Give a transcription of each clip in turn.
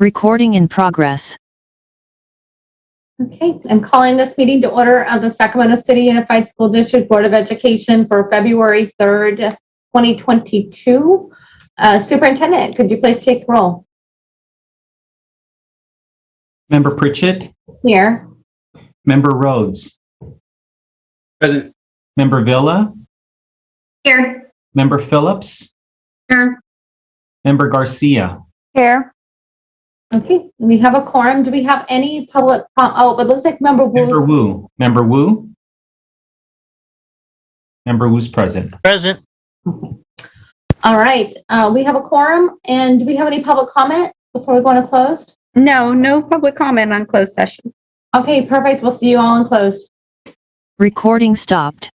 Recording in progress. Okay, I'm calling this meeting to order of the Sacramento City Unified School District Board of Education for February 3rd, 2022. Superintendent, could you please take roll? Member Pritchett? Here. Member Rhodes? Present. Member Villa? Here. Member Phillips? Here. Member Garcia? Here. Okay, we have a quorum. Do we have any public but it looks like Member Wu. Member Wu? Member Wu? Member Wu's present. Present. Okay. All right, we have a quorum, and do we have any public comment before we go into closed? No public comment on closed session. Okay, perfect. We'll see you all in closed. Recording stopped.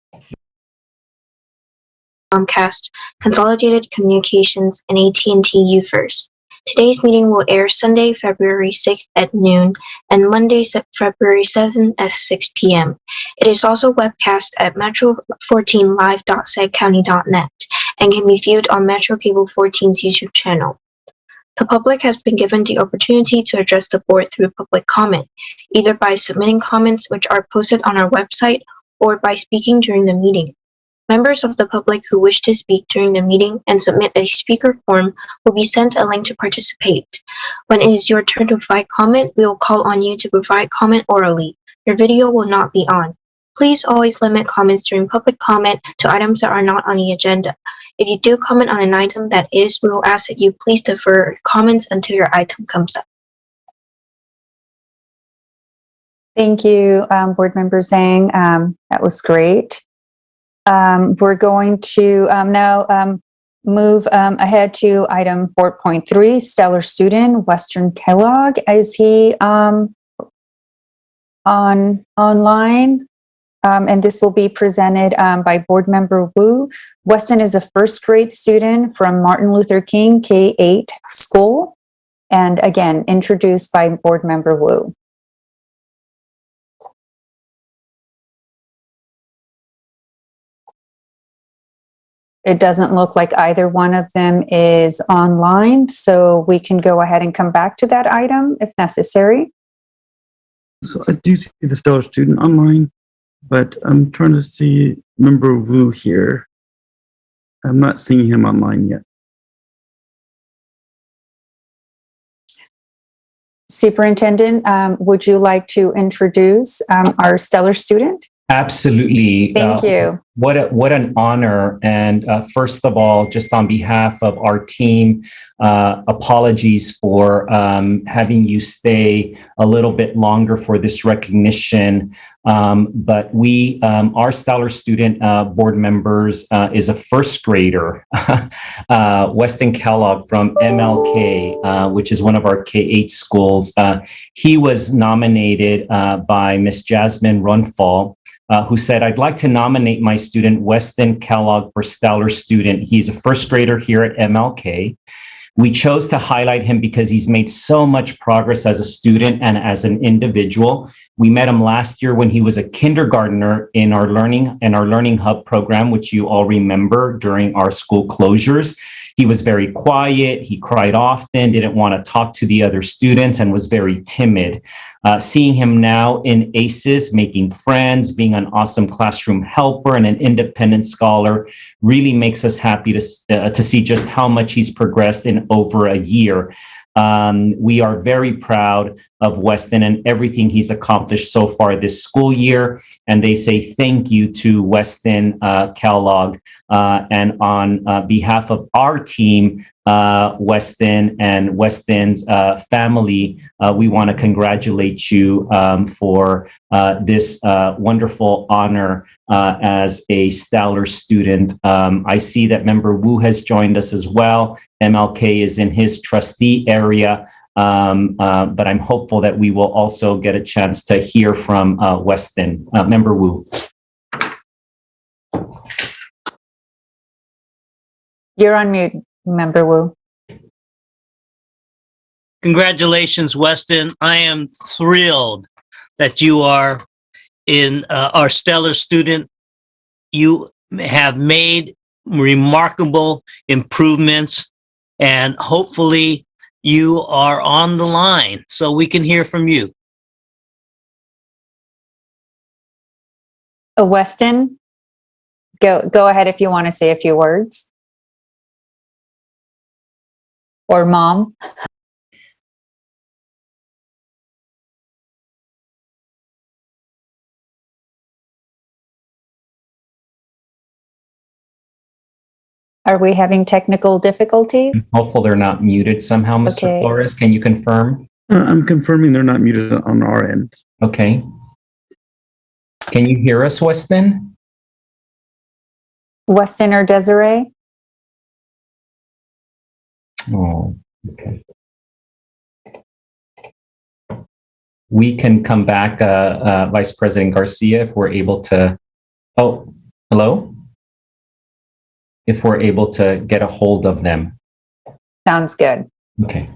Comcast, Consolidated Communications, and AT&T UFirst. Today's meeting will air Sunday, February 6th at noon and Monday, February 7th at 6 p.m. It is also webcast at metro14live.sagcounty.net and can be viewed on Metro Cable 14's YouTube channel. The public has been given the opportunity to address the board through public comment, either by submitting comments which are posted on our website or by speaking during the meeting. Members of the public who wish to speak during the meeting and submit a speaker form will be sent a link to participate. When it is your turn to provide comment, we will call on you to provide comment orally. Your video will not be on. Please always limit comments during public comment to items that are not on the agenda. If you do comment on an item that is, we will ask that you please defer comments until your item comes up. Thank you, Board Member Zhang. That was great. We're going to now move ahead to item 4.3, Stellar Student, Weston Kellogg. Is he online? And this will be presented by Board Member Wu. Weston is a first grade student from Martin Luther King K-8 school. And again, introduced by Board Member Wu. It doesn't look like either one of them is online, so we can go ahead and come back to that item if necessary. So I do see the Stellar Student online, but I'm trying to see Member Wu here. I'm not seeing him online yet. Superintendent, would you like to introduce our Stellar student? Absolutely. Thank you. What an honor. And first of all, just on behalf of our team, apologies for having you stay a little bit longer for this recognition. But we, our Stellar Student board members is a first grader, Weston Kellogg from MLK, which is one of our K-8 schools. He was nominated by Miss Jasmine Runfall, who said, "I'd like to nominate my student Weston Kellogg for Stellar Student. He's a first grader here at MLK. We chose to highlight him because he's made so much progress as a student and as an individual. We met him last year when he was a kindergartner in our Learning Hub program, which you all remember during our school closures. He was very quiet, he cried often, didn't want to talk to the other students, and was very timid. Seeing him now in ACES, making friends, being an awesome classroom helper and an independent scholar really makes us happy to see just how much he's progressed in over a year. We are very proud of Weston and everything he's accomplished so far this school year. And they say thank you to Weston Kellogg. And on behalf of our team, Weston and Weston's family, we want to congratulate you for this wonderful honor as a Stellar student. I see that Member Wu has joined us as well. MLK is in his trustee area, but I'm hopeful that we will also get a chance to hear from Weston. Member Wu. You're on mute, Member Wu. Congratulations, Weston. I am thrilled that you are in our Stellar student. You have made remarkable improvements, and hopefully you are on the line, so we can hear from you. Weston, go ahead if you want to say a few words. Or Mom. Are we having technical difficulties? I'm hopeful they're not muted somehow, Mr. Okay. Flores. Can you confirm? I'm confirming they're not muted on our end. Okay. Can you hear us, Weston? Weston or Desiree? Oh, okay. We can come back, Vice President Garcia, if we're able to. Oh, hello? If we're able to get a hold of them. Sounds good. Okay.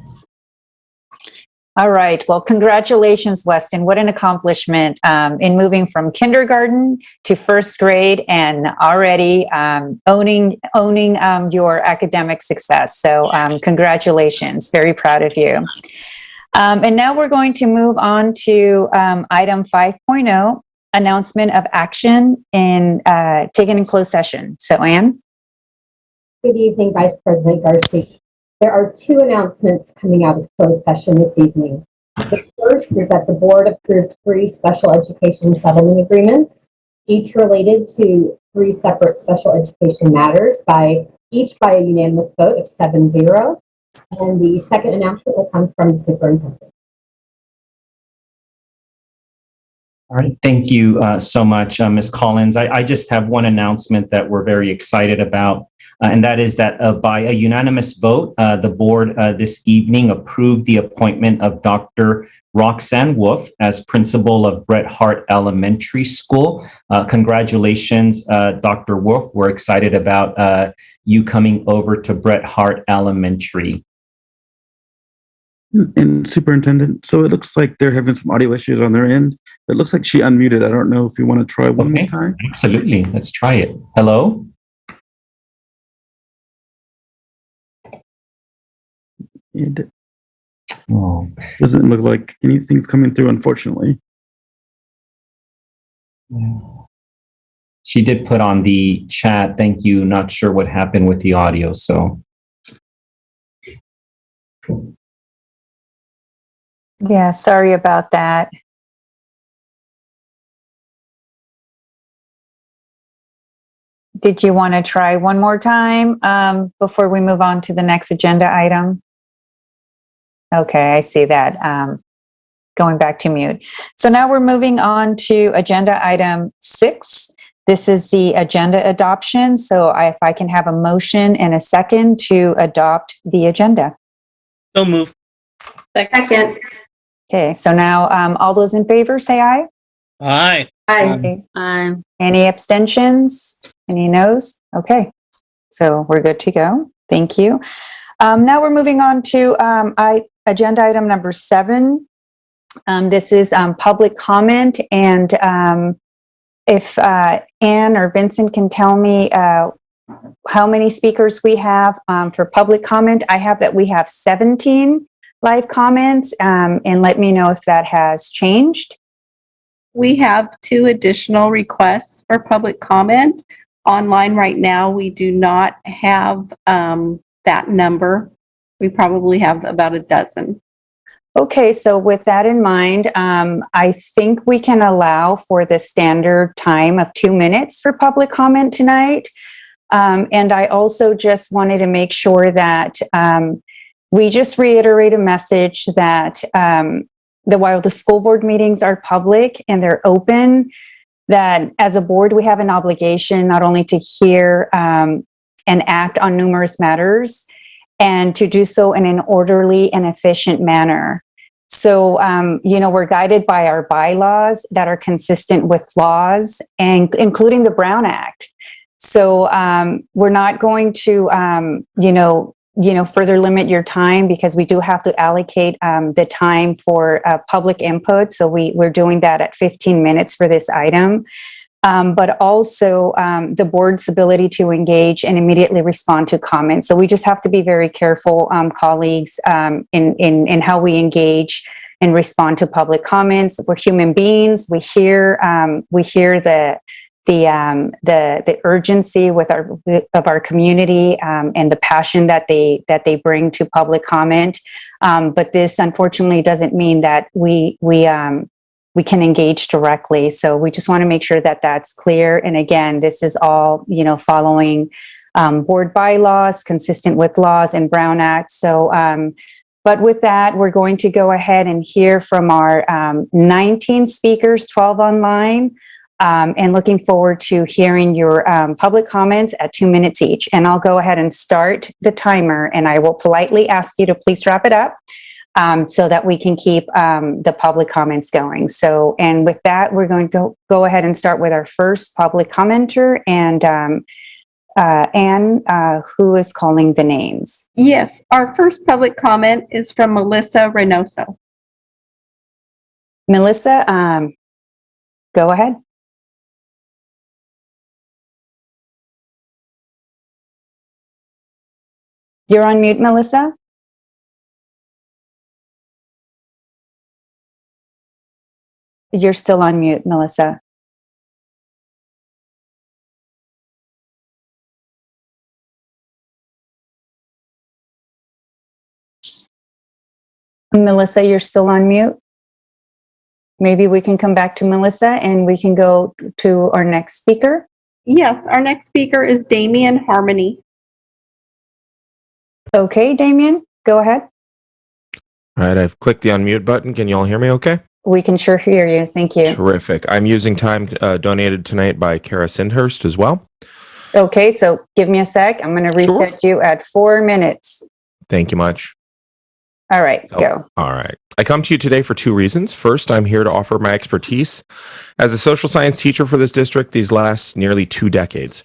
All right. Well, congratulations, Weston. What an accomplishment in moving from kindergarten to first grade and already owning your academic success. So congratulations. Very proud of you. And now we're going to move on to item 5.0, announcement of action in taken in closed session. So Anne? Good evening, Vice President Garcia. There are two announcements coming out of closed session this evening. The first is that the board approved 3 special education settlement agreements, each related to 3 separate special education matters each by a unanimous vote of 7-0. And the second announcement will come from the superintendent. All right. Thank you so much, Ms. Collins. I just have one announcement that we're very excited about, and that is that by a unanimous vote, the board this evening approved the appointment of Dr. Roxanne Wolf as principal of Bret Harte Elementary School. Congratulations, Dr. Wolf. We're excited about you coming over to Bret Harte Elementary. And Superintendent, so it looks like they're having some audio issues on their end. It looks like she unmuted. I don't know if you want to try one more time. Absolutely. Let's try it. Hello? It Oh. doesn't look like anything's coming through, unfortunately. She did put on the chat, thank you. Not sure what happened with the audio, so. Yeah, sorry about that. Did you want to try one more time before we move on to the next agenda item? Okay, I see that. Going back to mute. So now we're moving on to agenda item 6. This is the agenda adoption. So if I can have a motion and a second to adopt the agenda. So move. Second. Okay, so now all those in favor say aye. Aye. Okay. Any abstentions? Any noes? Okay, so we're good to go. Thank you. Now we're moving on to agenda item number 7. This is public comment, and if Anne or Vincent can tell me how many speakers we have for public comment. I have that we have 17 live comments, and let me know if that has changed. We have 2 additional requests for public comment. Online right now, we do not have that number. We probably have about a dozen. Okay, so with that in mind, I think we can allow for the standard time of 2 minutes for public comment tonight. And I also just wanted to make sure that we just reiterate a message that while the school board meetings are public and they're open, that as a board, we have an obligation not only to hear and act on numerous matters, and to do so in an orderly and efficient manner. So, we're guided by our bylaws that are consistent with laws, and including the Brown Act. So we're not going to, further limit your time, because we do have to allocate the time for public input. So we're doing that at 15 minutes for this item. but also the board's ability to engage and immediately respond to comments. So we just have to be very careful, colleagues, in how we engage and respond to public comments. We're human beings. We hear the urgency of our community and the passion that they bring to public comment. But this unfortunately doesn't mean that we can engage directly. So we just want to make sure that that's clear. And again, this is all, following board bylaws, consistent with laws and Brown Act. So, but with that, we're going to go ahead and hear from our 19 speakers, 12 online, and looking forward to hearing your public comments at 2 minutes each. And I'll go ahead and start the timer, and I will politely ask you to please wrap it up so that we can keep the public comments going. So, and with that, we're going to go ahead and start with our first public commenter, and Anne, who is calling the names. Yes, our first public comment is from Melissa Reynoso. Melissa, go ahead. You're on mute, Melissa. You're still on mute, Melissa. Melissa, you're still on mute. Maybe we can come back to Melissa and we can go to our next speaker. Yes, our next speaker is Damian Harmony. Okay, Damien, go ahead. All right, I've clicked the unmute button. Can you all hear me okay? We can sure hear you. Thank you. Terrific. I'm using time donated tonight by Kara Sindhurst as well. Okay, so give me a sec. I'm going to reset you at 4 minutes. Thank you much. All right, go. All right. I come to you today for two reasons. First, I'm here to offer my expertise as a social science teacher for this district these last nearly 2 decades.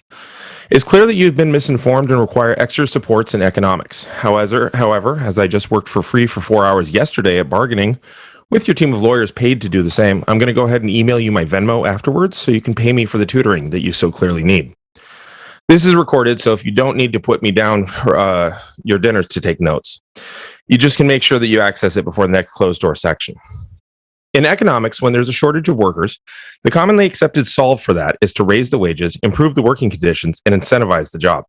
It's clear that you've been misinformed and require extra supports in economics. However, as I just worked for free for 4 hours yesterday at bargaining with your team of lawyers paid to do the same, I'm going to go ahead and email you my Venmo afterwards so you can pay me for the tutoring that you so clearly need. This is recorded, so if you don't need to put me down for your dinners to take notes, you just can make sure that you access it before the next closed door section. In economics, when there's a shortage of workers, the commonly accepted solve for that is to raise the wages, improve the working conditions, and incentivize the job.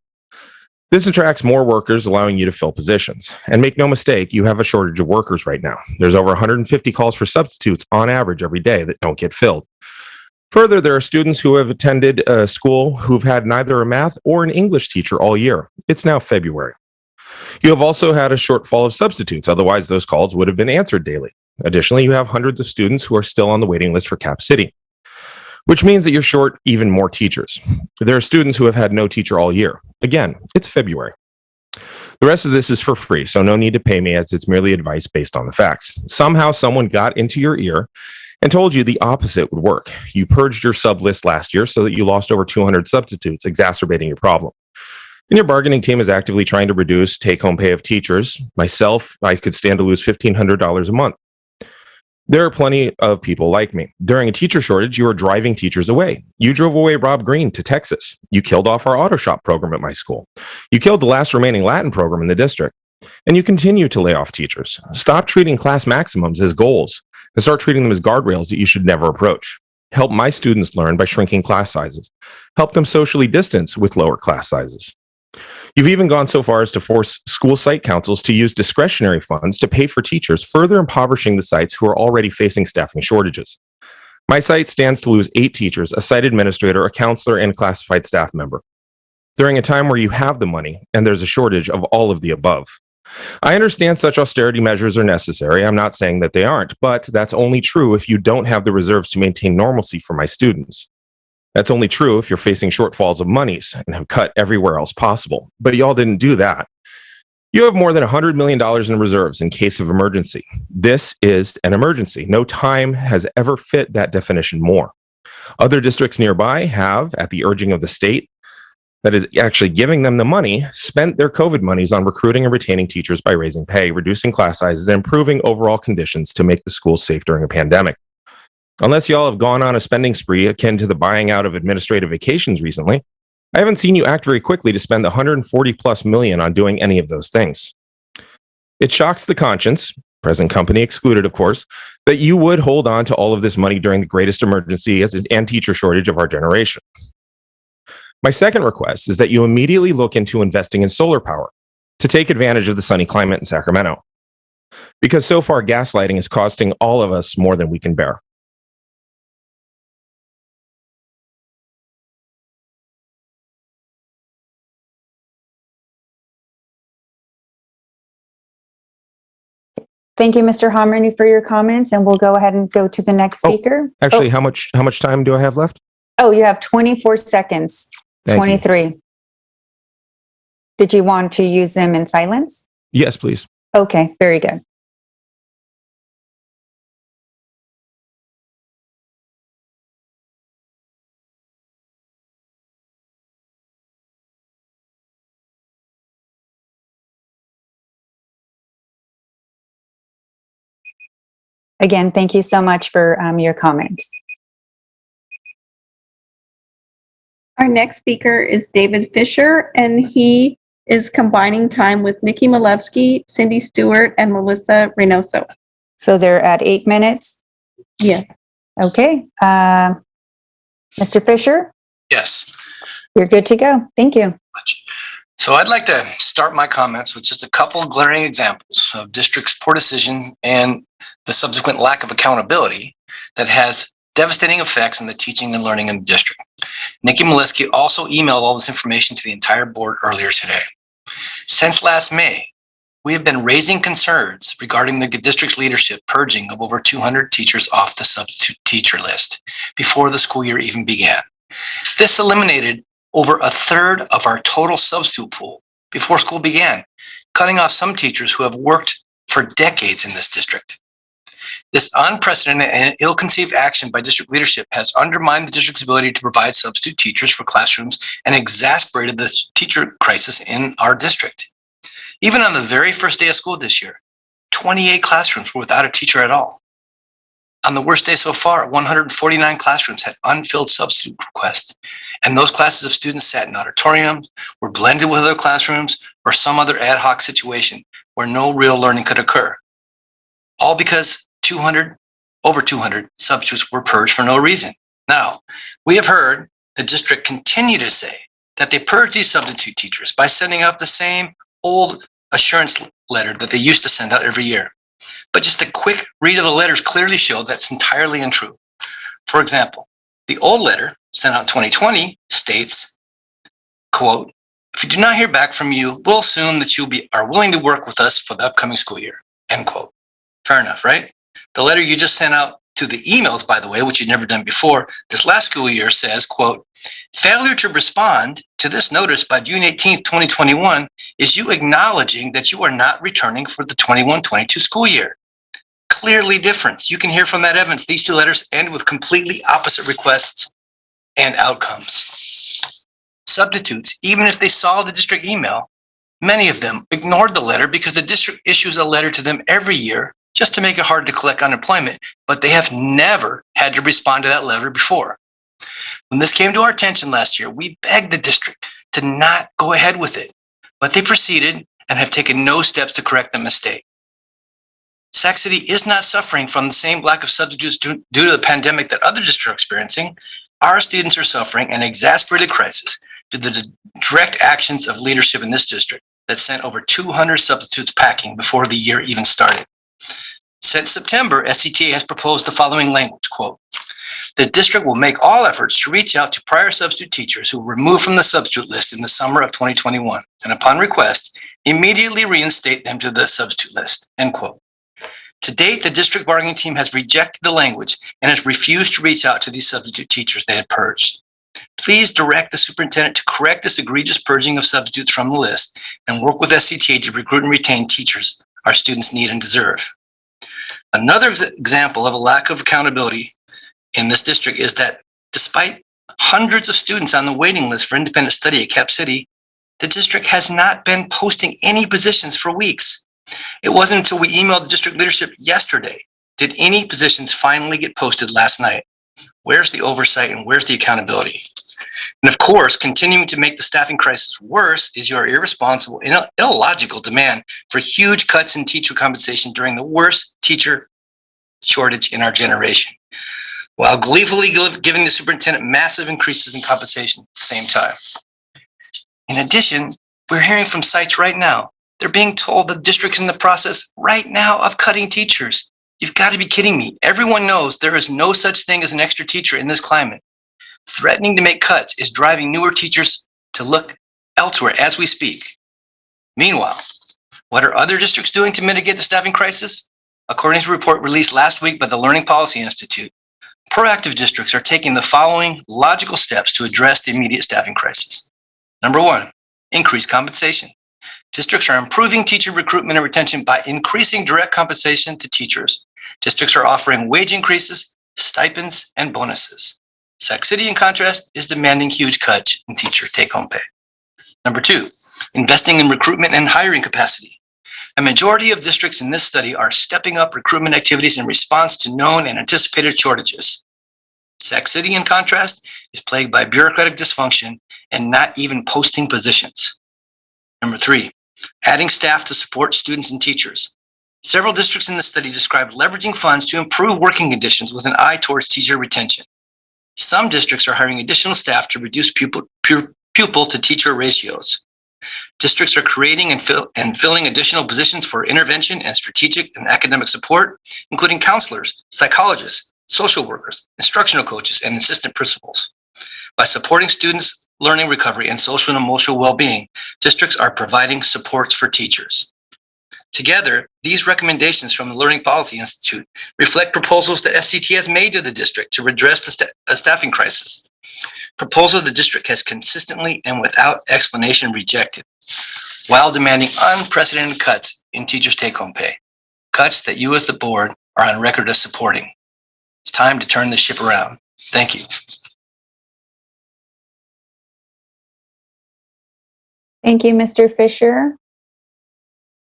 This attracts more workers, allowing you to fill positions. And make no mistake, you have a shortage of workers right now. There's over 150 calls for substitutes on average every day that don't get filled. Further, there are students who have attended school who've had neither a math or an English teacher all year. It's now February. You have also had a shortfall of substitutes, otherwise those calls would have been answered daily. Additionally, you have hundreds of students who are still on the waiting list for Cap City, which means that you're short even more teachers. There are students who have had no teacher all year. Again, it's February. The rest of this is for free, so no need to pay me, as it's merely advice based on the facts. Somehow someone got into your ear and told you the opposite would work. You purged your sub list last year so that you lost over 200 substitutes, exacerbating your problem. And your bargaining team is actively trying to reduce take-home pay of teachers. Myself, I could stand to lose $1,500 a month. There are plenty of people like me. During a teacher shortage, you are driving teachers away. You drove away Rob Green to Texas. You killed off our auto shop program at my school. You killed the last remaining Latin program in the district. And you continue to lay off teachers. Stop treating class maximums as goals and start treating them as guardrails that you should never approach. Help my students learn by shrinking class sizes. Help them socially distance with lower class sizes. You've even gone so far as to force school site councils to use discretionary funds to pay for teachers, further impoverishing the sites who are already facing staffing shortages. My site stands to lose 8 teachers, a site administrator, a counselor, and a classified staff member, during a time where you have the money and there's a shortage of all of the above. I understand such austerity measures are necessary. I'm not saying that they aren't, but that's only true if you don't have the reserves to maintain normalcy for my students. That's only true if you're facing shortfalls of monies and have cut everywhere else possible. But y'all didn't do that. You have more than $100 million in reserves in case of emergency. This is an emergency. No time has ever fit that definition more. Other districts nearby have, at the urging of the state, that is actually giving them the money, spent their COVID monies on recruiting and retaining teachers by raising pay, reducing class sizes, and improving overall conditions to make the schools safe during a pandemic. Unless y'all have gone on a spending spree akin to the buying out of administrative vacations recently, I haven't seen you act very quickly to spend 140 plus million on doing any of those things. It shocks the conscience, present company excluded, of course, that you would hold on to all of this money during the greatest emergency and teacher shortage of our generation. My second request is that you immediately look into investing in solar power to take advantage of the sunny climate in Sacramento. Because so far, gaslighting is costing all of us more than we can bear. Thank you, Mr. Homrany, for your comments, and we'll go ahead and go to the next speaker. Actually, how much time do I have left? Oh, you have 24 seconds. Thank you. 23. Did you want to use them in silence? Yes, please. Okay, very good. Again, thank you so much for your comments. Our next speaker is David Fisher, and he is combining time with Nikki Malevsky, Cindy Stewart, and Melissa Reynoso. So they're at 8 minutes? Yes. Okay. Mr. Fisher, Yes. you're good to go. Thank you. So I'd like to start my comments with just a couple of glaring examples of district's poor decision and the subsequent lack of accountability that has devastating effects on the teaching and learning in the district. Nikki Malevsky also emailed all this information to the entire board earlier today. Since last May, we have been raising concerns regarding the district's leadership purging of over 200 teachers off the substitute teacher list before the school year even began. This eliminated over a third of our total substitute pool before school began, cutting off some teachers who have worked for decades in this district. This unprecedented and ill-conceived action by district leadership has undermined the district's ability to provide substitute teachers for classrooms and exacerbated the teacher crisis in our district. Even on the very first day of school this year, 28 classrooms were without a teacher at all. On the worst day so far, 149 classrooms had unfilled substitute requests, and those classes of students sat in auditoriums, were blended with other classrooms, or some other ad hoc situation where no real learning could occur. All because over 200 substitutes were purged for no reason. Now, we have heard the district continue to say that they purged these substitute teachers by sending out the same old assurance letter that they used to send out every year. But just a quick read of the letters clearly showed that's entirely untrue. For example, the old letter sent out in 2020 states, quote, "If we do not hear back from you, we'll assume that you are willing to work with us for the upcoming school year," end quote. Fair enough, right? The letter you just sent out to the emails, by the way, which you'd never done before, this last school year says, quote, "Failure to respond to this notice by June 18th, 2021 is you acknowledging that you are not returning for the 21-22 school year." Clearly different. You can hear from that evidence. These two letters end with completely opposite requests and outcomes. Substitutes, even if they saw the district email, many of them ignored the letter because the district issues a letter to them every year just to make it hard to collect unemployment, but they have never had to respond to that letter before. When this came to our attention last year, we begged the district to not go ahead with it, but they proceeded and have taken no steps to correct the mistake. Sac City is not suffering from the same lack of substitutes due to the pandemic that other districts are experiencing. Our students are suffering an exacerbated crisis due to the direct actions of leadership in this district that sent over 200 substitutes packing before the year even started. Since September, SCTA has proposed the following language, quote, "The district will make all efforts to reach out to prior substitute teachers who were removed from the substitute list in the summer of 2021, and upon request, immediately reinstate them to the substitute list," end quote. To date, the district bargaining team has rejected the language and has refused to reach out to these substitute teachers they had purged. Please direct the superintendent to correct this egregious purging of substitutes from the list and work with SCTA to recruit and retain teachers our students need and deserve. Another example of a lack of accountability in this district is that despite hundreds of students on the waiting list for independent study at Cap City, the district has not been posting any positions for weeks. It wasn't until we emailed the district leadership yesterday Did any positions finally get posted last night? Where's the oversight and where's the accountability? And of course, continuing to make the staffing crisis worse is your irresponsible and illogical demand for huge cuts in teacher compensation during the worst teacher shortage in our generation, while gleefully giving the superintendent massive increases in compensation at the same time. In addition, we're hearing from sites right now. They're being told the district's in the process right now of cutting teachers. You've got to be kidding me. Everyone knows there is no such thing as an extra teacher in this climate. Threatening to make cuts is driving newer teachers to look elsewhere as we speak. Meanwhile, what are other districts doing to mitigate the staffing crisis? According to a report released last week by the Learning Policy Institute, proactive districts are taking the following logical steps to address the immediate staffing crisis. Number one, increase compensation. Districts are improving teacher recruitment and retention by increasing direct compensation to teachers. Districts are offering wage increases, stipends, and bonuses. Sac City, in contrast, is demanding huge cuts in teacher take-home pay. Number two, investing in recruitment and hiring capacity. A majority of districts in this study are stepping up recruitment activities in response to known and anticipated shortages. Sac City, in contrast, is plagued by bureaucratic dysfunction and not even posting positions. Number three, adding staff to support students and teachers. Several districts in the study described leveraging funds to improve working conditions with an eye towards teacher retention. Some districts are hiring additional staff to reduce pupil to teacher ratios. Districts are creating and filling additional positions for intervention and strategic and academic support, including counselors, psychologists, social workers, instructional coaches, and assistant principals. By supporting students' learning recovery and social and emotional well-being, districts are providing supports for teachers. Together, these recommendations from the Learning Policy Institute reflect proposals that SCT has made to the district to address the staffing crisis. Proposal the district has consistently and without explanation rejected, while demanding unprecedented cuts in teachers' take-home pay, cuts that you as the board are on record as supporting. It's time to turn the ship around. Thank you. Thank you, Mr. Fisher.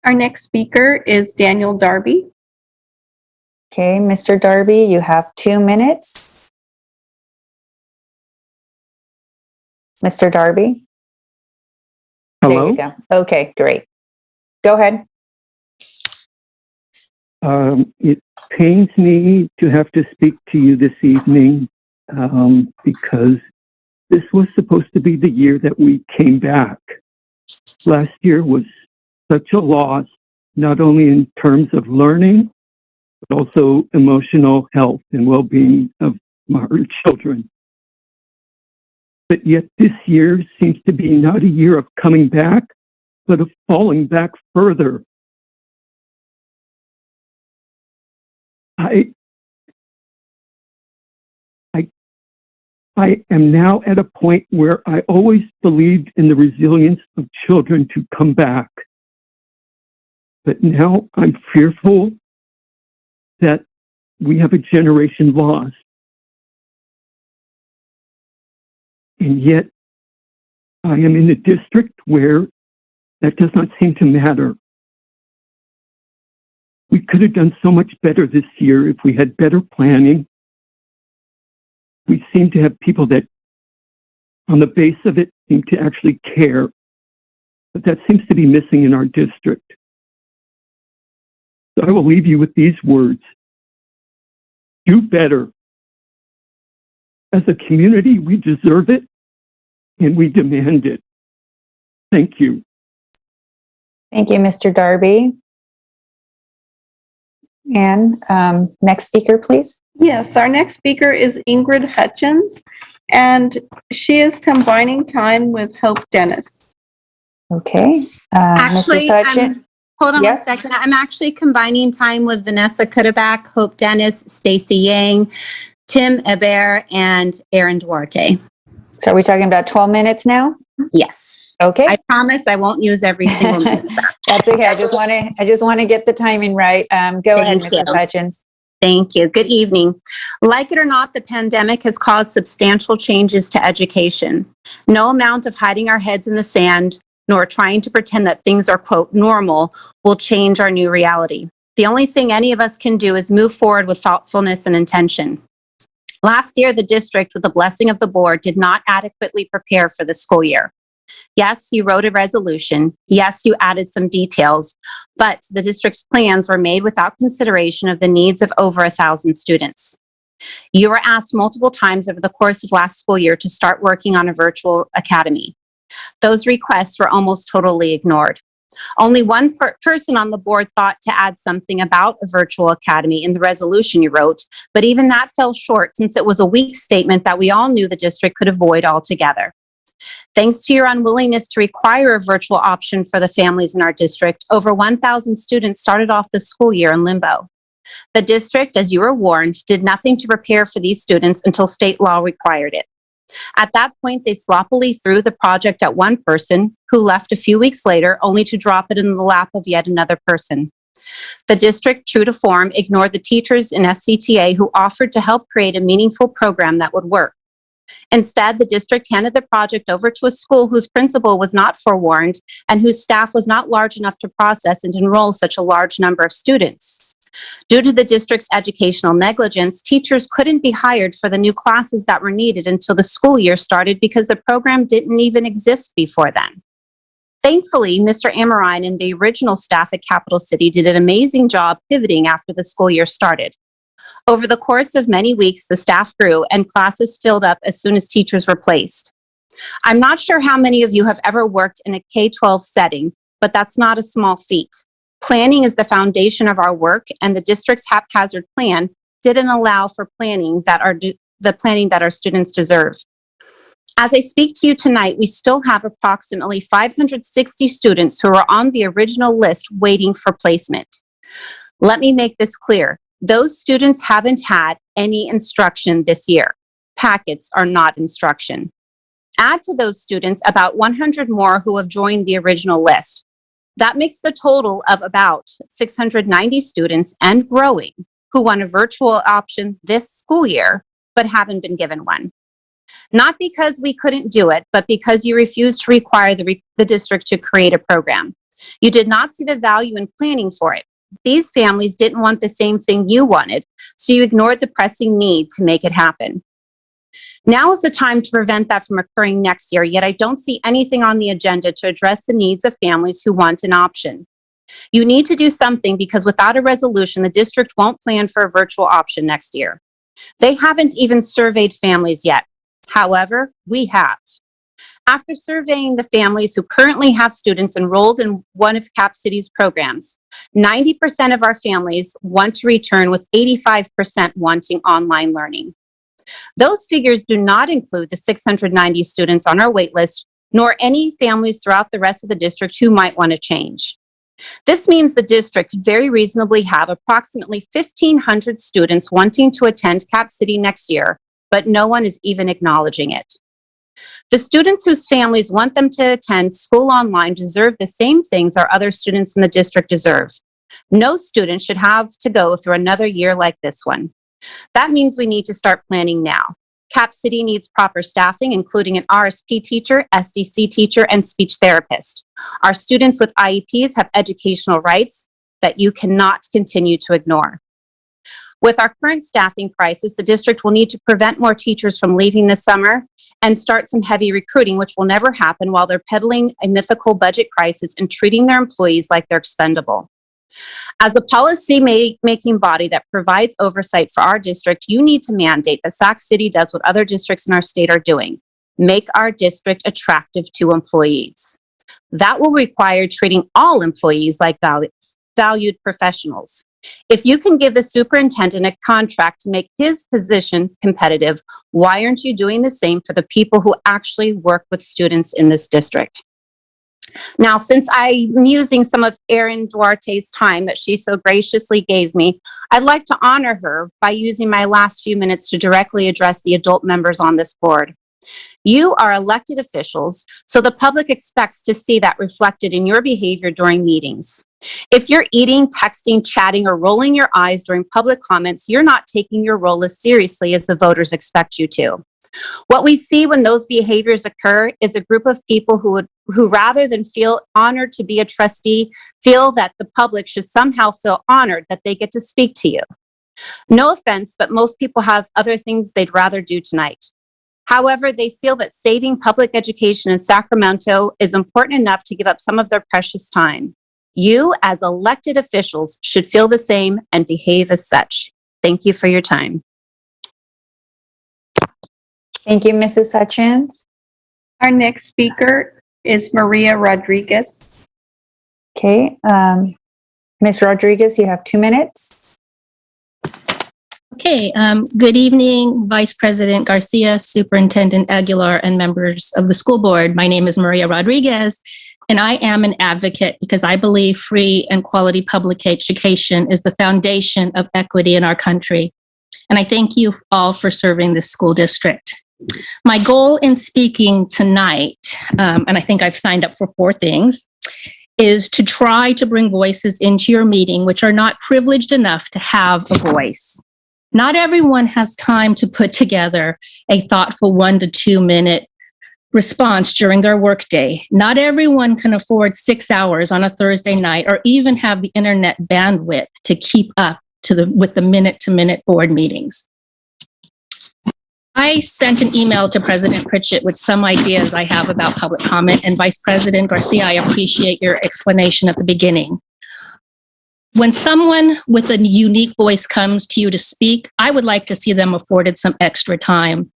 Our next speaker is Daniel Darby. Okay, Mr. Darby, you have 2 minutes. Mr. Darby? There Hello? you go. Okay, great. Go ahead. It pains me to have to speak to you this evening because this was supposed to be the year that we came back. Last year was such a loss, not only in terms of learning, but also emotional health and well-being of our children. But yet this year seems to be not a year of coming back, but of falling back further. I am now at a point where I always believed in the resilience of children to come back. But now I'm fearful that we have a generation lost. And yet I am in a district where that does not seem to matter. We could have done so much better this year if we had better planning. We seem to have people that, on the base of it, seem to actually care. But that seems to be missing in our district. So I will leave you with these words. Do better. As a community, we deserve it, and we demand it. Thank you. Thank you, Mr. Darby. And next speaker, please. Yes, our next speaker is Ingrid Hutchins, and she is combining time with Hope Dennis. Okay. Actually, Mrs. Hutchins. hold on Yes? 1 second. I'm actually combining time with Vanessa Kudaback, Hope Dennis, Stacy Yang, Tim Hebert, and Aaron Duarte. So are we talking about 12 minutes now? Yes. Okay. I promise I won't use every single minute. That's okay. I just want to get the timing right. Go ahead, Thank Mrs. you. Hutchins. Thank you. Good evening. Like it or not, the pandemic has caused substantial changes to education. No amount of hiding our heads in the sand, nor trying to pretend that things are, quote, normal, will change our new reality. The only thing any of us can do is move forward with thoughtfulness and intention. Last year, the district, with the blessing of the board, did not adequately prepare for the school year. Yes, you wrote a resolution. Yes, you added some details, but the district's plans were made without consideration of the needs of over 1,000 students. You were asked multiple times over the course of last school year to start working on a virtual academy. Those requests were almost totally ignored. Only one person on the board thought to add something about a virtual academy in the resolution you wrote, but even that fell short since it was a weak statement that we all knew the district could avoid altogether. Thanks to your unwillingness to require a virtual option for the families in our district, over 1,000 students started off the school year in limbo. The district, as you were warned, did nothing to prepare for these students until state law required it. At that point, they sloppily threw the project at one person who left a few weeks later, only to drop it in the lap of yet another person. The district, true to form, ignored the teachers in SCTA who offered to help create a meaningful program that would work. Instead, the district handed the project over to a school whose principal was not forewarned and whose staff was not large enough to process and enroll such a large number of students. Due to the district's educational negligence, teachers couldn't be hired for the new classes that were needed until the school year started because the program didn't even exist before then. Thankfully, Mr. Amorine and the original staff at Capital City did an amazing job pivoting after the school year started. Over the course of many weeks, the staff grew and classes filled up as soon as teachers were placed. I'm not sure how many of you have ever worked in a K-12 setting, but that's not a small feat. Planning is the foundation of our work, and the district's haphazard plan didn't allow for the planning that our students deserve. As I speak to you tonight, we still have approximately 560 students who are on the original list waiting for placement. Let me make this clear. Those students haven't had any instruction this year. Packets are not instruction. Add to those students about 100 more who have joined the original list. That makes the total of about 690 students and growing who want a virtual option this school year, but haven't been given one. Not because we couldn't do it, but because you refused to require the district to create a program. You did not see the value in planning for it. These families didn't want the same thing you wanted, so you ignored the pressing need to make it happen. Now is the time to prevent that from occurring next year, yet I don't see anything on the agenda to address the needs of families who want an option. You need to do something because without a resolution, the district won't plan for a virtual option next year. They haven't even surveyed families yet. However, we have. After surveying the families who currently have students enrolled in one of Cap City's programs, 90% of our families want to return, with 85% wanting online learning. Those figures do not include the 690 students on our wait list, nor any families throughout the rest of the district who might want to change. This means the district could very reasonably have approximately 1,500 students wanting to attend Cap City next year, but no one is even acknowledging it. The students whose families want them to attend school online deserve the same things our other students in the district deserve. No student should have to go through another year like this one. That means we need to start planning now. Cap City needs proper staffing, including an RSP teacher, SDC teacher, and speech therapist. Our students with IEPs have educational rights that you cannot continue to ignore. With our current staffing crisis, the district will need to prevent more teachers from leaving this summer and start some heavy recruiting, which will never happen while they're peddling a mythical budget crisis and treating their employees like they're expendable. As a policy-making body that provides oversight for our district, you need to mandate that Sac City does what other districts in our state are doing: make our district attractive to employees. That will require treating all employees like valued professionals. If you can give the superintendent a contract to make his position competitive, why aren't you doing the same for the people who actually work with students in this district? Now, since I'm using some of Erin Duarte's time that she so graciously gave me, I'd like to honor her by using my last few minutes to directly address the adult members on this board. You are elected officials, so the public expects to see that reflected in your behavior during meetings. If you're eating, texting, chatting, or rolling your eyes during public comments, you're not taking your role as seriously as the voters expect you to. What we see when those behaviors occur is a group of people who rather than feel honored to be a trustee, feel that the public should somehow feel honored that they get to speak to you. No offense, but most people have other things they'd rather do tonight. However, they feel that saving public education in Sacramento is important enough to give up some of their precious time. You, as elected officials, should feel the same and behave as such. Thank you for your time. Thank you, Mrs. Hutchins. Our next speaker is Maria Rodriguez. Okay, Ms. Rodriguez, you have 2 minutes. Okay, good evening, Vice President Garcia, Superintendent Aguilar, and members of the school board. My name is Maria Rodriguez, and I am an advocate because I believe free and quality public education is the foundation of equity in our country. And I thank you all for serving this school district. My goal in speaking tonight, and I think I've signed up for 4 things, is to try to bring voices into your meeting which are not privileged enough to have a voice. Not everyone has time to put together a thoughtful 1 to 2 minute response during their workday. Not everyone can afford 6 hours on a Thursday night or even have the internet bandwidth to keep up with the minute-to-minute board meetings. I sent an email to President Pritchett with some ideas I have about public comment, and Vice President Garcia, I appreciate your explanation at the beginning. When someone with a unique voice comes to you to speak, I would like to see them afforded some extra time.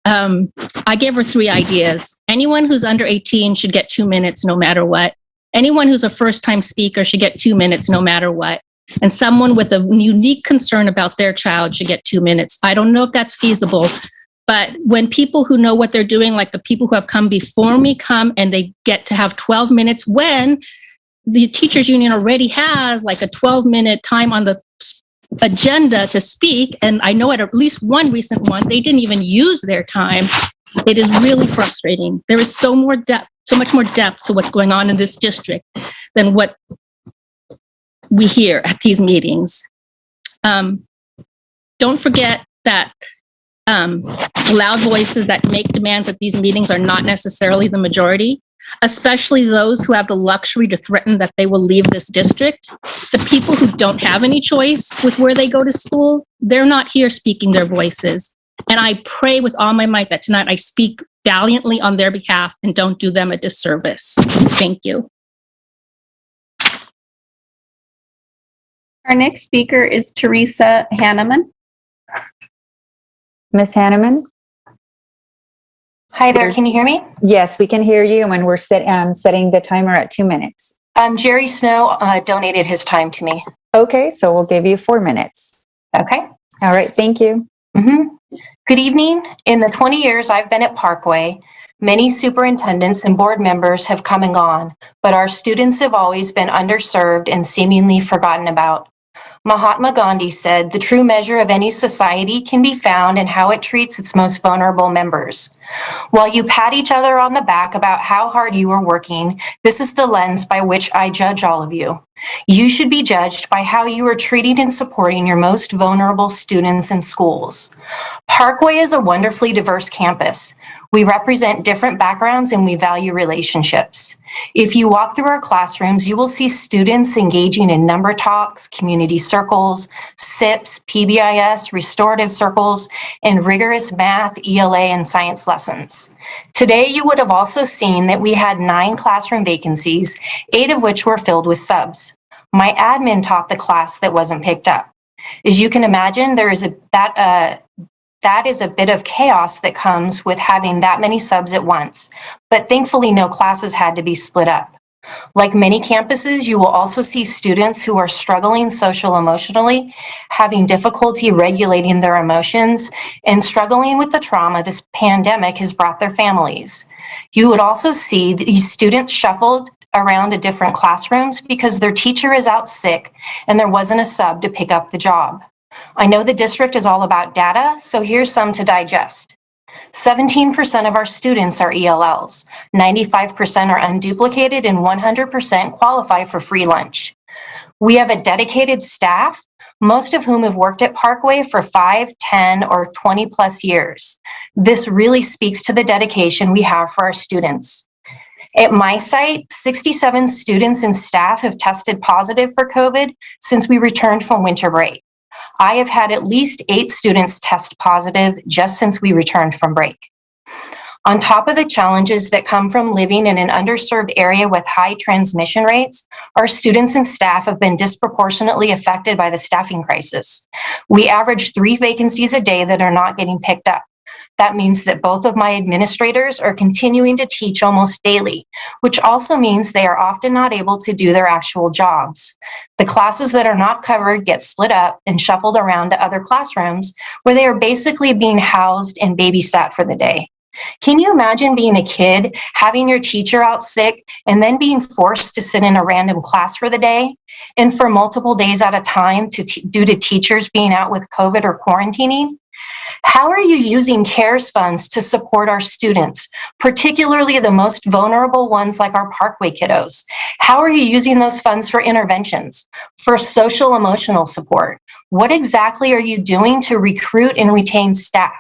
I gave her 3 ideas. Anyone who's under 18 should get 2 minutes no matter what. Anyone who's a first-time speaker should get 2 minutes no matter what. And someone with a unique concern about their child should get 2 minutes. I don't know if that's feasible, but when people who know what they're doing, like the people who have come before me, come and they get to have 12 minutes when the teachers union already has like a 12-minute time on the agenda to speak. And I know at least one recent one, they didn't even use their time. It is really frustrating. There is so much more depth to what's going on in this district than what we hear at these meetings. Don't forget that loud voices that make demands at these meetings are not necessarily the majority, especially those who have the luxury to threaten that they will leave this district. The people who don't have any choice with where they go to school, they're not here speaking their voices. And I pray with all my might that tonight I speak valiantly on their behalf and don't do them a disservice. Thank you. Our next speaker is Teresa Hanneman. Ms. Hanneman? Hi there, can you hear me? Yes, we can hear you, and we're setting the timer at 2 minutes. Jerry Snow donated his time to me. Okay, so we'll give you 4 minutes. Okay. All right, thank you. Good evening. In the 20 years I've been at Parkway, many superintendents and board members have come and gone, but our students have always been underserved and seemingly forgotten about. Mahatma Gandhi said, "The true measure of any society can be found in how it treats its most vulnerable members." While you pat each other on the back about how hard you are working, this is the lens by which I judge all of you. You should be judged by how you are treating and supporting your most vulnerable students and schools. Parkway is a wonderfully diverse campus. We represent different backgrounds and we value relationships. If you walk through our classrooms, you will see students engaging in number talks, community circles, SIPs, PBIS, restorative circles, and rigorous math, ELA, and science lessons. Today, you would have also seen that we had 9 classroom vacancies, 8 of which were filled with subs. My admin taught the class that wasn't picked up. As you can imagine, that is a bit of chaos that comes with having that many subs at once, but thankfully no classes had to be split up. Like many campuses, you will also see students who are struggling social-emotionally, having difficulty regulating their emotions, and struggling with the trauma this pandemic has brought their families. You would also see these students shuffled around to different classrooms because their teacher is out sick and there wasn't a sub to pick up the job. I know the district is all about data, so here's some to digest. 17% of our students are ELLs, 95% are unduplicated, and 100% qualify for free lunch. We have a dedicated staff most of whom have worked at Parkway for 5, 10, or 20 plus years. This really speaks to the dedication we have for our students. At my site, 67 students and staff have tested positive for COVID since we returned from winter break. I have had at least 8 students test positive just since we returned from break. On top of the challenges that come from living in an underserved area with high transmission rates, our students and staff have been disproportionately affected by the staffing crisis. We average 3 vacancies a day that are not getting picked up. That means that both of my administrators are continuing to teach almost daily, which also means they are often not able to do their actual jobs. The classes that are not covered get split up and shuffled around to other classrooms where they are basically being housed and babysat for the day. Can you imagine being a kid, having your teacher out sick, and then being forced to sit in a random class for the day, and for multiple days at a time due to teachers being out with COVID or quarantining? How are you using CARES funds to support our students, particularly the most vulnerable ones like our Parkway kiddos? How are you using those funds for interventions, for social emotional support? What exactly are you doing to recruit and retain staff?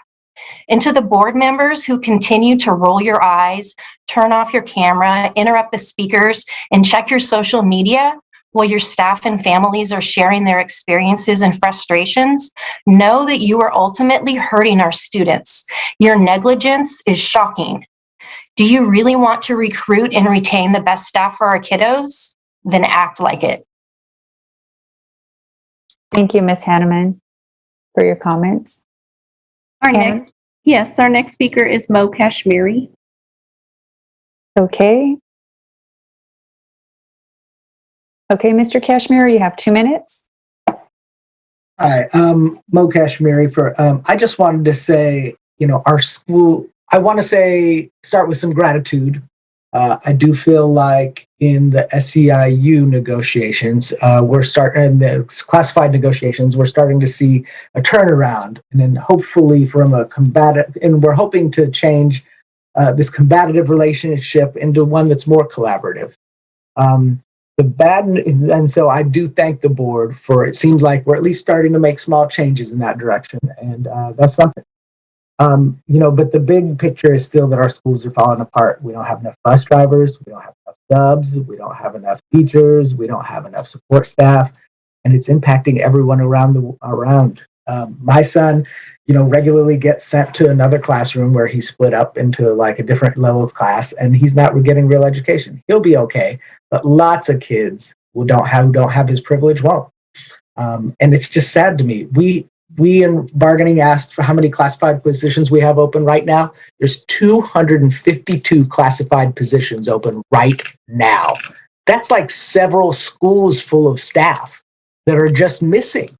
And to the board members who continue to roll your eyes, turn off your camera, interrupt the speakers, and check your social media while your staff and families are sharing their experiences and frustrations, know that you are ultimately hurting our students. Your negligence is shocking. Do you really want to recruit and retain the best staff for our kiddos? Then act like it. Thank you, Ms. Hanneman, for your comments. Our next speaker is Mo Kashmiri. Okay. Okay, Mr. Kashmiri, you have 2 minutes. Hi, Mo Kashmiri. I just wanted to say, our school, I want to start with some gratitude. I do feel like in the SEIU negotiations, in the classified negotiations, we're starting to see a turnaround, and then hopefully we're hoping to change this combative relationship into one that's more collaborative. And so I do thank the board it seems like we're at least starting to make small changes in that direction, and that's something. But the big picture is still that our schools are falling apart. We don't have enough bus drivers, we don't have enough subs, we don't have enough teachers, we don't have enough support staff, and it's impacting everyone around. My son, regularly gets sent to another classroom where he's split up into like a different levels class, and he's not getting real education. He'll be okay, but lots of kids who don't have his privilege won't. And it's just sad to me. We in bargaining asked for how many classified positions we have open right now. There's 252 classified positions open right now. That's like several schools full of staff that are just missing.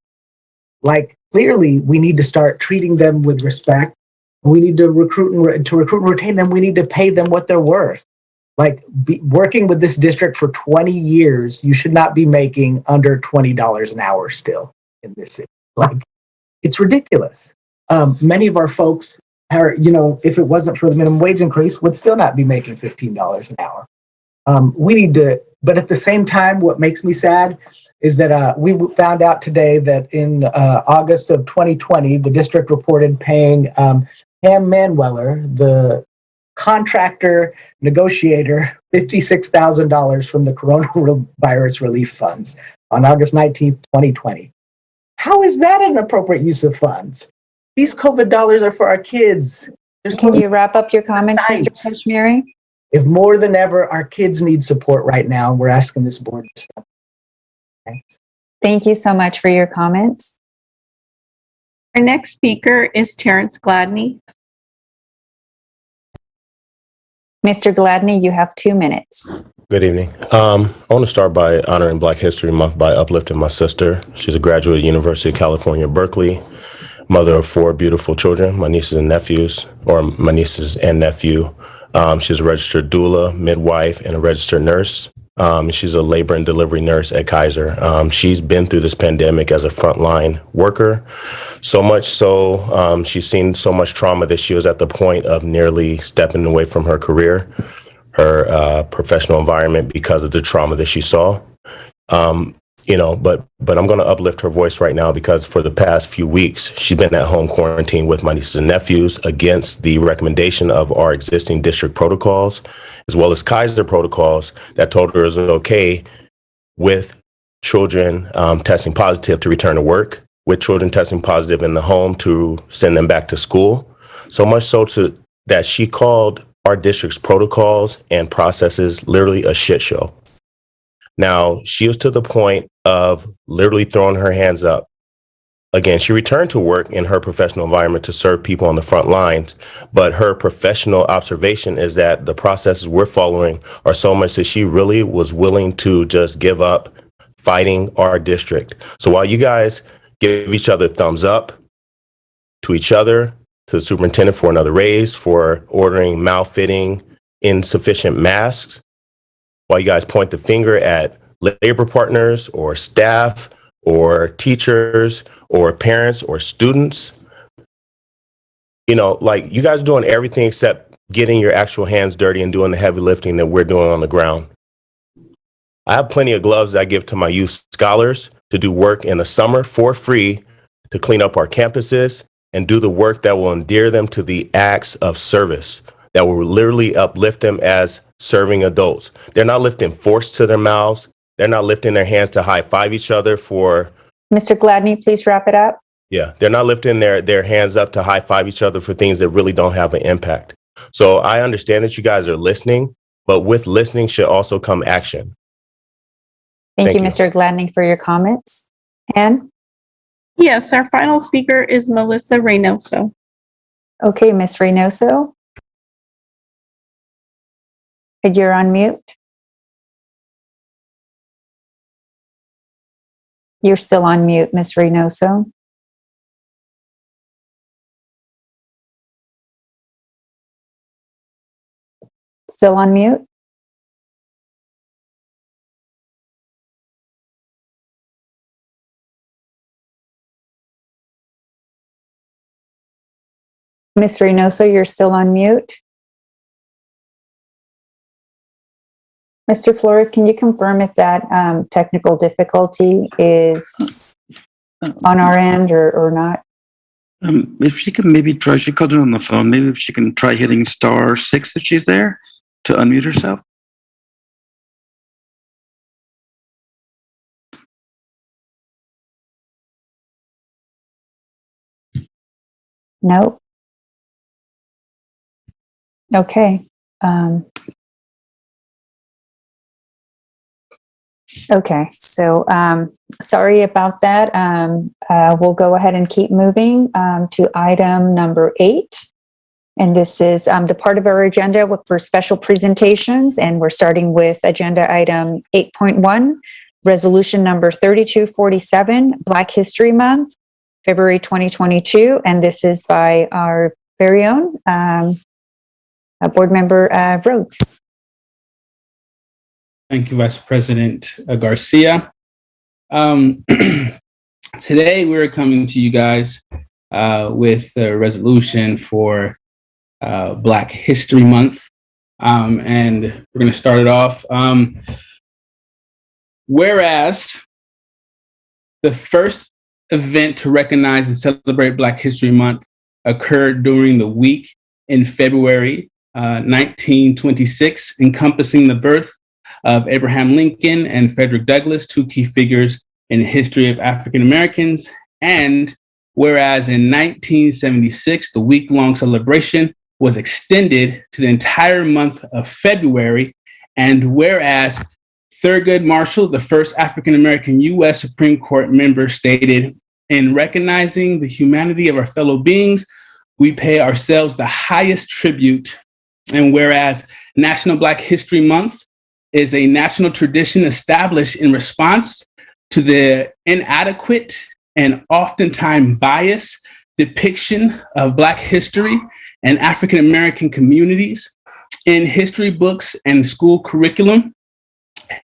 Like, clearly, we need to start treating them with respect. We need to recruit and retain them. We need to pay them what they're worth. Like, working with this district for 20 years, you should not be making under $20 an hour still in this city. Like, it's ridiculous. Many of our folks are, if it wasn't for the minimum wage increase, would still not be making $15 an hour. But at the same time, what makes me sad is that we found out today that in August of 2020, the district reported paying Pam Manweller, the contractor negotiator, $56,000 from the coronavirus relief funds on August 19th, 2020. How is that an appropriate use of funds? These COVID dollars are for our kids. Can you wrap up your comments, Mr. Kashmiri? If more than ever, our kids need support right now, and we're asking this board to step. Thanks. Thank you so much for your comments. Our next speaker is Terrence Gladney. Mr. Gladney, you have 2 minutes. Good evening. I want to start by honoring Black History Month by uplifting my sister. She's a graduate of the University of California, Berkeley, mother of 4 beautiful children, my nieces and nephew. She's a registered doula, midwife, and a registered nurse. She's a labor and delivery nurse at Kaiser. She's been through this pandemic as a frontline worker, so much so she's seen so much trauma that she was at the point of nearly stepping away from her career, her professional environment, because of the trauma that she saw. but I'm going to uplift her voice right now because for the past few weeks, she's been at home quarantined with my nieces and nephews against the recommendation of our existing district protocols, as well as Kaiser protocols that told her it was okay with children testing positive to return to work, with children testing positive in the home to send them back to school. So much so that she called our district's protocols and processes literally a shit show. Now, she was to the point of literally throwing her hands up. Again, she returned to work in her professional environment to serve people on the front lines, but her professional observation is that the processes we're following are so much that she really was willing to just give up fighting our district. So while you guys give each other thumbs up to each other, to the superintendent for another raise, for ordering malfitting, insufficient masks, while you guys point the finger at labor partners or staff or teachers or parents or students, like you guys are doing everything except getting your actual hands dirty and doing the heavy lifting that we're doing on the ground. I have plenty of gloves that I give to my youth scholars to do work in the summer for free to clean up our campuses and do the work that will endear them to the acts of service that will literally uplift them as serving adults. They're not lifting force to their mouths. They're not lifting their hands to high five each other for. Mr. Gladney, please wrap it up. Yeah, they're not lifting their hands up to high five each other for things that really don't have an impact. So I understand that you guys are listening, but with listening should also come action. Thank you, Mr. Gladney, for your comments. Anne? Yes, our final speaker is Melissa Reynoso. Okay, Ms. Reynoso. You're on mute. You're still on mute, Ms. Reynoso. Still on mute? Ms. Reynoso, you're still on mute. Mr. Flores, can you confirm if that technical difficulty is on our end or not? If she can maybe try, she called it on the phone. Maybe if she can try hitting *6 if she's there to unmute herself. No. Okay. Okay, so sorry about that. We'll go ahead and keep moving to item number 8. And this is the part of our agenda for special presentations. And we're starting with agenda item 8.1, resolution number 3247, Black History Month, February 2022. And this is by our very own board member Rhodes. Thank you, Vice President Garcia. Today, we're coming to you guys with a resolution for Black History Month. And we're going to start it off. Whereas the first event to recognize and celebrate Black History Month occurred during the week in February 1926, encompassing the birth of Abraham Lincoln and Frederick Douglass, 2 key figures in the history of African Americans. And whereas in 1976, the week-long celebration was extended to the entire month of February, and whereas Thurgood Marshall, the first African American U.S. Supreme Court member, stated, "In recognizing the humanity of our fellow beings, we pay ourselves the highest tribute." And whereas National Black History Month is a national tradition established in response to the inadequate and oftentimes biased depiction of Black history and African American communities in history books and school curriculum.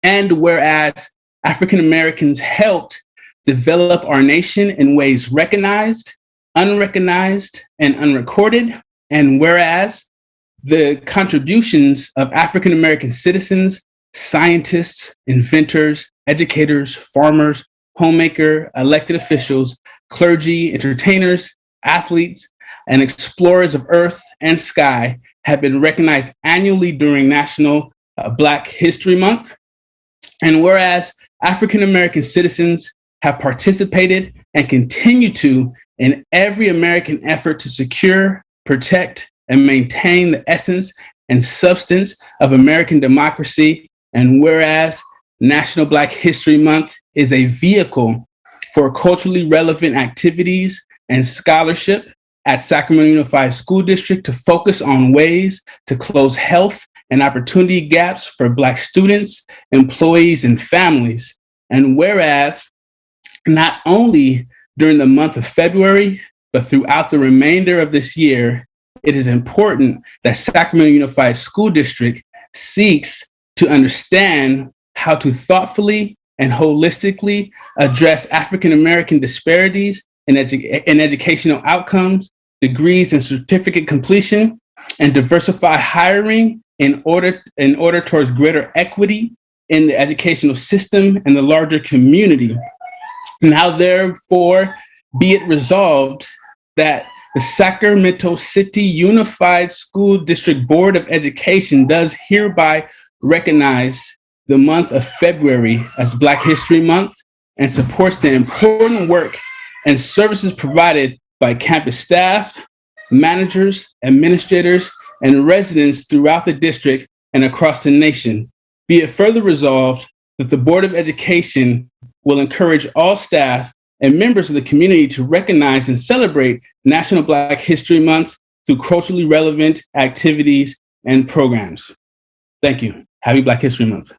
And whereas African Americans helped develop our nation in ways recognized, unrecognized, and unrecorded, and whereas the contributions of African American citizens scientists, inventors, educators, farmers, homemaker, elected officials, clergy, entertainers, athletes, and explorers of earth and sky have been recognized annually during National Black History Month. And whereas African American citizens have participated and continue to in every American effort to secure, protect, and maintain the essence and substance of American democracy, and whereas National Black History Month is a vehicle for culturally relevant activities and scholarship at Sacramento Unified School District to focus on ways to close health and opportunity gaps for Black students, employees, and families. And whereas not only during the month of February, but throughout the remainder of this year, it is important that Sacramento Unified School District seeks to understand how to thoughtfully and holistically address African American disparities in educational outcomes, degrees and certificate completion, and diversify hiring in order towards greater equity in the educational system and the larger community. Now, therefore, be it resolved that the Sacramento City Unified School District Board of Education does hereby recognize the month of February as Black History Month and supports the important work and services provided by campus staff, managers, administrators, and residents throughout the district and across the nation. Be it further resolved that the Board of Education will encourage all staff and members of the community to recognize and celebrate National Black History Month through culturally relevant activities and programs. Thank you. Happy Black History Month.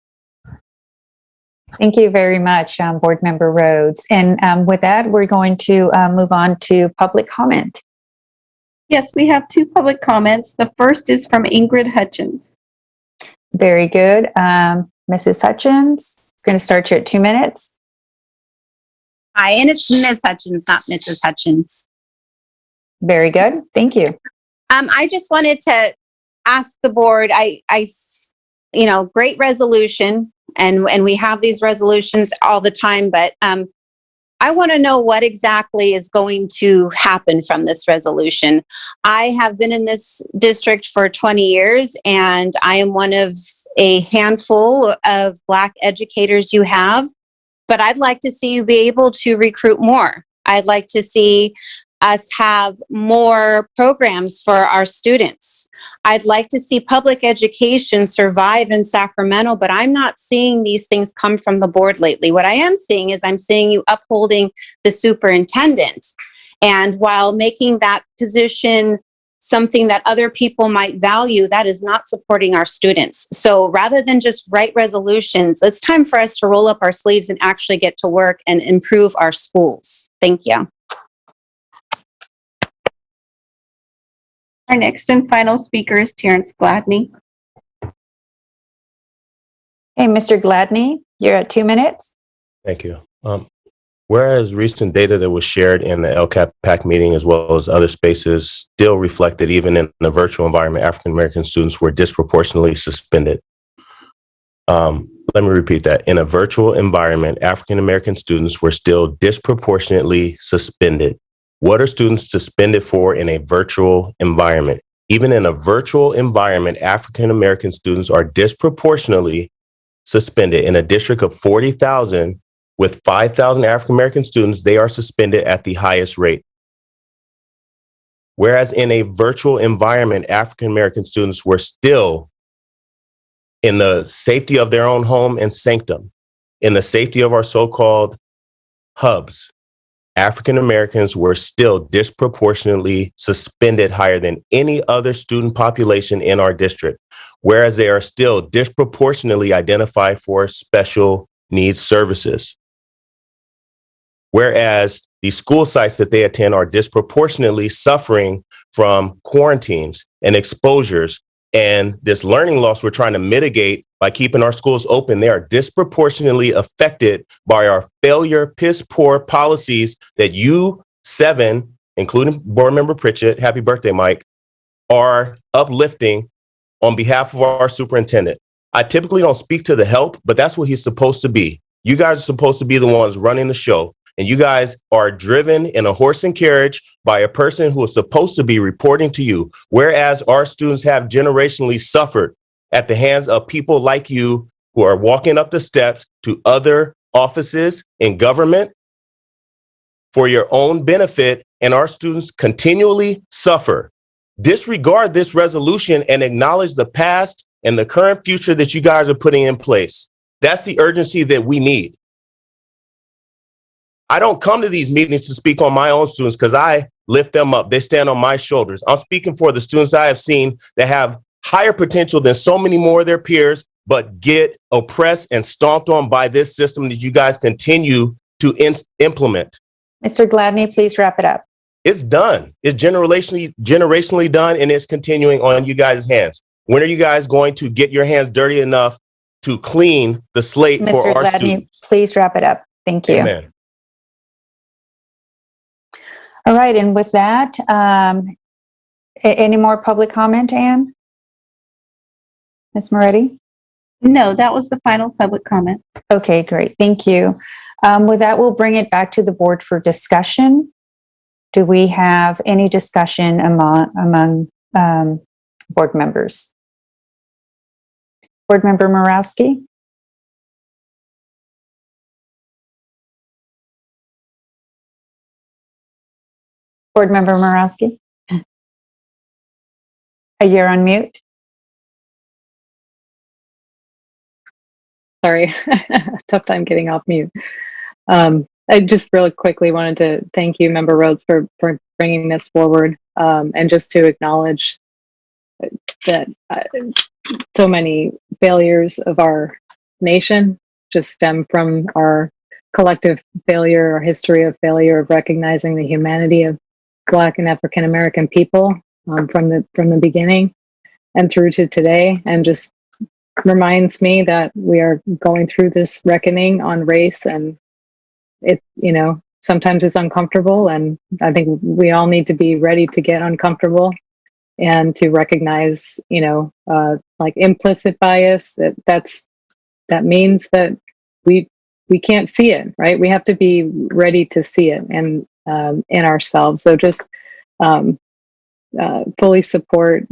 Thank you very much, Board Member Rhodes. And with that, we're going to move on to public comment. Yes, we have two public comments. The first is from Ingrid Hutchins. Very good. Mrs. Hutchins, I'm going to start you at 2 minutes. Hi, and it's Ms. Hutchins, not Mrs. Hutchins. Very good. Thank you. I just wanted to ask the board, great resolution, and we have these resolutions all the time, but I want to know what exactly is going to happen from this resolution. I have been in this district for 20 years, and I am one of a handful of Black educators you have, but I'd like to see you be able to recruit more. I'd like to see us have more programs for our students. I'd like to see public education survive in Sacramento, but I'm not seeing these things come from the board lately. What I am seeing is I'm seeing you upholding the superintendent. And while making that position something that other people might value, that is not supporting our students. So rather than just write resolutions, it's time for us to roll up our sleeves and actually get to work and improve our schools. Thank you. Our next and final speaker is Terrence Gladney. Hey, Mr. Gladney, you're at 2 minutes. Thank you. Whereas recent data that was shared in the LCAP PAC meeting, as well as other spaces, still reflect that even in the virtual environment, African American students were disproportionately suspended. Let me repeat that. In a virtual environment, African American students were still disproportionately suspended. What are students suspended for in a virtual environment? Even in a virtual environment, African American students are disproportionately suspended. In a district of 40,000 with 5,000 African American students, they are suspended at the highest rate. Whereas in a virtual environment, African American students were still in the safety of their own home and sanctum, in the safety of our so-called hubs. African Americans were still disproportionately suspended higher than any other student population in our district, whereas they are still disproportionately identified for special needs services. Whereas the school sites that they attend are disproportionately suffering from quarantines and exposures, and this learning loss we're trying to mitigate by keeping our schools open. They are disproportionately affected by our failure, piss poor policies that you 7, including Board Member Pritchett, happy birthday, Mike, are uplifting on behalf of our superintendent. I typically don't speak to the help, but that's what he's supposed to be. You guys are supposed to be the ones running the show, and you guys are driven in a horse and carriage by a person who is supposed to be reporting to you, whereas our students have generationally suffered at the hands of people like you who are walking up the steps to other offices in government for your own benefit, and our students continually suffer. Disregard this resolution and acknowledge the past and the current future that you guys are putting in place. That's the urgency that we need. I don't come to these meetings to speak on my own students because I lift them up. They stand on my shoulders. I'm speaking for the students I have seen that have higher potential than so many more of their peers, but get oppressed and stomped on by this system that you guys continue to implement. Mr. Gladney, please wrap it up. It's done. It's generationally done, and it's continuing on you guys' hands. When are you guys going to get your hands dirty enough to clean the slate for Mr. our Gladney, students? please wrap it up. Thank you. Amen. All right, and with that, any more public comment, Anne? Ms. Moretti? No, that was the final public comment. Okay, great. Thank you. With that, we'll bring it back to the board for discussion. Do we have any discussion among board members? Board Member Morawski? Board Member Morawski? You're on mute. Sorry, tough time getting off mute. I just really quickly wanted to thank you, Member Rhodes, for bringing this forward, and just to acknowledge that so many failures of our nation just stem from our collective failure, our history of failure of recognizing the humanity of Black and African American people from the beginning and through to today, and just reminds me that we are going through this reckoning on race, and it, sometimes it's uncomfortable, and I think we all need to be ready to get uncomfortable and to recognize, like implicit bias, that means that we can't see it, right? We have to be ready to see it and in ourselves. So just fully support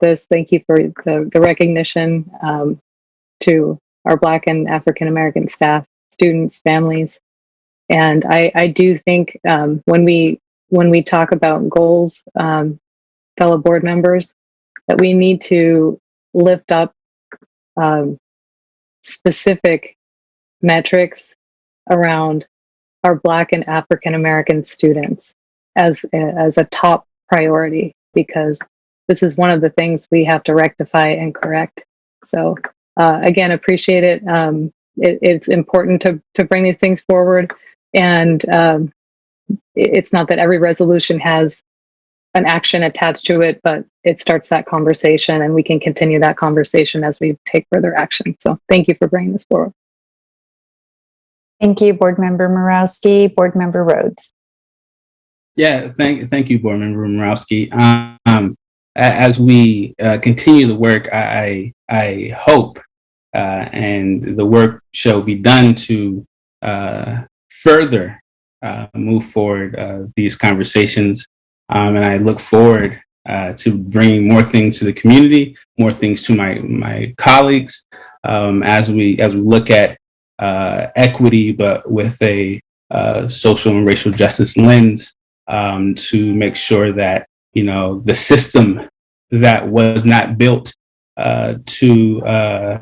this. Thank you for the recognition to our Black and African American staff, students, families. And I do think when we talk about goals, fellow board members, that we need to lift up specific metrics around our Black and African American students as a top priority, because this is one of the things we have to rectify and correct. So again, appreciate it. It's important to bring these things forward, and it's not that every resolution has an action attached to it, but it starts that conversation, and we can continue that conversation as we take further action. So thank you for bringing this forward. Thank you, Board Member Morawski. Board Member Rhodes. Yeah, thank you, Board Member Morawski. As we continue the work, I hope and the work shall be done to further move forward these conversations. And I look forward to bringing more things to the community, more things to my colleagues, as we look at equity, but with a social and racial justice lens, to make sure that the system that was not built to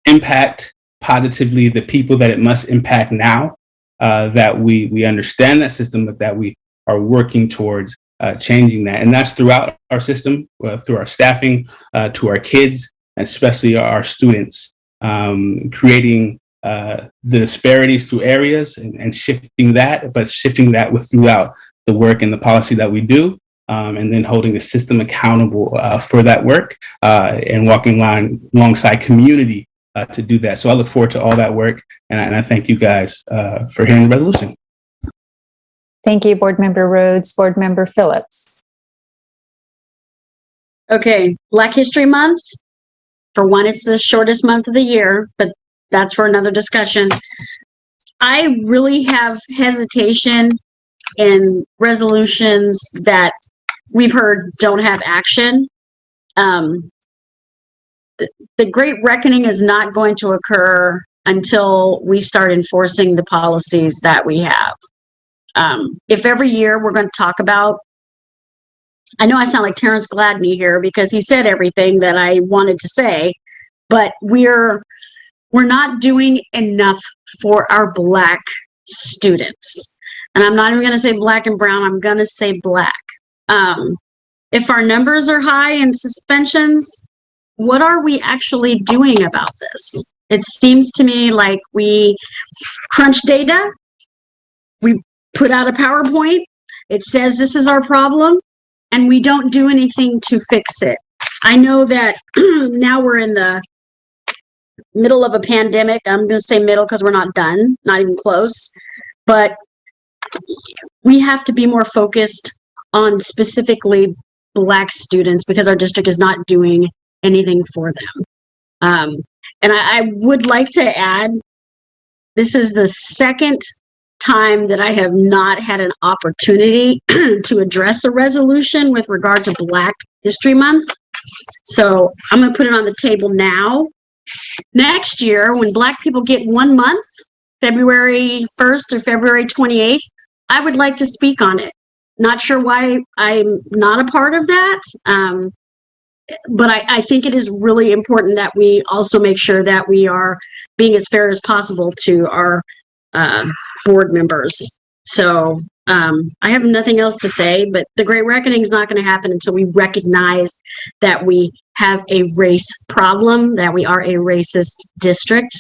impact positively the people that it must impact now, that we understand that system, that we are working towards changing that. And that's throughout our system, through our staffing, to our kids, especially our students, creating the disparities through areas and shifting that, but shifting that throughout the work and the policy that we do, and then holding the system accountable for that work, and walking alongside community to do that. So I look forward to all that work, and I thank you guys for hearing the resolution. Thank you, Board Member Rhodes. Board Member Phillips. Okay, Black History Month For one, it's the shortest month of the year, but that's for another discussion. I really have hesitation in resolutions that we've heard don't have action. The great reckoning is not going to occur until we start enforcing the policies that we have. If every year we're going to talk about, I know I sound like Terrence Gladney here because he said everything that I wanted to say, but we're not doing enough for our Black students. And I'm not even going to say Black and brown, I'm going to say Black. If our numbers are high in suspensions, what are we actually doing about this? It seems to me like we crunch data, we put out a PowerPoint, it says this is our problem, and we don't do anything to fix it. I know that now we're in the middle of a pandemic. I'm going to say middle because we're not done, not even close. But we have to be more focused on specifically Black students because our district is not doing anything for them. And I would like to add, this is the second time that I have not had an opportunity to address a resolution with regard to Black History Month. So I'm going to put it on the table now. Next year, when Black people get 1 month, February 1st or February 28th, I would like to speak on it. Not sure why I'm not a part of that, but I think it is really important that we also make sure that we are being as fair as possible to our board members. So I have nothing else to say, but the Great Reckoning is not going to happen until we recognize that we have a race problem, that we are a racist district.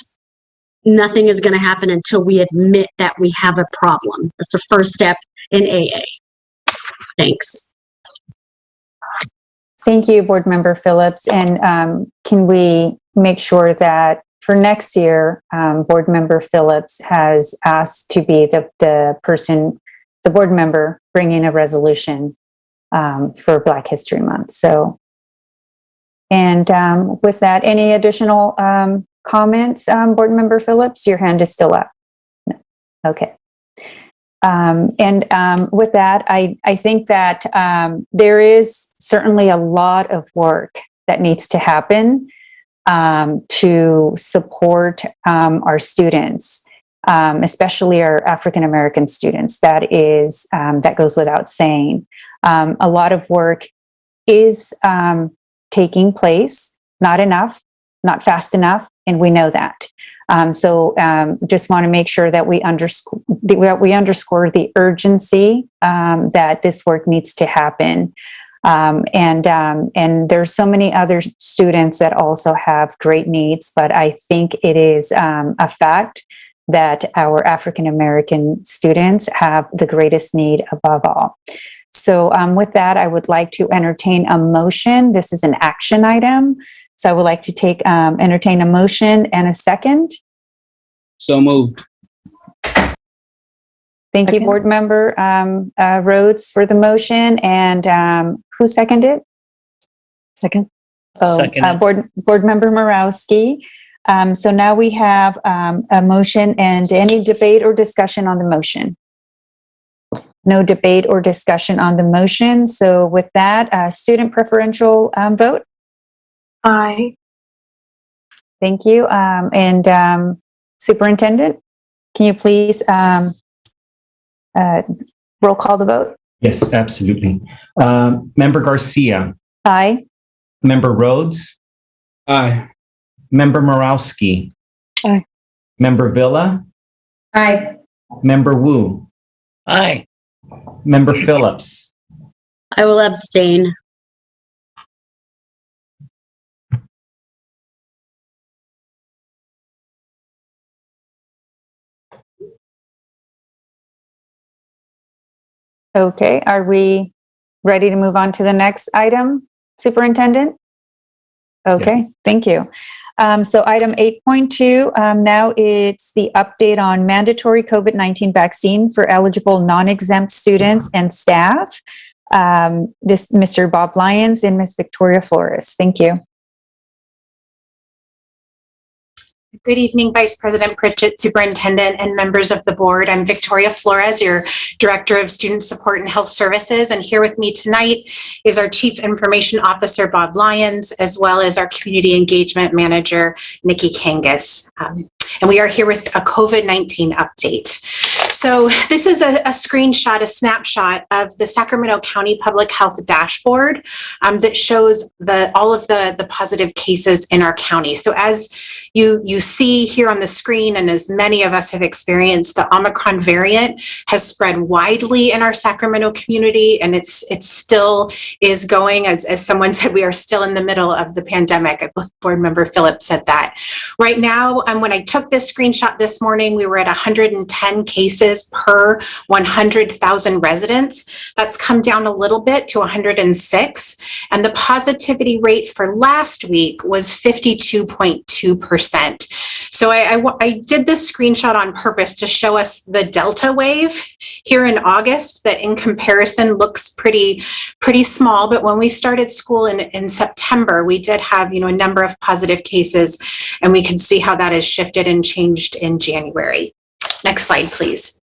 Nothing is going to happen until we admit that we have a problem. That's the first step in AA. Thanks. Thank you, Board Member Phillips. And can we make sure that for next year, Board Member Phillips has asked to be the person, the board member bringing a resolution for Black History Month. So, and with that, any additional comments, Board Member Phillips? Your hand is still up. No. Okay. With that, I think that there is certainly a lot of work that needs to happen to support our students, especially our African American students. That goes without saying. A lot of work is taking place, not enough, not fast enough, and we know that. So just want to make sure that we underscore the urgency that this work needs to happen. And there's so many other students that also have great needs, but I think it is a fact that our African American students have the greatest need above all. So with that, I would like to entertain a motion. This is an action item. So I would like to entertain a motion and a second. So moved. Thank you, Board Member Rhodes, for the motion. And who seconded? Second. Board Member Morawski. So now we have a motion and any debate or discussion on the motion. No debate or discussion on the motion. So with that, student preferential vote. Aye. Thank you. And Superintendent, can you please roll call the vote? Yes, absolutely. Member Garcia. Aye. Member Rhodes. Aye. Member Morawski. Aye. Member Villa. Aye. Member Wu. Aye. Member Phillips. I will abstain. Okay, are we ready to move on to the next item, Superintendent? Okay, Thank you. So item 8.2, now it's the update on mandatory COVID-19 vaccine for eligible non-exempt students and staff. This Mr. Bob Lyons and Ms. Victoria Flores. Thank you. Good evening, Vice President Pritchett, Superintendent, and members of the board. I'm Victoria Flores, your Director of Student Support and Health Services, and here with me tonight is our Chief Information Officer, Bob Lyons, as well as our Community Engagement Manager, Nikki Kangas. And we are here with a COVID-19 update. So this is a screenshot, a snapshot of the Sacramento County Public Health dashboard that shows all of the positive cases in our county. So as you see here on the screen, and as many of us have experienced, the Omicron variant has spread widely in our Sacramento community, and it still is going. As someone said, we are still in the middle of the pandemic. I believe Board Member Phillips said that. Right now, when I took this screenshot this morning, we were at 110 cases per 100,000 residents. That's come down a little bit to 106. And the positivity rate for last week was 52.2%. So I did this screenshot on purpose to show us the Delta wave here in August that in comparison looks pretty small. But when we started school in September, we did have, a number of positive cases, and we can see how that has shifted and changed in January. Next slide, please.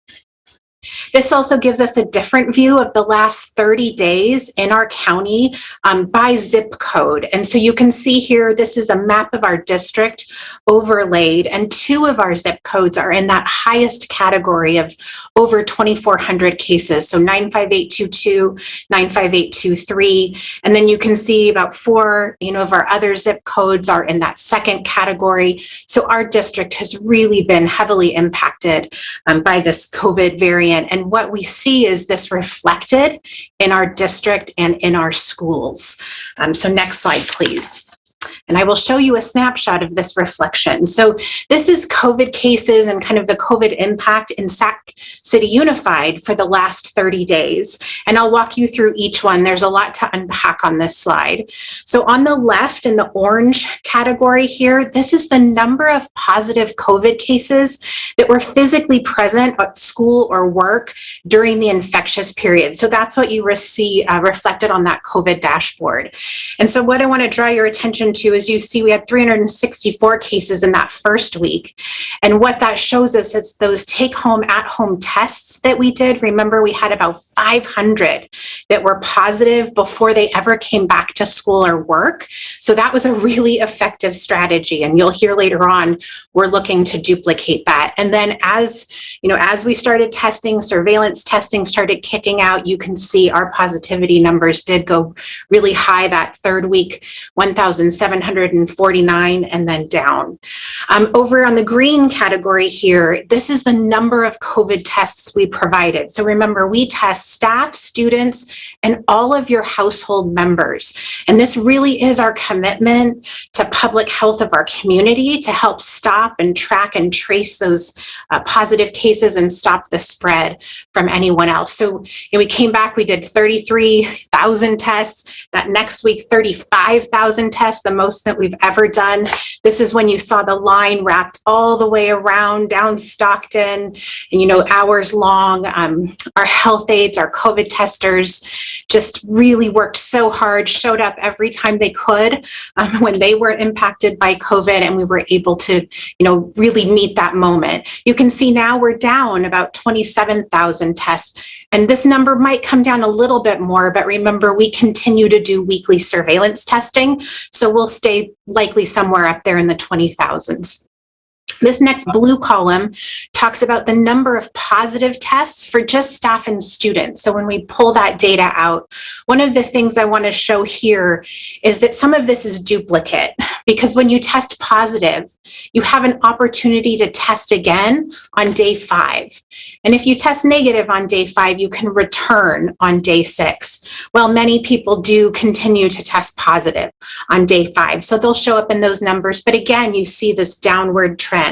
This also gives us a different view of the last 30 days in our county by zip code. And so you can see here, this is a map of our district overlaid, and 2 of our zip codes are in that highest category of over 2,400 cases. So 95822, 95823. And then you can see about 4, of our other zip codes are in that second category. So our district has really been heavily impacted by this COVID variant. And what we see is this reflected in our district and in our schools. So next slide, please. And I will show you a snapshot of this reflection. So this is COVID cases and kind of the COVID impact in Sac City Unified for the last 30 days. And I'll walk you through each one. There's a lot to unpack on this slide. So on the left in the orange category here, this is the number of positive COVID cases that were physically present at school or work during the infectious period. So that's what you see reflected on that COVID dashboard. And so what I want to draw your attention to is you see we had 364 cases in that first week. And what that shows us is those take-home, at-home tests that we did. Remember, we had about 500 that were positive before they ever came back to school or work. So that was a really effective strategy. And you'll hear later on, we're looking to duplicate that. And then as we started testing, surveillance testing started kicking out, you can see our positivity numbers did go really high that third week, 1,749, and then down. Over on the green category here, this is the number of COVID tests we provided. So remember, we test staff, students, and all of your household members. And this really is our commitment to public health of our community to help stop and track and trace those positive cases and stop the spread from anyone else. So we came back, we did 33,000 tests. That next week, 35,000 tests, the most that we've ever done. This is when you saw the line wrapped all the way around down Stockton, and hours long. Our health aides, our COVID testers just really worked so hard, showed up every time they could when they weren't impacted by COVID, and we were able to, really meet that moment. You can see now we're down about 27,000 tests. And this number might come down a little bit more, but remember, we continue to do weekly surveillance testing. So we'll stay likely somewhere up there in the 20,000s. This next blue column talks about the number of positive tests for just staff and students. So when we pull that data out, one of the things I want to show here is that some of this is duplicate, because when you test positive, you have an opportunity to test again on day 5. And if you test negative on day 5, you can return on day 6. Well, many people do continue to test positive on day 5. So they'll show up in those numbers. But again, you see this downward trend,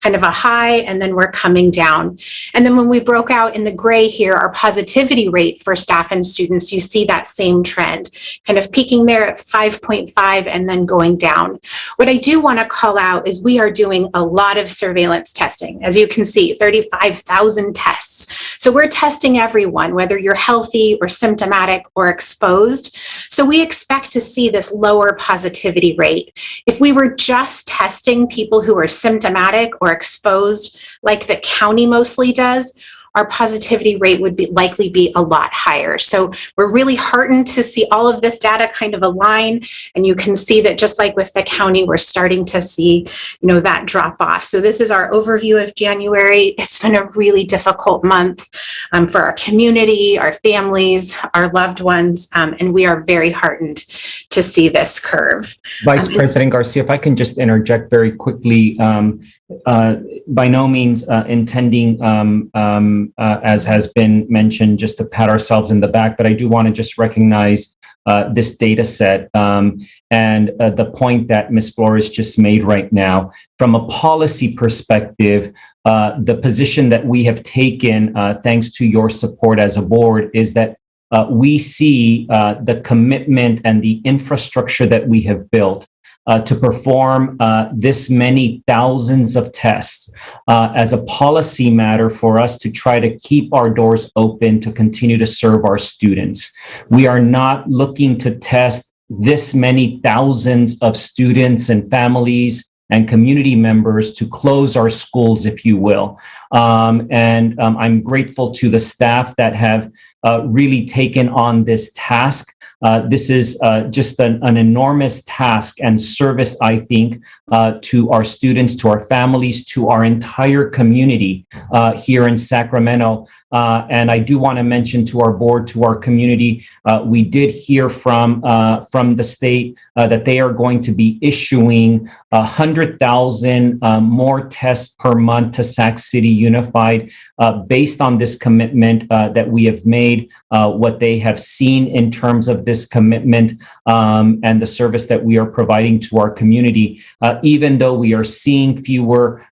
kind of a high, and then we're coming down. And then when we broke out in the gray here, our positivity rate for staff and students, you see that same trend, kind of peaking there at 5.5 and then going down. What I do want to call out is we are doing a lot of surveillance testing. As you can see, 35,000 tests So we're testing everyone, whether you're healthy or symptomatic or exposed. So we expect to see this lower positivity rate. If we were just testing people who are symptomatic or exposed, like the county mostly does, our positivity rate would likely be a lot higher. So we're really heartened to see all of this data kind of align. And you can see that just like with the county, we're starting to see, that drop off. So this is our overview of January. It's been a really difficult month for our community, our families, our loved ones, and we are very heartened to see this curve. Vice President Garcia, if I can just interject very quickly, by no means intending, as has been mentioned, just to pat ourselves in the back, but I do want to just recognize this data set and the point that Ms. Flores just made right now. From a policy perspective, the position that we have taken, thanks to your support as a board, is that we see the commitment and the infrastructure that we have built to perform this many thousands of tests as a policy matter for us to try to keep our doors open to continue to serve our students. We are not looking to test this many thousands of students and families and community members to close our schools, if you will. I'm grateful to the staff that have really taken on this task. This is just an enormous task and service, I think, to our students, to our families, to our entire community here in Sacramento. And I do want to mention to our board, to our community, we did hear from the state that they are going to be issuing 100,000 more tests per month to Sac City Unified based on this commitment that we have made, what they have seen in terms of this commitment and the service that we are providing to our community. Even though we are seeing fewer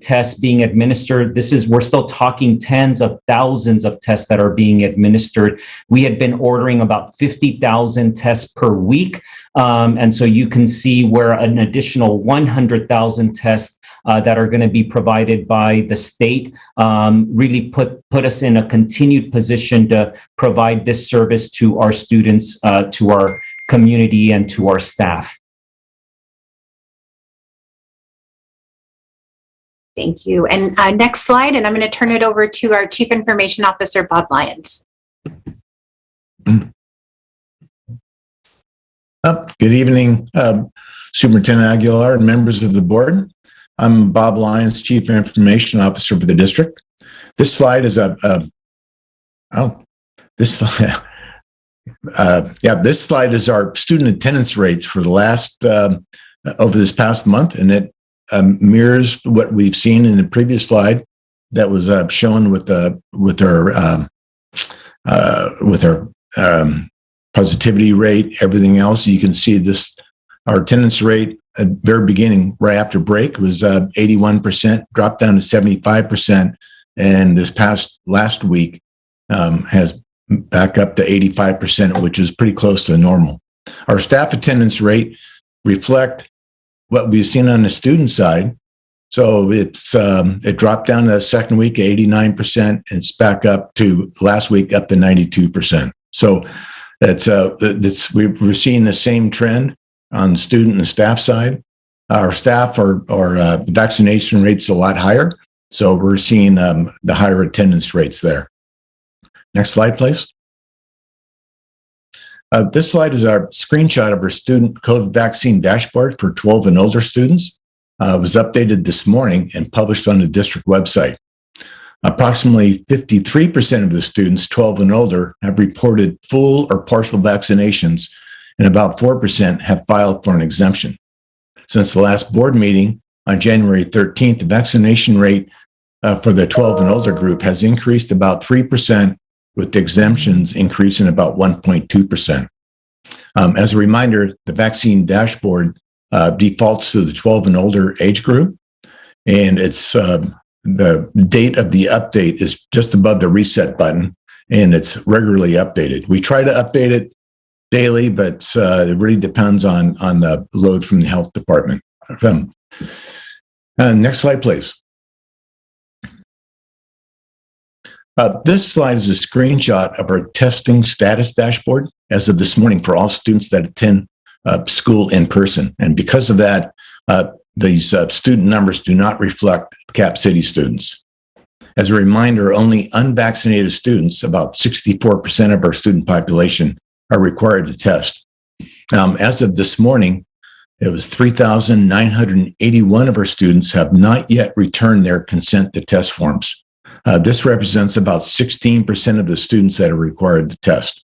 tests being administered, we're still talking tens of thousands of tests that are being administered. We had been ordering about 50,000 tests per week. And so you can see where an additional 100,000 tests that are going to be provided by the state really put us in a continued position to provide this service to our students, to our community, and to our staff. Thank you. And next slide, and I'm going to turn it over to our Chief Information Officer, Bob Lyons. Good evening, Superintendent Aguilar and members of the board. I'm Bob Lyons, Chief Information Officer for the district. This slide is this slide is our student attendance rates for the last over this past month, and it mirrors what we've seen in the previous slide that was shown with our positivity rate, everything else. You can see this, our attendance rate at the very beginning, right after break, was 81%, dropped down to 75%, and this past last week has back up to 85%, which is pretty close to normal. Our staff attendance rate reflect what we've seen on the student side. So it dropped down to the second week, 89%, and it's back up to last week, up to 92%. So we're seeing the same trend on the student and staff side. Our staff the vaccination rates a lot higher, so we're seeing the higher attendance rates there. Next slide, please. This slide is our screenshot of our student COVID vaccine dashboard for 12 and older students. It was updated this morning and published on the district website. Approximately 53% of the students 12 and older have reported full or partial vaccinations, and about 4% have filed for an exemption. Since the last board meeting on January 13th, the vaccination rate for the 12 and older group has increased about 3%, with the exemptions increasing about 1.2%. As a reminder, the vaccine dashboard defaults to the 12 and older age group, and it's the date of the update is just above the reset button, and it's regularly updated. We try to update it daily, but it really depends on the load from the health department. Next slide, please. This slide is a screenshot of our testing status dashboard as of this morning for all students that attend school in person. And because of that, these student numbers do not reflect Cap City students. As a reminder, only unvaccinated students, about 64% of our student population, are required to test. As of this morning, it was 3,981 of our students have not yet returned their consent to test forms. This represents about 16% of the students that are required to test.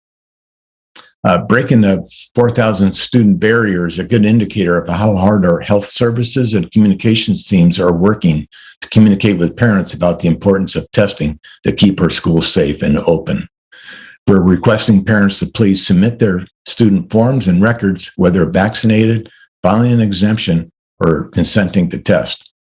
Breaking the 4,000 student barrier is a good indicator of how hard our health services and communications teams are working to communicate with parents about the importance of testing to keep our schools safe and open. We're requesting parents to please submit their student forms and records, whether vaccinated, filing an exemption, or consenting to test.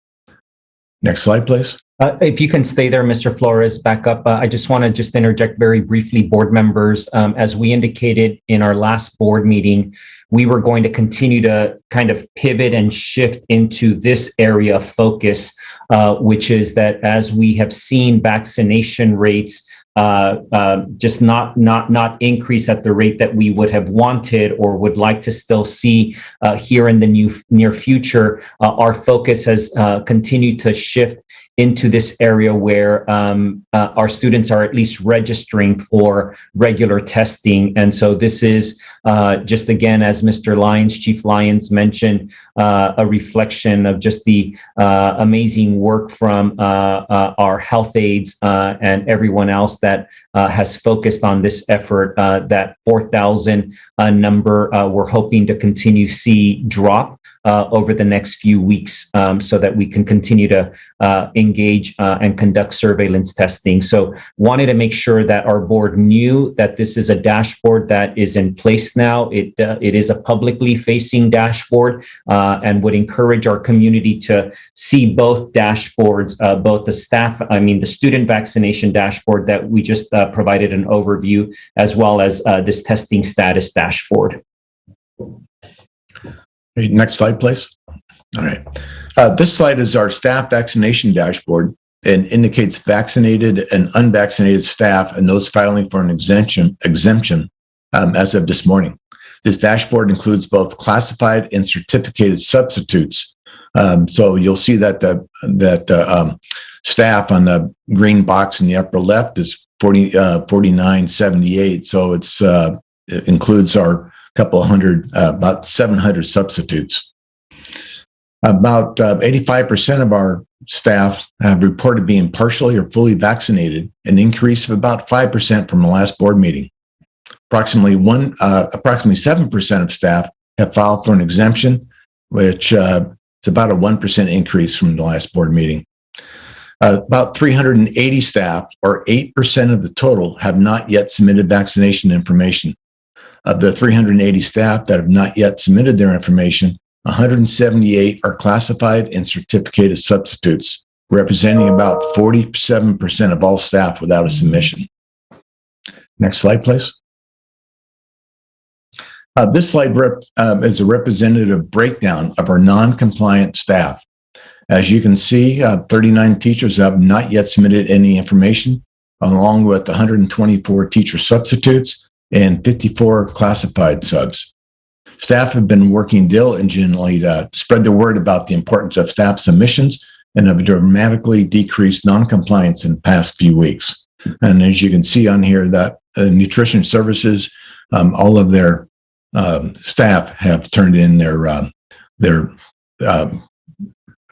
Next slide, please. If you can stay there, Mr. Flores, back up. I just want to just interject very briefly, board members. As we indicated in our last board meeting, we were going to continue to kind of pivot and shift into this area of focus, which is that as we have seen vaccination rates just not increase at the rate that we would have wanted or would like to still see here in the near future, our focus has continued to shift into this area where our students are at least registering for regular testing. And so this is just again, as Mr. Lyons, Chief Lyons mentioned, a reflection of just the amazing work from our health aides and everyone else that has focused on this effort. That 4,000 number we're hoping to continue to see drop over the next few weeks so that we can continue to engage and conduct surveillance testing. So wanted to make sure that our board knew that this is a dashboard that is in place now. It is a publicly facing dashboard and would encourage our community to see both dashboards, both the the student vaccination dashboard that we just provided an overview, as well as this testing status dashboard. Next slide, please. All right. This slide is our staff vaccination dashboard and indicates vaccinated and unvaccinated staff and those filing for an exemption as of this morning. This dashboard includes both classified and certificated substitutes. So you'll see that the staff on the green box in the upper left is 4978. So it includes our couple hundred, about 700 substitutes. About 85% of our staff have reported being partially or fully vaccinated, an increase of about 5% from the last board meeting. Approximately 7% of staff have filed for an exemption, which is about a 1% increase from the last board meeting. About 380 staff, or 8% of the total, have not yet submitted vaccination information. Of the 380 staff that have not yet submitted their information, 178 are classified and certificated substitutes, representing about 47% of all staff without a submission. Next slide, please. This slide is a representative breakdown of our non-compliant staff. As you can see, 39 teachers have not yet submitted any information, along with 124 teacher substitutes and 54 classified subs. Staff have been working diligently to spread the word about the importance of staff submissions and have dramatically decreased non-compliance in the past few weeks. And as you can see on here, that nutrition services, all of their staff have turned in their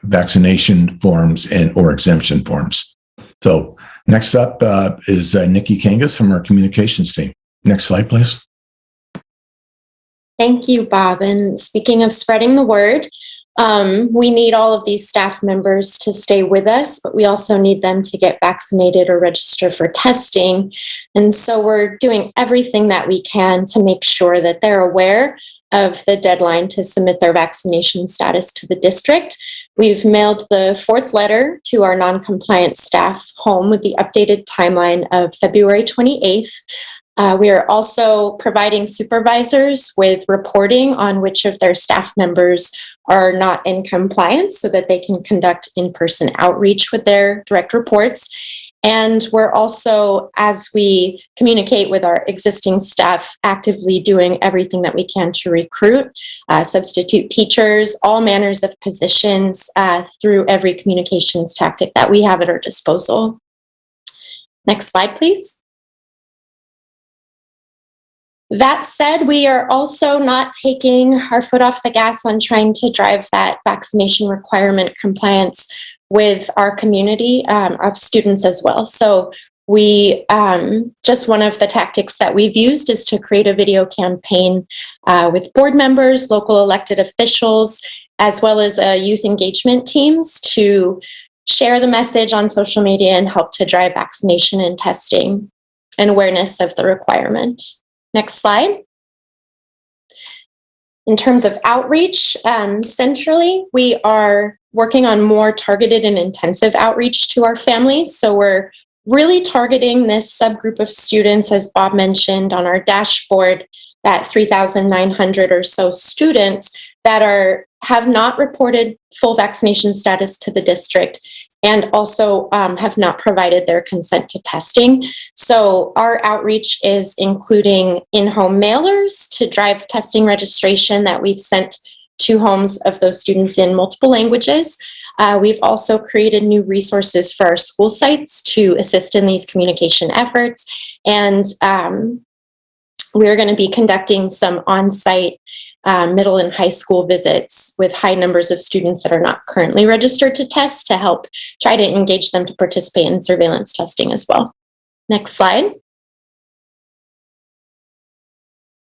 vaccination forms or exemption forms. So next up is Nikki Kangas from our communications team. Next slide, please. Thank you, Bob. And speaking of spreading the word, we need all of these staff members to stay with us, but we also need them to get vaccinated or register for testing. And so we're doing everything that we can to make sure that they're aware of the deadline to submit their vaccination status to the district. We've mailed the fourth letter to our non-compliant staff home with the updated timeline of February 28th. We are also providing supervisors with reporting on which of their staff members are not in compliance so that they can conduct in-person outreach with their direct reports. And we're also, as we communicate with our existing staff, actively doing everything that we can to recruit substitute teachers, all manners of positions through every communications tactic that we have at our disposal. Next slide, please. That said, we are also not taking our foot off the gas on trying to drive that vaccination requirement compliance with our community of students as well. So we, just one of the tactics that we've used is to create a video campaign with board members, local elected officials, as well as youth engagement teams to share the message on social media and help to drive vaccination and testing and awareness of the requirement. Next slide. In terms of outreach, centrally, we are working on more targeted and intensive outreach to our families. So we're really targeting this subgroup of students, as Bob mentioned on our dashboard, that 3,900 or so students that have not reported full vaccination status to the district and also have not provided their consent to testing. So our outreach is including in-home mailers to drive testing registration that we've sent to homes of those students in multiple languages. We've also created new resources for our school sites to assist in these communication efforts. And we're going to be conducting some on-site middle and high school visits with high numbers of students that are not currently registered to test to help try to engage them to participate in surveillance testing as well. Next slide.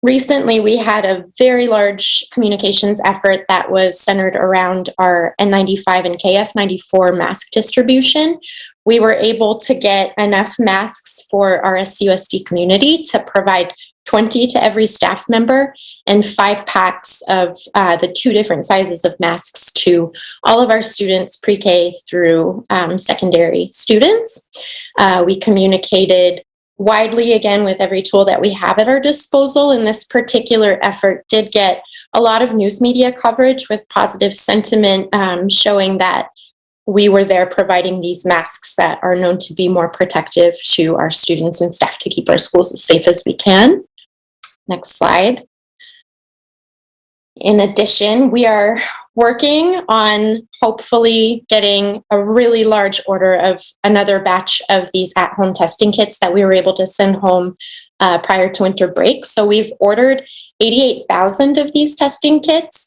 Recently, we had a very large communications effort that was centered around our N95 and KF94 mask distribution. We were able to get enough masks for our SUSD community to provide 20 to every staff member and 5 packs of the 2 different sizes of masks to all of our students, pre-K through secondary students. We communicated widely, again, with every tool that we have at our disposal, and this particular effort did get a lot of news media coverage with positive sentiment showing that we were there providing these masks that are known to be more protective to our students and staff to keep our schools as safe as we can. Next slide. In addition, we are working on hopefully getting a really large order of another batch of these at-home testing kits that we were able to send home prior to winter break. So we've ordered 88,000 of these testing kits.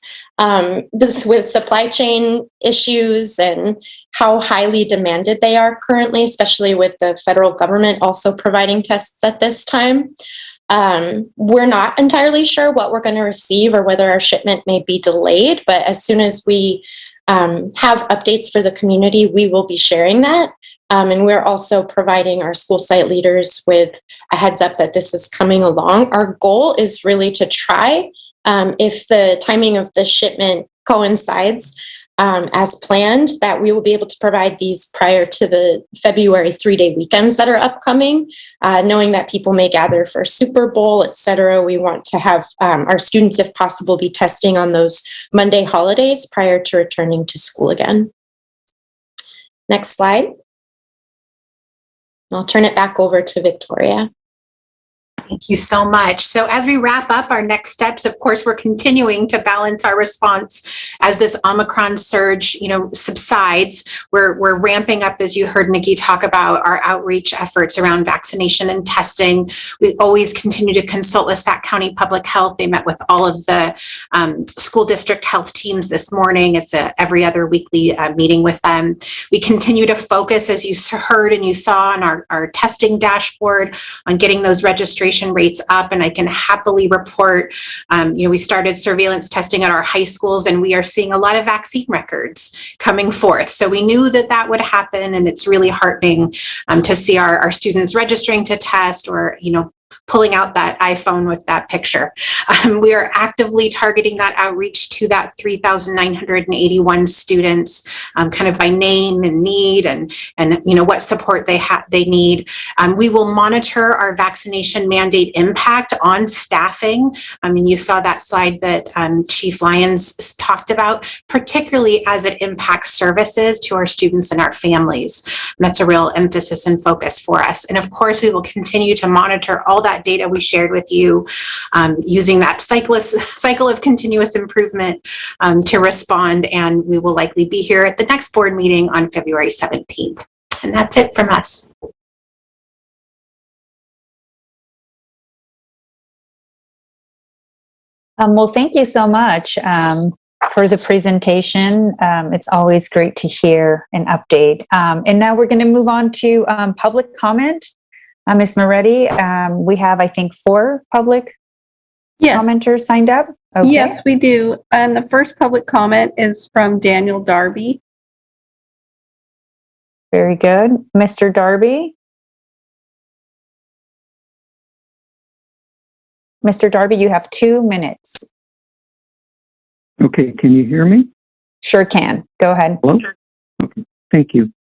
This with supply chain issues and how highly demanded they are currently, especially with the federal government also providing tests at this time. We're not entirely sure what we're going to receive or whether our shipment may be delayed, but as soon as we have updates for the community, we will be sharing that. And we're also providing our school site leaders with a heads up that this is coming along. Our goal is really to try, if the timing of the shipment coincides as planned, that we will be able to provide these prior to the February 3-day weekends that are upcoming, knowing that people may gather for Super Bowl, et cetera. We want to have our students, if possible, be testing on those Monday holidays prior to returning to school again. Next slide. I'll turn it back over to Victoria. Thank you so much. So as we wrap up our next steps, of course, we're continuing to balance our response as this Omicron surge, subsides. We're ramping up, as you heard Nikki talk about, our outreach efforts around vaccination and testing. We always continue to consult with Sac County Public Health. They met with all of the school district health teams this morning. It's a every other weekly meeting with them. We continue to focus, as you heard and you saw on our testing dashboard, on getting those registration rates up, and I can happily report, we started surveillance testing at our high schools, and we are seeing a lot of vaccine records coming forth. So we knew that would happen, and it's really heartening to see our students registering to test or, pulling out that iPhone with that picture. We are actively targeting that outreach to that 3,981 students, kind of by name and need, and what support they need. We will monitor our vaccination mandate impact on staffing. I mean, you saw that slide that Chief Lyons talked about, particularly as it impacts services to our students and our families. That's a real emphasis and focus for us. And of course, we will continue to monitor all that data we shared with you, using that cycle of continuous improvement to respond. And we will likely be here at the next board meeting on February 17th. And that's it from us. Well, thank you so much for the presentation. It's always great to hear an update. And now we're going to move on to public comment. Ms. Moretti, we have, I think, 4 public commenters signed up. Okay. Yes, we do. And the first public comment is from Daniel Darby. Very good. Mr. Darby? Mr. Darby, you have 2 minutes. Okay, can you hear me? Sure can. Go ahead. Hello? Okay, thank you.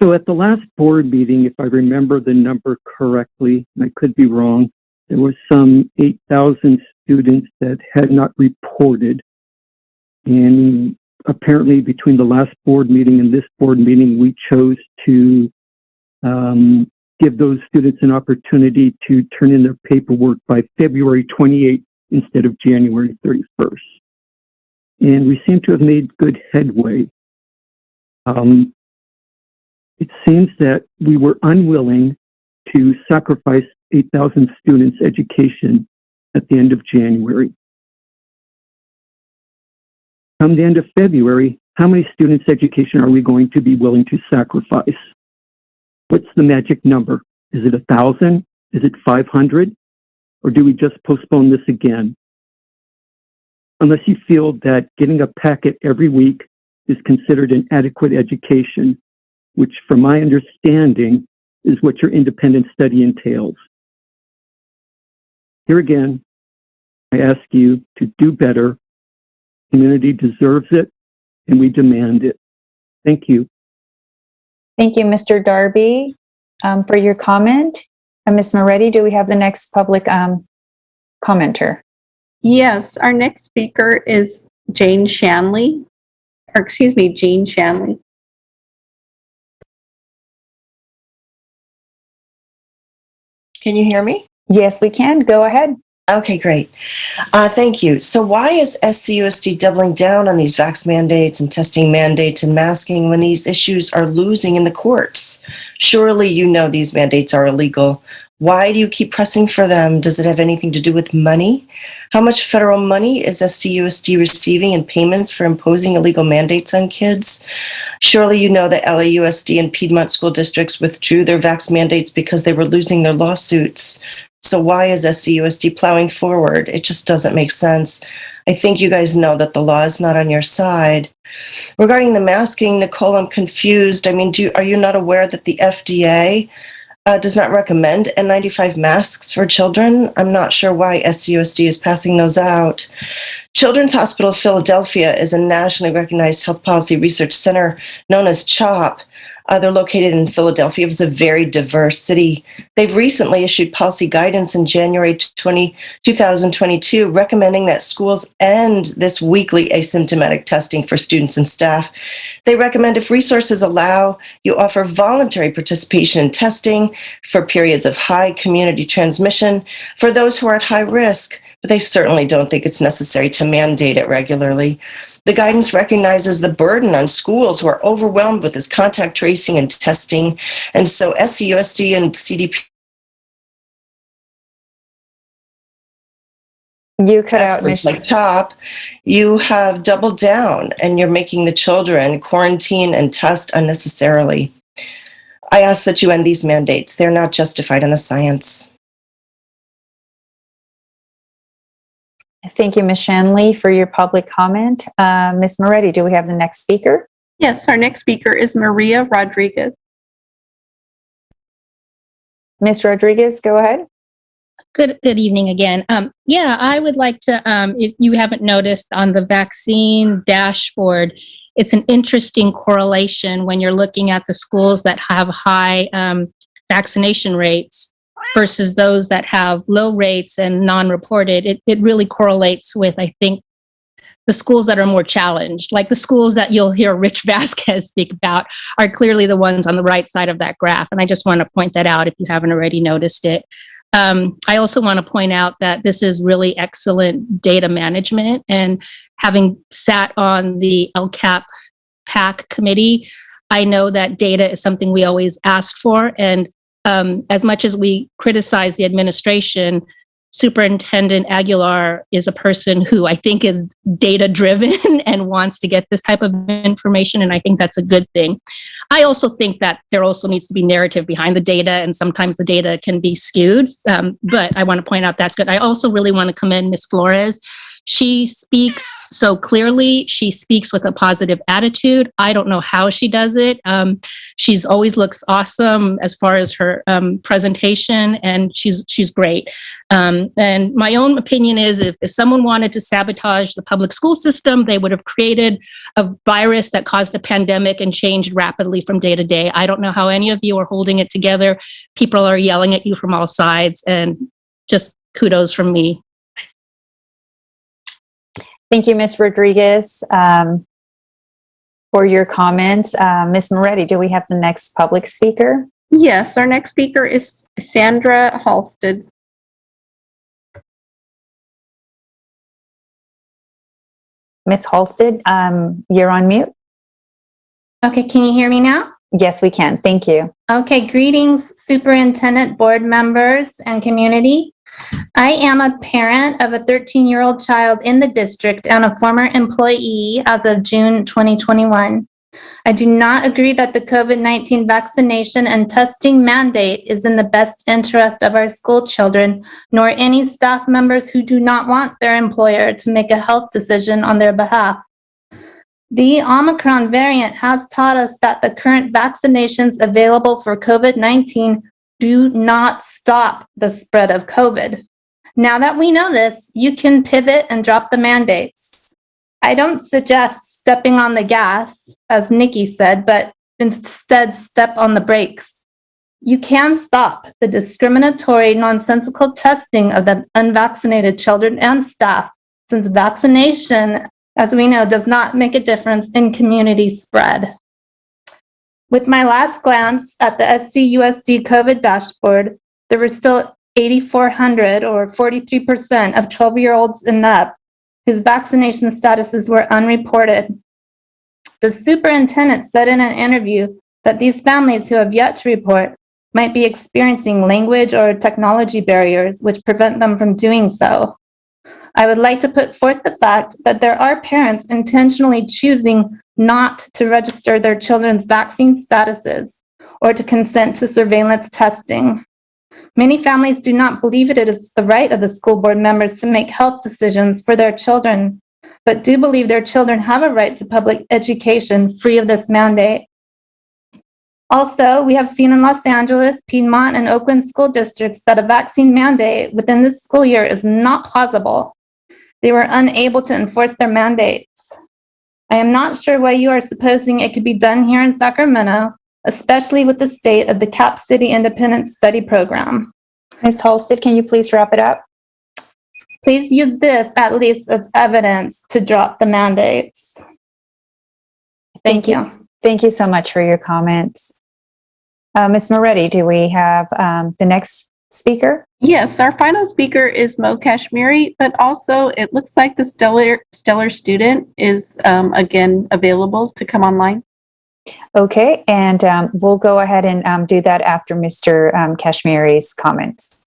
So at the last board meeting, if I remember the number correctly, and I could be wrong, there was some 8,000 students that had not reported. And apparently between the last board meeting and this board meeting, we chose to give those students an opportunity to turn in their paperwork by February 28th instead of January 31st. And we seem to have made good headway. It seems that we were unwilling to sacrifice 8,000 students' education at the end of January. Come the end of February, how many students' education are we going to be willing to sacrifice? What's the magic number? Is it 1,000? Is it 500? Or do we just postpone this again? Unless you feel that getting a packet every week is considered an adequate education, which from my understanding is what your independent study entails. Here again, I ask you to do better. Community deserves it, and we demand it. Thank you. Thank you, Mr. Darby, for your comment. Ms. Moretti, do we have the next public commenter? Yes, our next speaker is Jean Shanley. Can you hear me? Yes, we can. Go ahead. Okay, great. Thank you. So why is SCUSD doubling down on these vax mandates and testing mandates and masking when these issues are losing in the courts? Surely you know these mandates are illegal. Why do you keep pressing for them? Does it have anything to do with money? How much federal money is SCUSD receiving in payments for imposing illegal mandates on kids? Surely you know that LAUSD and Piedmont school districts withdrew their vax mandates because they were losing their lawsuits. So why is SCUSD plowing forward? It just doesn't make sense. I think you guys know that the law is not on your side. Regarding the masking, Nicole, I'm confused. I mean, are you not aware that the FDA does not recommend N95 masks for children? I'm not sure why SCUSD is passing those out. Children's Hospital of Philadelphia is a nationally recognized health policy research center known as CHOP. They're located in Philadelphia. It was a very diverse city. They've recently issued policy guidance in January 2022 recommending that schools end this weekly asymptomatic testing for students and staff. They recommend, if resources allow, you offer voluntary participation in testing for periods of high community transmission for those who are at high risk, but they certainly don't think it's necessary to mandate it regularly. The guidance recognizes the burden on schools who are overwhelmed with this contact tracing and testing. And so SCUSD and CDP. You cut out, like CHOP, you have doubled down and you're making the children quarantine and test unnecessarily. I ask that you end these mandates. They're not justified in the science. Thank you, Ms. Shanley, for your public comment. Ms. Moretti, do we have the next speaker? Yes, our next speaker is Maria Rodriguez. Ms. Rodriguez, go ahead. Good evening again. Yeah, I would like to, if you haven't noticed on the vaccine dashboard, it's an interesting correlation when you're looking at the schools that have high vaccination rates versus those that have low rates and non-reported. It really correlates with, I think, the schools that are more challenged, like the schools that you'll hear Rich Vasquez speak about, are clearly the ones on the right side of that graph. And I just want to point that out if you haven't already noticed it. I also want to point out that this is really excellent data management, and having sat on the LCAP PAC committee, I know that data is something we always asked for. And as much as we criticize the administration, Superintendent Aguilar is a person who I think is data driven and wants to get this type of information. And I think that's a good thing. I also think that there also needs to be narrative behind the data, and sometimes the data can be skewed. But I want to point out that's good. I also really want to commend Ms. Flores. She speaks so clearly. She speaks with a positive attitude. I don't know how she does it. She's always looks awesome as far as her presentation, and she's great. And my own opinion is if someone wanted to sabotage the public school system, they would have created a virus that caused a pandemic and changed rapidly from day to day. I don't know how any of you are holding it together. People are yelling at you from all sides, and just kudos from me. Thank you, Ms. Rodriguez, for your comments. Ms. Moretti, do we have the next public speaker? Yes, our next speaker is Sandra Halstead. Ms. Halstead, you're on mute. Okay, can you hear me now? Yes, we can. Thank you. Okay, greetings, superintendent, board members, and community. I am a parent of a 13-year-old child in the district and a former employee as of June 2021. I do not agree that the COVID-19 vaccination and testing mandate is in the best interest of our school children, nor any staff members who do not want their employer to make a health decision on their behalf. The Omicron variant has taught us that the current vaccinations available for COVID-19 do not stop the spread of COVID. Now that we know this, you can pivot and drop the mandates. I don't suggest stepping on the gas, as Nikki said, but instead step on the brakes. You can stop the discriminatory, nonsensical testing of the unvaccinated children and staff, since vaccination, as we know, does not make a difference in community spread. With my last glance at the SCUSD COVID dashboard, there were still 8,400 or 43% of 12-year-olds and up whose vaccination statuses were unreported. The superintendent said in an interview that these families who have yet to report might be experiencing language or technology barriers which prevent them from doing so. I would like to put forth the fact that there are parents intentionally choosing not to register their children's vaccine statuses or to consent to surveillance testing. Many families do not believe it is the right of the school board members to make health decisions for their children, but do believe their children have a right to public education free of this mandate. Also, we have seen in Los Angeles, Piedmont, and Oakland school districts that a vaccine mandate within this school year is not plausible. They were unable to enforce their mandates. I am not sure why you are supposing it could be done here in Sacramento, especially with the state of the Cap City Independent Study Program. Ms. Halstead, can you please wrap it up? Please use this at least as evidence to drop the mandates. Thank you. Thank you so much for your comments. Ms. Moretti, do we have the next speaker? Yes, our final speaker is Mo Kashmiri, but also it looks like the Stellar student is again available to come online. Okay, and we'll go ahead and do that after Mr. Kashmiri's comments.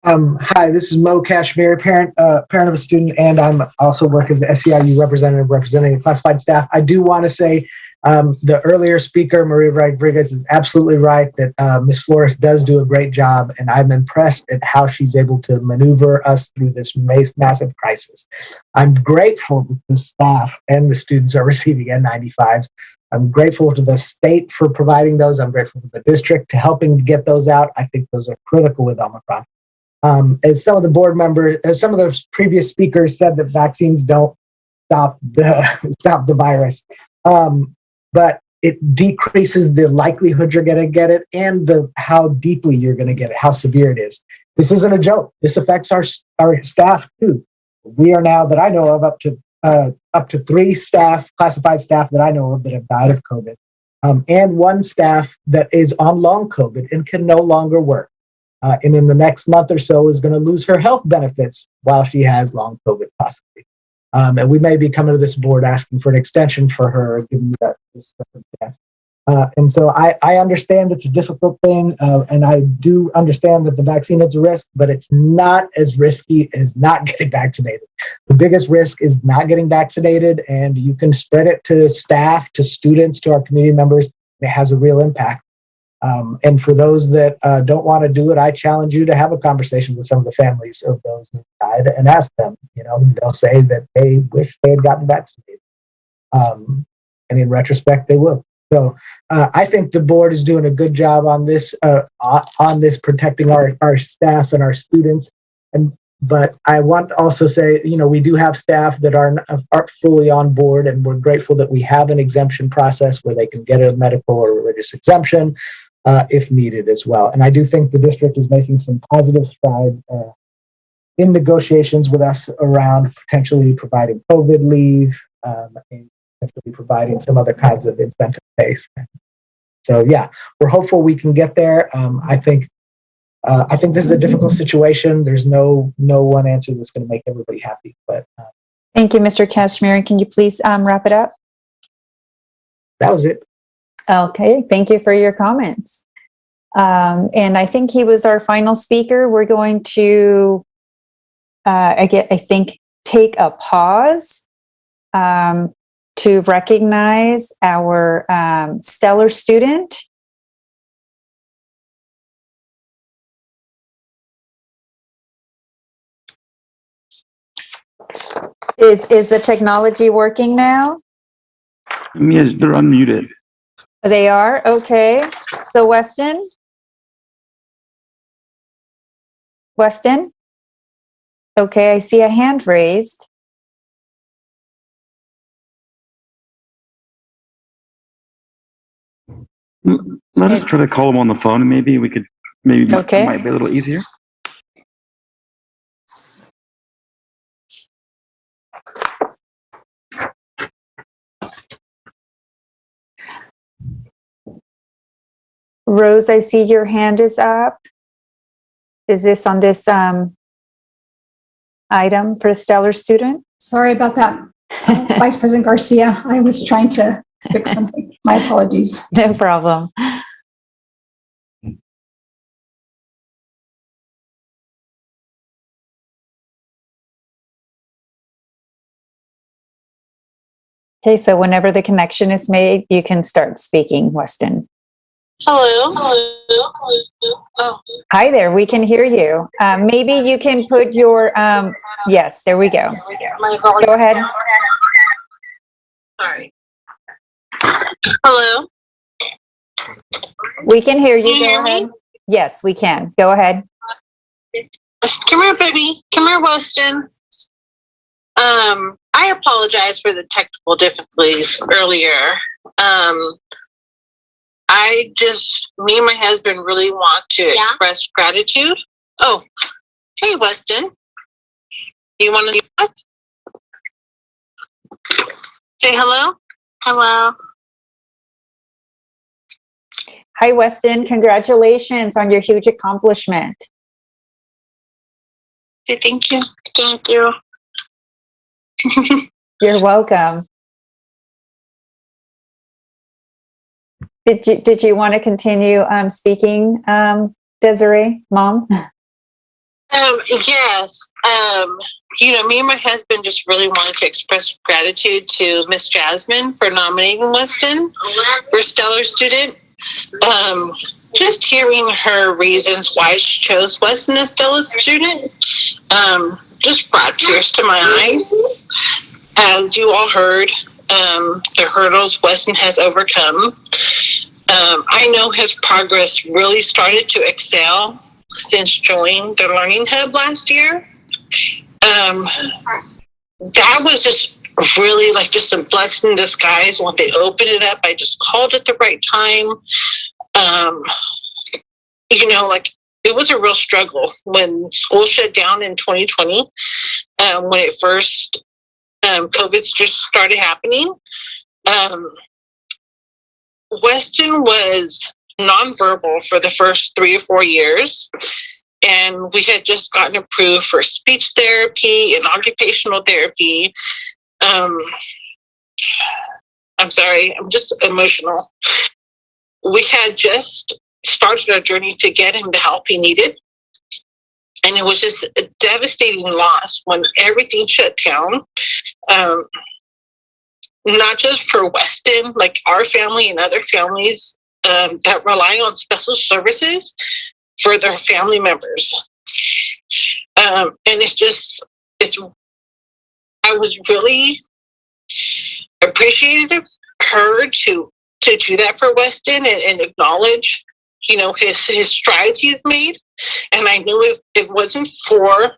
Hi, this is Mo Kashmiri, parent of a student, and I'm also work as the SEIU representative representing classified staff. I do want to say the earlier speaker, Maria Rodriguez, is absolutely right that Ms. Flores does do a great job, and I'm impressed at how she's able to maneuver us through this massive crisis. I'm grateful that the staff and the students are receiving N95s, I'm grateful to the state for providing those. I'm grateful to the district to helping get those out. I think those are critical with Omicron. As some of the board members, as some of the previous speakers said, that vaccines don't stop the virus, but it decreases the likelihood you're going to get it and how deeply you're going to get it, how severe it is. This isn't a joke. This affects our staff too. We are now, that I know of, up to 3 staff, classified staff that I know of, that have died of COVID, and 1 staff that is on long COVID and can no longer work. And in the next month or so is going to lose her health benefits while she has long COVID, possibly. And we may be coming to this board asking for an extension for her, given this circumstance. And so I understand it's a difficult thing, and I do understand that the vaccine is a risk, but it's not as risky as not getting vaccinated. The biggest risk is not getting vaccinated, and you can spread it to staff, to students, to our community members. It has a real impact. And for those that don't want to do it, I challenge you to have a conversation with some of the families of those who died and ask them. They'll say that they wish they had gotten vaccinated. And in retrospect, they will. So I think the board is doing a good job on this protecting our staff and our students. But I want to also say, we do have staff that aren't fully on board, and we're grateful that we have an exemption process where they can get a medical or religious exemption if needed as well. And I do think the district is making some positive strides in negotiations with us around potentially providing COVID leave and potentially providing some other kinds of incentive base. So yeah, we're hopeful we can get there. I think this is a difficult situation. There's no one answer that's going to make everybody happy. But thank you, Mr. Kashmir. Can you please wrap it up? That was it. Okay, thank you for your comments. And I think he was our final speaker. We're going to, I think, take a pause to recognize our stellar student. Is the technology working now? Yes, they're unmuted. They are? Okay. So Weston? Okay, I see a hand raised. Let us try to call him on the phone, and maybe we could, Okay. it might be a little easier. Rose, I see your hand is up. Is this on this item for a stellar student? Sorry about that, Vice President Garcia. I was trying to fix something. My apologies. No problem. Okay, so whenever the connection is made, you can start speaking, Weston. Hello. Oh. Hi there, we can hear you. Maybe you can put your, yes, there we go. Go ahead. Sorry. Hello. We can hear you. Can you Go hear ahead. me? Yes, we can. Go ahead. Come here, baby. Come here, Weston. I apologize for the technical difficulties earlier. Me and my husband really want to express gratitude. Oh, hey, Weston. You want to do that? Say hello. Hello. Hi, Weston. Congratulations on your huge accomplishment. Say thank you. Thank you. You're welcome. Did you want to continue speaking, Desiree, Mom? Yes. Me and my husband just really wanted to express gratitude to Miss Jasmine for nominating Weston for Stellar Student. Just hearing her reasons why she chose Weston as Stellar Student just brought tears to my eyes. As you all heard, the hurdles Weston has overcome. I know his progress really started to excel since joining the Learning Hub last year. That was just really like just a blessing in disguise. When they opened it up, I just called at the right time. Like it was a real struggle when school shut down in 2020, when it first COVID just started happening. Weston was nonverbal for the first 3 or 4 years, and we had just gotten approved for speech therapy and occupational therapy. I'm sorry, I'm just emotional. We had just started our journey to get him the help he needed, and it was just a devastating loss when everything shut down. Not just for Weston, like our family and other families that rely on special services for their family members. And I was really appreciative of her to do that for Weston and acknowledge, his strides he's made. And I knew if it wasn't for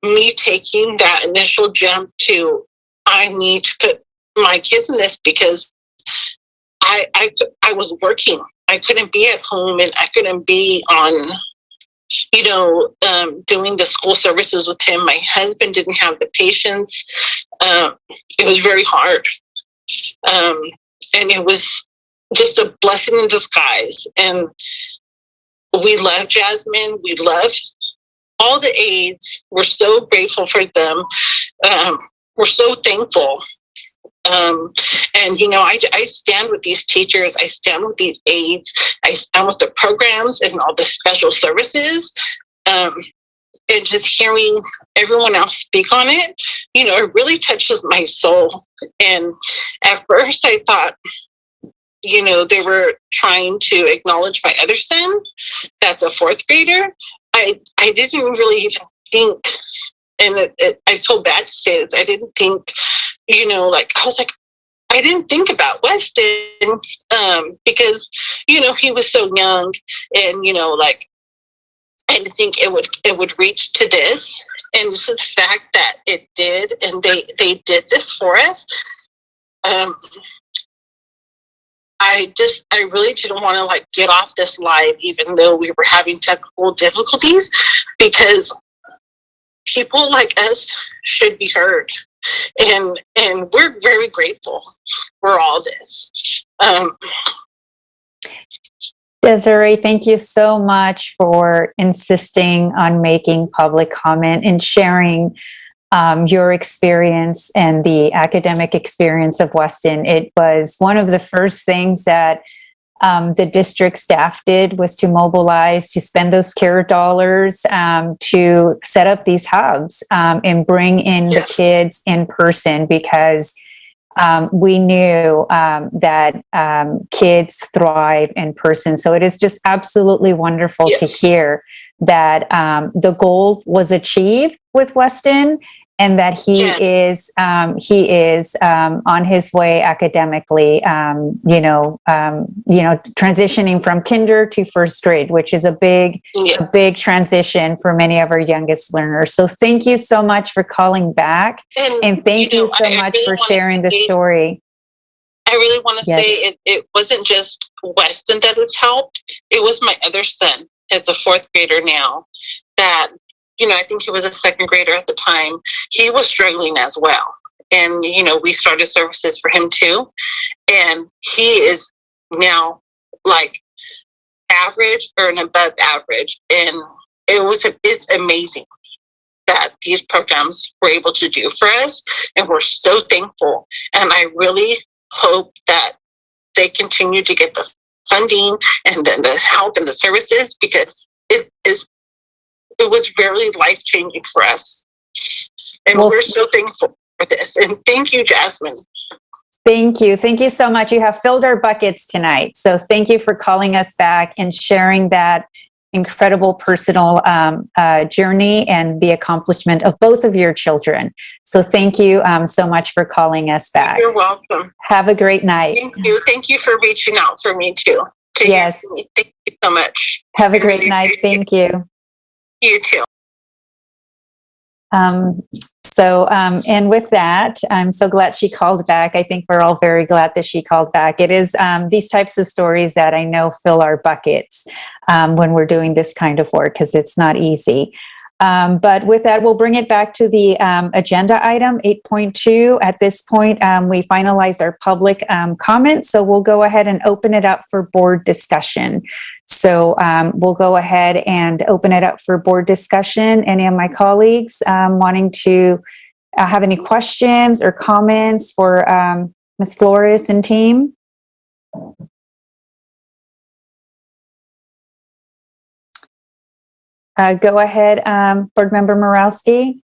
me taking that initial jump to, I need to put my kids in this, because I was working. I couldn't be at home, and I couldn't be on, doing the school services with him. My husband didn't have the patience. It was very hard. And it was just a blessing in disguise. And we love Jasmine. We love all the aides. We're so grateful for them. We're so thankful. And, I stand with these teachers. I stand with these aides. I stand with the programs and all the special services. And just hearing everyone else speak on it, it really touches my soul. And at first I thought, they were trying to acknowledge my other son that's a 4th grader. I didn't really even think, and I feel bad to say this, I didn't think, I was like, I didn't think about Weston because, he was so young, and, I didn't think it would reach to this. And just the fact that it did, and they did this for us. I really didn't want to get off this live, even though we were having technical difficulties, because people like us should be heard. And we're very grateful for all this. Desiree, thank you so much for insisting on making public comment and sharing your experience and the academic experience of Weston. It was one of the first things that the district staff did, was to mobilize, to spend those CARE dollars to set up these hubs and bring in the kids in person, because we knew that kids thrive in person. So it is just absolutely wonderful to hear that the goal was achieved with Weston, and that he is on his way academically, transitioning from kinder to 1st grade, which is a big transition for many of our youngest learners. So thank you so much for calling back, and thank you so much for sharing the story. I really want to say it wasn't just Weston that has helped. It was my other son, that's a 4th grader now, that, I think he was a 2nd grader at the time. He was struggling as well. And, we started services for him too. And he is now average or an above average. And it's amazing that these programs were able to do for us. And we're so thankful. And I really hope that they continue to get the funding and then the help and the services, because it was very life-changing for us. And we're so thankful for this. And thank you, Jasmine. Thank you. Thank you so much. You have filled our buckets tonight. So thank you for calling us back and sharing that incredible personal journey and the accomplishment of both of your children. So thank you so much for calling us back. You're welcome. Have a great night. Thank you. Thank you for reaching out for me too. Yes. Thank you so much. Have a great night. Thank you. You too. And with that, I'm so glad she called back. I think we're all very glad that she called back. It is these types of stories that I know fill our buckets when we're doing this kind of work, because it's not easy. But with that, we'll bring it back to the agenda item 8.2. At this point, we finalized our public comments, so we'll go ahead and open it up for board discussion. So we'll go ahead and open it up for board discussion. Any of my colleagues wanting to have any questions or comments for Ms. Flores and team? Go ahead, Board Member Morowski.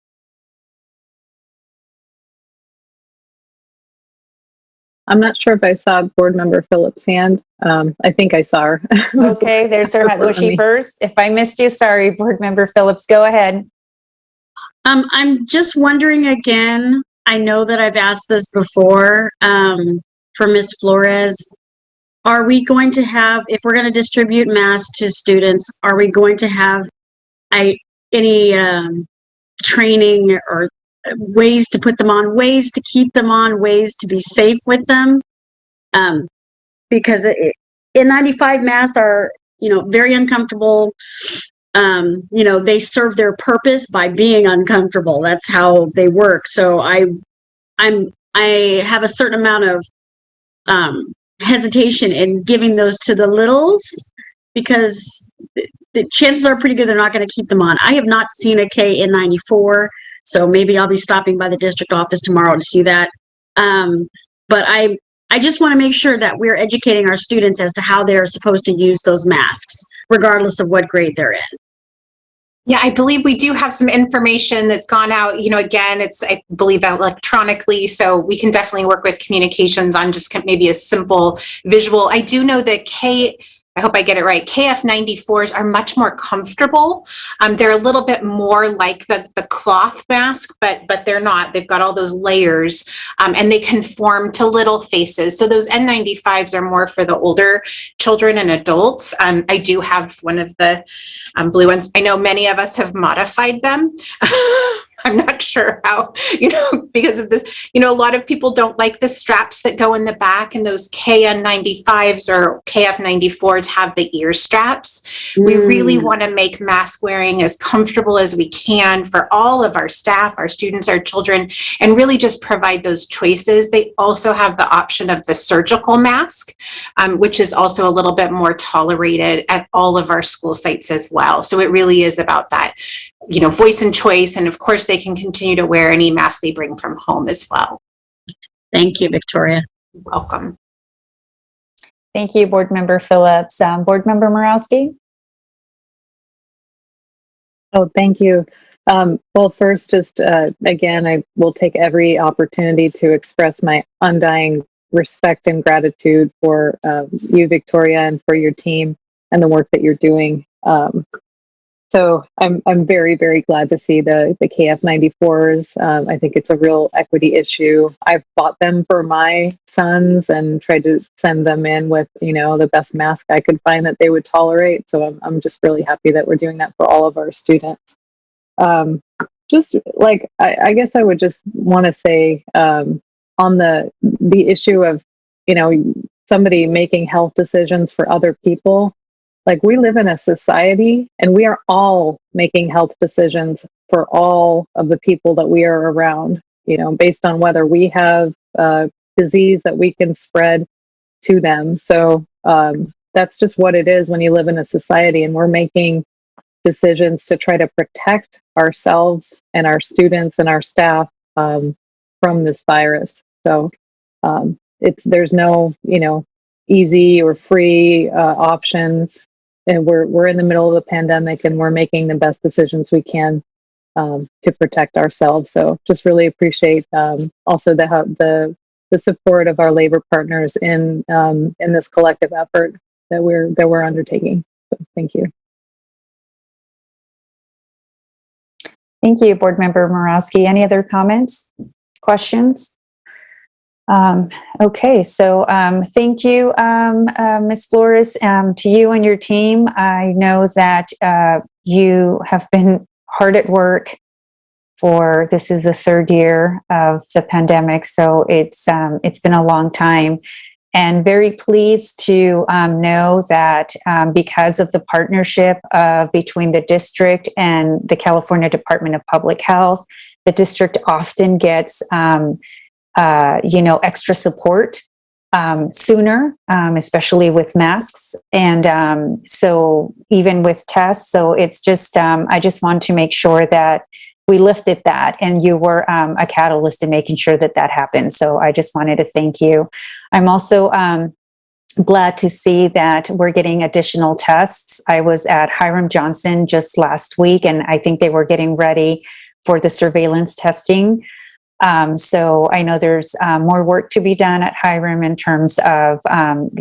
I'm not sure if I saw Board Member Phillips' hand. I think I saw her. Okay, there's her hand. Was she first? If I missed you, sorry, Board Member Phillips, go ahead. I'm just wondering again, I know that I've asked this before for Ms. Flores. Are we going to have, if we're going to distribute masks to students, are we going to have any training or ways to put them on, ways to keep them on, ways to be safe with them? Because N95 masks are, very uncomfortable. They serve their purpose by being uncomfortable. That's how they work. So I have a certain amount of hesitation in giving those to the littles, because the chances are pretty good they're not going to keep them on. I have not seen a KN94, so maybe I'll be stopping by the district office tomorrow to see that. But I just want to make sure that we're educating our students as to how they're supposed to use those masks, regardless of what grade they're in. Yeah, I believe we do have some information that's gone out. Again, it's, I believe, electronically. So we can definitely work with communications on just maybe a simple visual. I do know that I hope I get it right, KF94s are much more comfortable. They're a little bit more like the cloth mask, but they're not. They've got all those layers, and they conform to little faces. So those N95s are more for the older children and adults. I do have one of the blue ones. I know many of us have modified them. I'm not sure how, because of this, a lot of people don't like the straps that go in the back, and those KN95s or KF94s have the ear straps. We really want to make mask wearing as comfortable as we can for all of our staff, our students, our children, and really just provide those choices. They also have the option of the surgical mask, which is also a little bit more tolerated at all of our school sites as well. So it really is about that, voice and choice. And of course, they can continue to wear any mask they bring from home as well. Thank you, Victoria. You're welcome. Thank you, Board Member Phillips. Board Member Morowski? Oh, thank you. Well, first, just again, I will take every opportunity to express my undying respect and gratitude for you, Victoria, and for your team and the work that you're doing. So I'm very, very glad to see the KF94s. I think it's a real equity issue. I've bought them for my sons and tried to send them in with, the best mask I could find that they would tolerate. So I'm just really happy that we're doing that for all of our students. Just like, I guess I would just want to say on the issue of, somebody making health decisions for other people. Like, we live in a society and we are all making health decisions for all of the people that we are around, based on whether we have disease that we can spread to them. So that's just what it is when you live in a society, and we're making decisions to try to protect ourselves and our students and our staff from this virus. So there's no, easy or free options. And we're in the middle of the pandemic, and we're making the best decisions we can to protect ourselves. So just really appreciate also the support of our labor partners in this collective effort that we're undertaking. So thank you. Thank you, Board Member Morowski. Any other comments, questions? Okay, so thank you, Ms. Flores, to you and your team. I know that you have been hard at work this is the third year of the pandemic, so it's been a long time. And very pleased to know that because of the partnership between the district and the California Department of Public Health, the district often gets extra support sooner, especially with masks. And so even with tests, so it's just, I just want to make sure that we lifted that, and you were a catalyst in making sure that that happened. So I just wanted to thank you. I'm also glad to see that we're getting additional tests. I was at Hiram Johnson just last week, and I think they were getting ready for the surveillance testing. So I know there's more work to be done at Hiram in terms of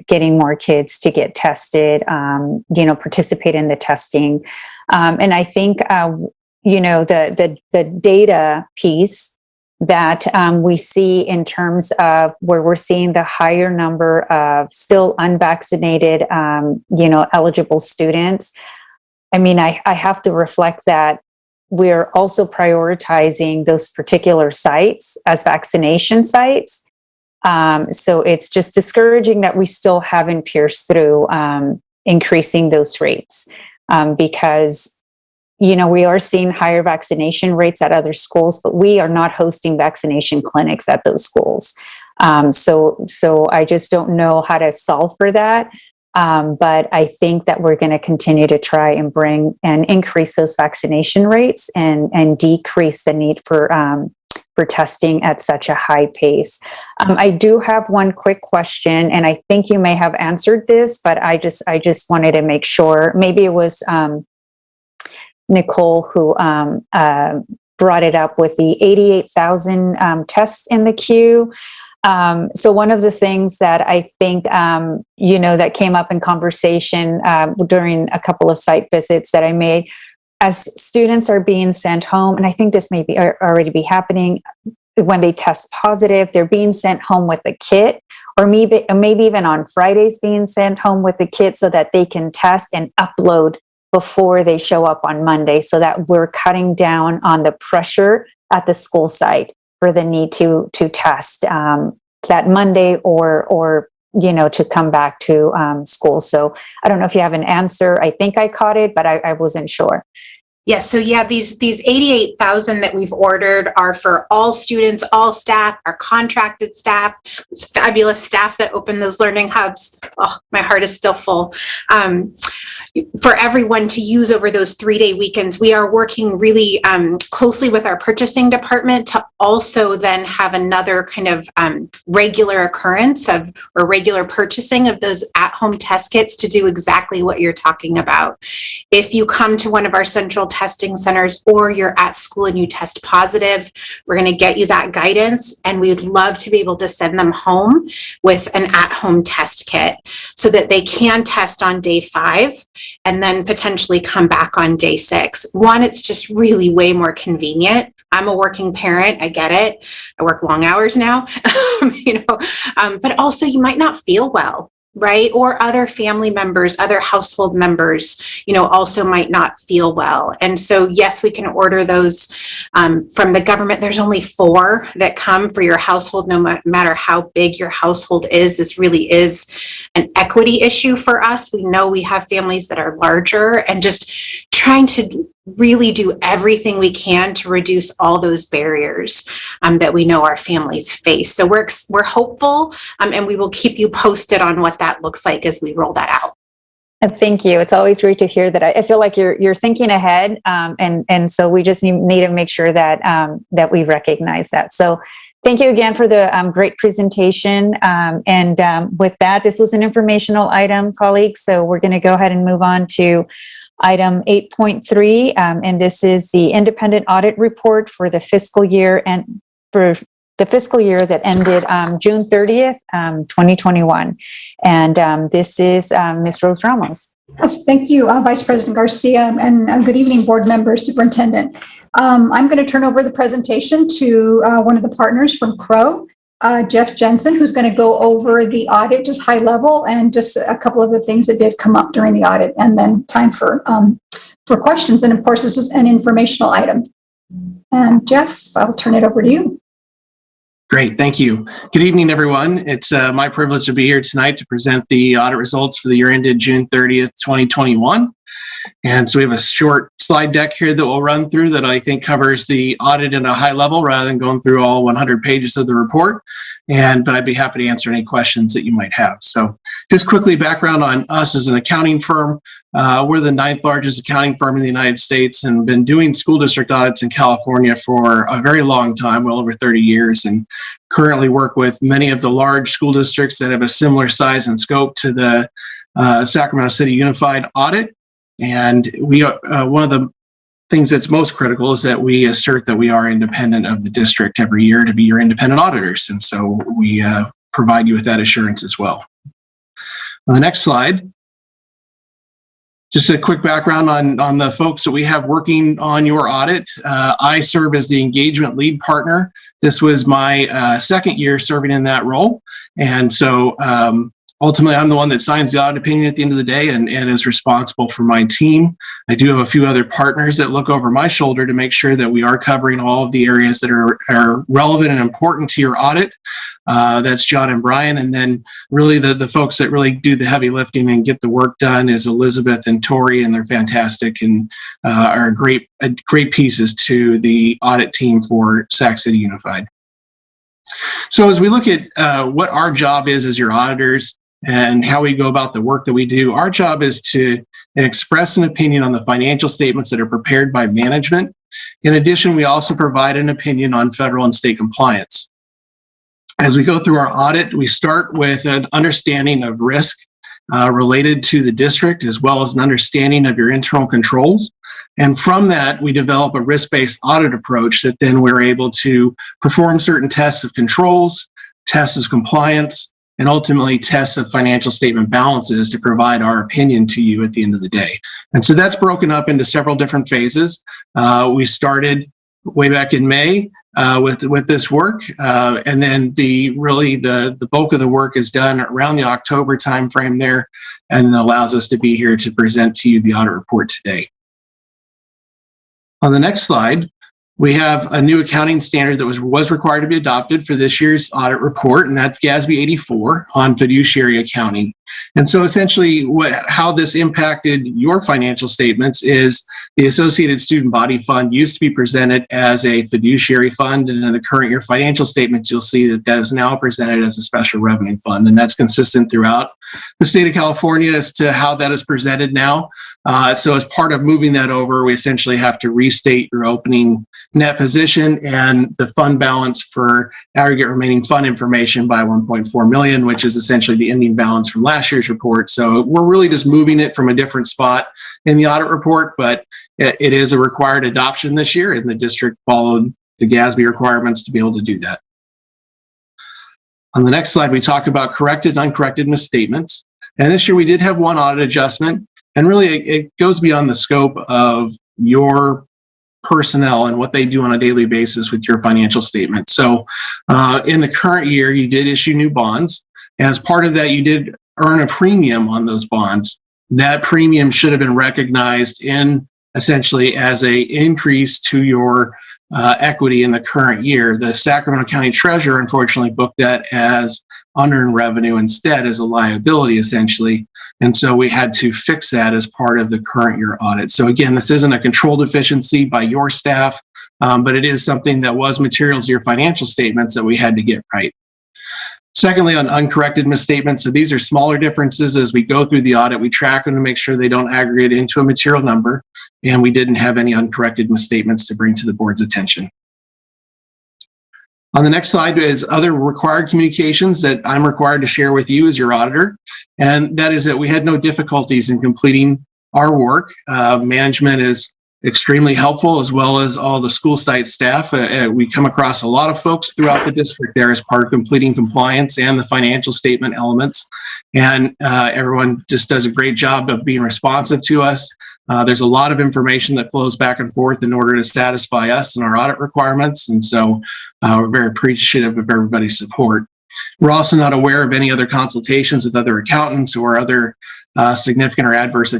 getting more kids to get tested, participate in the testing. And I think, the data piece that we see in terms of where we're seeing the higher number of still unvaccinated, eligible students. I mean, I have to reflect that we're also prioritizing those particular sites as vaccination sites. So it's just discouraging that we still haven't pierced through increasing those rates because, we are seeing higher vaccination rates at other schools, but we are not hosting vaccination clinics at those schools. So I just don't know how to solve for that. But I think that we're going to continue to try and bring and increase those vaccination rates and decrease the need for testing at such a high pace. I do have one quick question, and I think you may have answered this, but I just wanted to make sure. Maybe it was Nicole who brought it up with the 88,000 tests in the queue. So one of the things that I think, that came up in conversation during a couple of site visits that I made, as students are being sent home, and I think this may be already be happening, when they test positive, they're being sent home with a kit, or maybe even on Fridays being sent home with a kit so that they can test and upload before they show up on Monday, so that we're cutting down on the pressure at the school site for the need to test that Monday or to come back to school. So I don't know if you have an answer. I think I caught it, but I wasn't sure. Yes. So yeah, these 88,000 that we've ordered are for all students, all staff, our contracted staff, this fabulous staff that open those learning hubs. Oh, my heart is still full. For everyone to use over those 3-day weekends. We are working really closely with our purchasing department to also then have another kind of regular occurrence or regular purchasing of those at-home test kits to do exactly what you're talking about. If you come to one of our central testing centers or you're at school and you test positive, we're going to get you that guidance, and we would love to be able to send them home with an at-home test kit so that they can test on day 5 and then potentially come back on day 6. One, it's just really way more convenient. I'm a working parent. I get it. I work long hours now, but also you might not feel well, right? Or other family members, other household members, also might not feel well. And so, yes, we can order those from the government. There's only 4 that come for your household, no matter how big your household is. This really is an equity issue for us. We know we have families that are larger, and just trying to really do everything we can to reduce all those barriers that we know our families face. So we're hopeful, and we will keep you posted on what that looks like as we roll that out. Thank you. It's always great to hear that. I feel like you're thinking ahead, and so we just need to make sure that that we recognize that. So thank you again for the great presentation. And with that, this was an informational item, colleagues. So we're going to go ahead and move on to item 8.3, and this is the independent audit report for the fiscal year and for the fiscal year that ended June 30th, 2021. And this is Ms. Rose Ramos. Yes, thank you, Vice President Garcia, and good evening, board members, superintendent. I'm going to turn over the presentation to one of the partners from Crow, Jeff Jensen, who's going to go over the audit, just high level, and just a couple of the things that did come up during the audit, and then time for questions. And of course, this is an informational item. And Jeff, I'll turn it over to you. Great, thank you. Good evening, everyone. It's my privilege to be here tonight to present the audit results for the year ended June 30th, 2021. And so we have a short slide deck here that we'll run through that I think covers the audit at a high level rather than going through all 100 pages of the report. But I'd be happy to answer any questions that you might have. So just quickly, background on us as an accounting firm. We're the 9th largest accounting firm in the United States and been doing school district audits in California for a very long time, well over 30 years, and currently work with many of the large school districts that have a similar size and scope to the Sacramento City Unified Audit. And we are, one of the things that's most critical is that we assert that we are independent of the district every year to be your independent auditors. And so we provide you with that assurance as well. On the next slide, just a quick background on the folks that we have working on your audit. I serve as the engagement lead partner. This was my second year serving in that role. And so ultimately, I'm the one that signs the audit opinion at the end of the day and is responsible for my team. I do have a few other partners that look over my shoulder to make sure that we are covering all of the areas that are relevant and important to your audit. That's John and Brian. And then really the folks that really do the heavy lifting and get the work done is Elizabeth and Tori, and they're fantastic and are great pieces to the audit team for Sac City Unified. So as we look at what our job is as your auditors, and how we go about the work that we do, our job is to express an opinion on the financial statements that are prepared by management. In addition, we also provide an opinion on federal and state compliance. As we go through our audit, we start with an understanding of risk related to the district, as well as an understanding of your internal controls. And from that, we develop a risk-based audit approach that then we're able to perform certain tests of controls, tests of compliance, and ultimately tests of financial statement balances to provide our opinion to you at the end of the day. And so that's broken up into several different phases. We started way back in May with this work, and then the bulk of the work is done around the October timeframe there, and allows us to be here to present to you the audit report today. On the next slide, we have a new accounting standard that was required to be adopted for this year's audit report, and that's GASB 84 on fiduciary accounting. And so essentially how this impacted your financial statements is the Associated Student Body Fund used to be presented as a fiduciary fund, and in the current year financial statements, you'll see that that is now presented as a special revenue fund, and that's consistent throughout the state of California as to how that is presented now. So as part of moving that over, we essentially have to restate your opening net position and the fund balance for aggregate remaining fund information by 1.4 million, which is essentially the ending balance from last year's report. So we're really just moving it from a different spot in the audit report, but it is a required adoption this year, and the district followed the GASB requirements to be able to do that. On the next slide, we talk about corrected and uncorrected misstatements. And this year we did have one audit adjustment, and really it goes beyond the scope of your personnel and what they do on a daily basis with your financial statement. So in the current year, you did issue new bonds. And as part of that, you did earn a premium on those bonds. That premium should have been recognized in essentially as a increase to your equity in the current year. The Sacramento County Treasurer unfortunately booked that as unearned revenue instead, as a liability essentially. And so we had to fix that as part of the current year audit. So again, this isn't a control deficiency by your staff, but it is something that was material to your financial statements that we had to get right. Secondly, on uncorrected misstatements, so these are smaller differences. As we go through the audit, we track them to make sure they don't aggregate into a material number, and we didn't have any uncorrected misstatements to bring to the board's attention. On the next slide is other required communications that I'm required to share with you as your auditor, and that is that we had no difficulties in completing our work. Management is extremely helpful, as well as all the school site staff. We come across a lot of folks throughout the district there as part of completing compliance and the financial statement elements. And everyone just does a great job of being responsive to us. There's a lot of information that flows back and forth in order to satisfy us and our audit requirements. And so we're very appreciative of everybody's support. We're also not aware of any other consultations with other accountants or other significant or adverse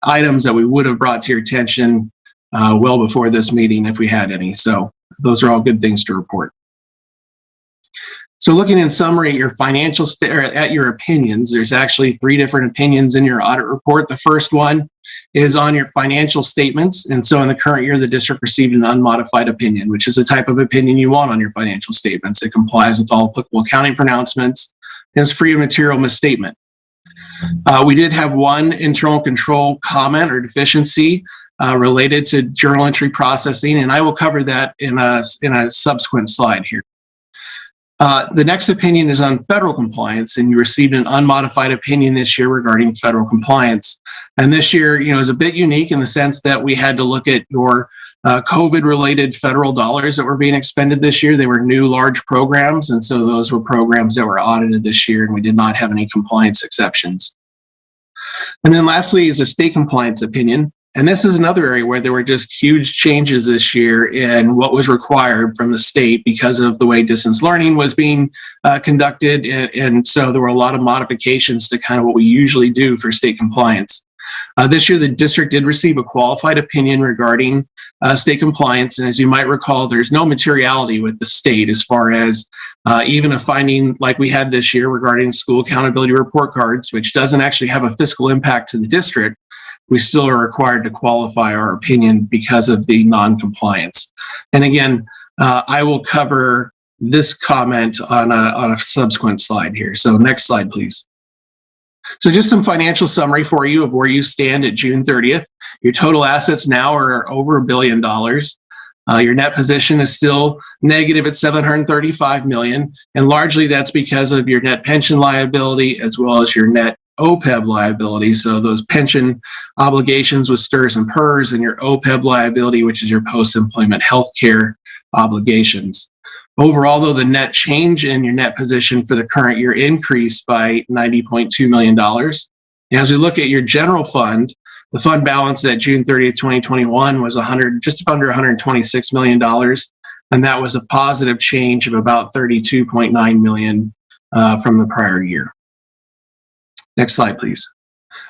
items that we would have brought to your attention well before this meeting if we had any. So those are all good things to report. So looking in summary at your financial at your opinions, there's actually 3 different opinions in your audit report. The first one is on your financial statements. And so in the current year, the district received an unmodified opinion, which is the type of opinion you want on your financial statements. It complies with all applicable accounting pronouncements and is free of material misstatement. We did have one internal control comment or deficiency related to journal entry processing, and I will cover that in a subsequent slide here. The next opinion is on federal compliance, and you received an unmodified opinion this year regarding federal compliance. And this year, is a bit unique in the sense that we had to look at your COVID-related federal dollars that were being expended this year. They were new large programs, and so those were programs that were audited this year, and we did not have any compliance exceptions. And then lastly is a state compliance opinion. And this is another area where there were just huge changes this year in what was required from the state because of the way distance learning was being conducted. And so there were a lot of modifications to kind of what we usually do for state compliance. This year, the district did receive a qualified opinion regarding state compliance. And as you might recall, there's no materiality with the state as far as even a finding like we had this year regarding school accountability report cards, which doesn't actually have a fiscal impact to the district. We still are required to qualify our opinion because of the non-compliance. And again, I will cover this comment on a subsequent slide here. So next slide, please. So just some financial summary for you of where you stand at June 30th. Your total assets now are over $1 billion. Your net position is still negative at $735 million. And largely that's because of your net pension liability as well as your net OPEB liability. So those pension obligations with STRS and PERS, and your OPEB liability, which is your post-employment health care obligations. Overall, though, the net change in your net position for the current year increased by $90.2 million. As we look at your general fund, the fund balance at June 30th, 2021 was just under $126 million. And that was a positive change of about $32.9 million from the prior year. Next slide, please.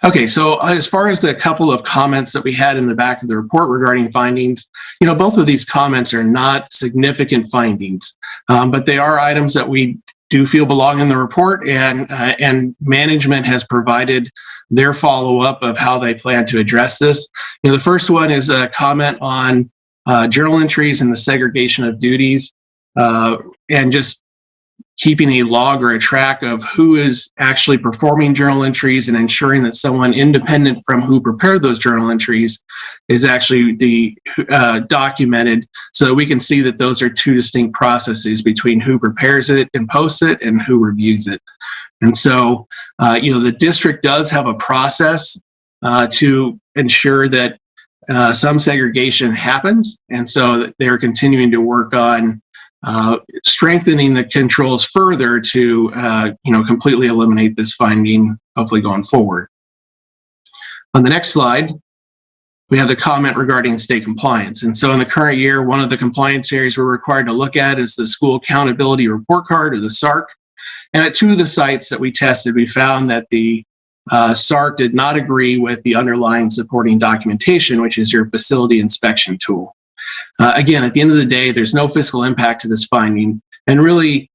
Okay, so as far as the couple of comments that we had in the back of the report regarding findings, both of these comments are not significant findings, but they are items that we do feel belong in the report, and management has provided their follow-up of how they plan to address this. The first one is a comment on journal entries and the segregation of duties, and just keeping a log or a track of who is actually performing journal entries and ensuring that someone independent from who prepared those journal entries is actually documented, so that we can see that those are 2 distinct processes between who prepares it and posts it and who reviews it. And so, the district does have a process to ensure that some segregation happens. And so they're continuing to work on strengthening the controls further to, completely eliminate this finding, hopefully going forward. On the next slide, we have the comment regarding state compliance. And so in the current year, one of the compliance areas we're required to look at is the School Accountability Report Card, or the SARC. And at 2 of the sites that we tested, we found that the SARC did not agree with the underlying supporting documentation, which is your facility inspection tool. Again, at the end of the day, there's no fiscal impact to this finding. And really,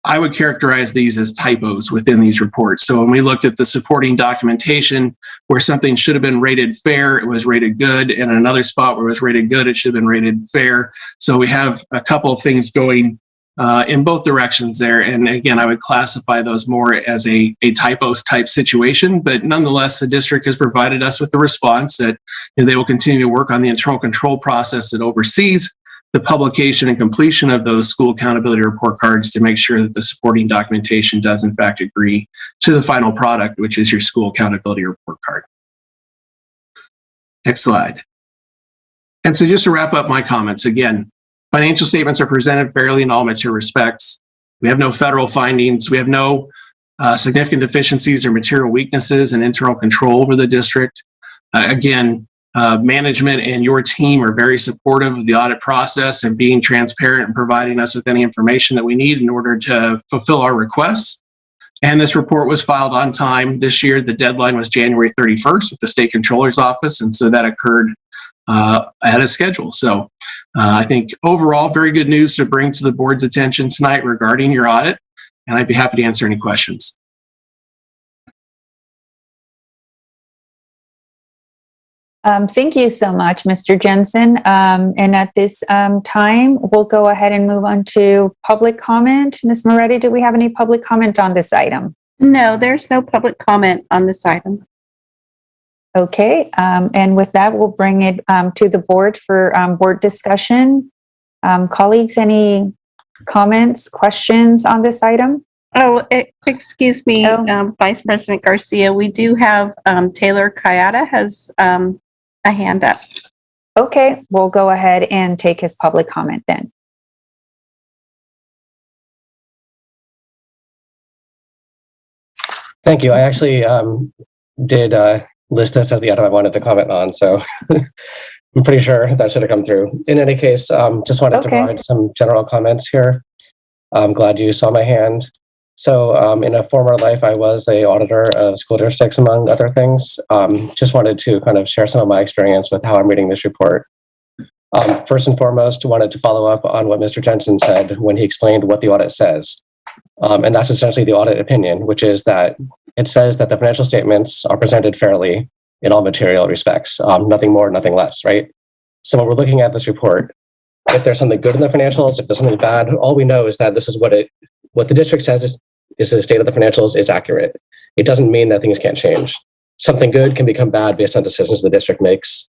I would characterize these as typos within these reports. So when we looked at the supporting documentation where something should have been rated fair, it was rated good. And another spot where it was rated good, it should have been rated fair. So we have a couple of things going in both directions there. And again, I would classify those more as a typos type situation, but nonetheless, the district has provided us with the response that they will continue to work on the internal control process that oversees the publication and completion of those school accountability report cards to make sure that the supporting documentation does in fact agree to the final product, which is your school accountability report card. Next slide. And so just to wrap up my comments, again, financial statements are presented fairly in all material respects. We have no federal findings. We have no significant deficiencies or material weaknesses in internal control over the district. Again, management and your team are very supportive of the audit process and being transparent and providing us with any information that we need in order to fulfill our requests. And this report was filed on time this year. The deadline was January 31st with the State Controller's Office, and so that occurred ahead of schedule. So I think overall, very good news to bring to the board's attention tonight regarding your audit, and I'd be happy to answer any questions. Thank you so much, Mr. Jensen. And at this time, we'll go ahead and move on to public comment. Ms. Moretti, do we have any public comment on this item? No, there's no public comment on this item. Okay, and with that, we'll bring it to the board for board discussion. Colleagues, any comments, questions on this item? Oh, excuse me, Vice President Garcia, we do have Taylor Kayada has a hand up. Okay, we'll go ahead and take his public comment then. Thank you. I actually did list this as the item I wanted to comment on, so I'm pretty sure that should have come through. In any case, just wanted to provide some general comments here. I'm glad you saw my hand. So in a former life, I was an auditor of school districts, among other things. Just wanted to kind of share some of my experience with how I'm reading this report. First and foremost, wanted to follow up on what Mr. Jensen said when he explained what the audit says. And that's essentially the audit opinion, which is that it says that the financial statements are presented fairly in all material respects, nothing more, nothing less, right? So when we're looking at this report, if there's something good in the financials, if there's something bad, all we know is that this is what the district says is the state of the financials is accurate. It doesn't mean that things can't change. Something good can become bad based on decisions the district makes.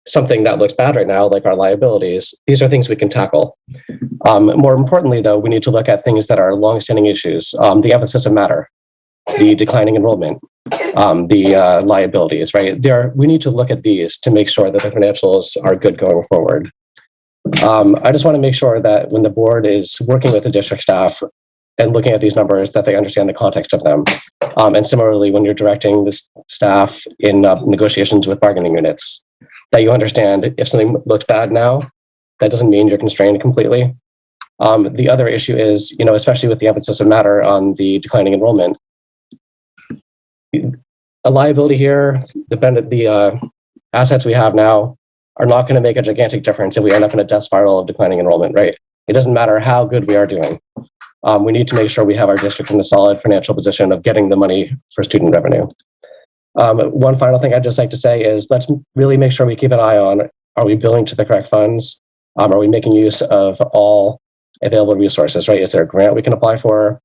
Something that looks bad right now, like our liabilities, these are things we can tackle. More importantly, though, we need to look at things that are longstanding issues. The emphasis of matter, the declining enrollment, the liabilities, right? We need to look at these to make sure that the financials are good going forward. I just want to make sure that when the board is working with the district staff and looking at these numbers, that they understand the context of them. And similarly, when you're directing the staff in negotiations with bargaining units, that you understand if something looks bad now, that doesn't mean you're constrained completely. The other issue is, especially with the emphasis of matter on the declining enrollment, a liability here, the assets we have now are not going to make a gigantic difference if we end up in a death spiral of declining enrollment, right? It doesn't matter how good we are doing. We need to make sure we have our district in a solid financial position of getting the money for student revenue. One final thing I'd just like to say is let's really make sure we keep an eye on, are we billing to the correct funds? Are we making use of all available resources, right? Is there a grant we can apply for?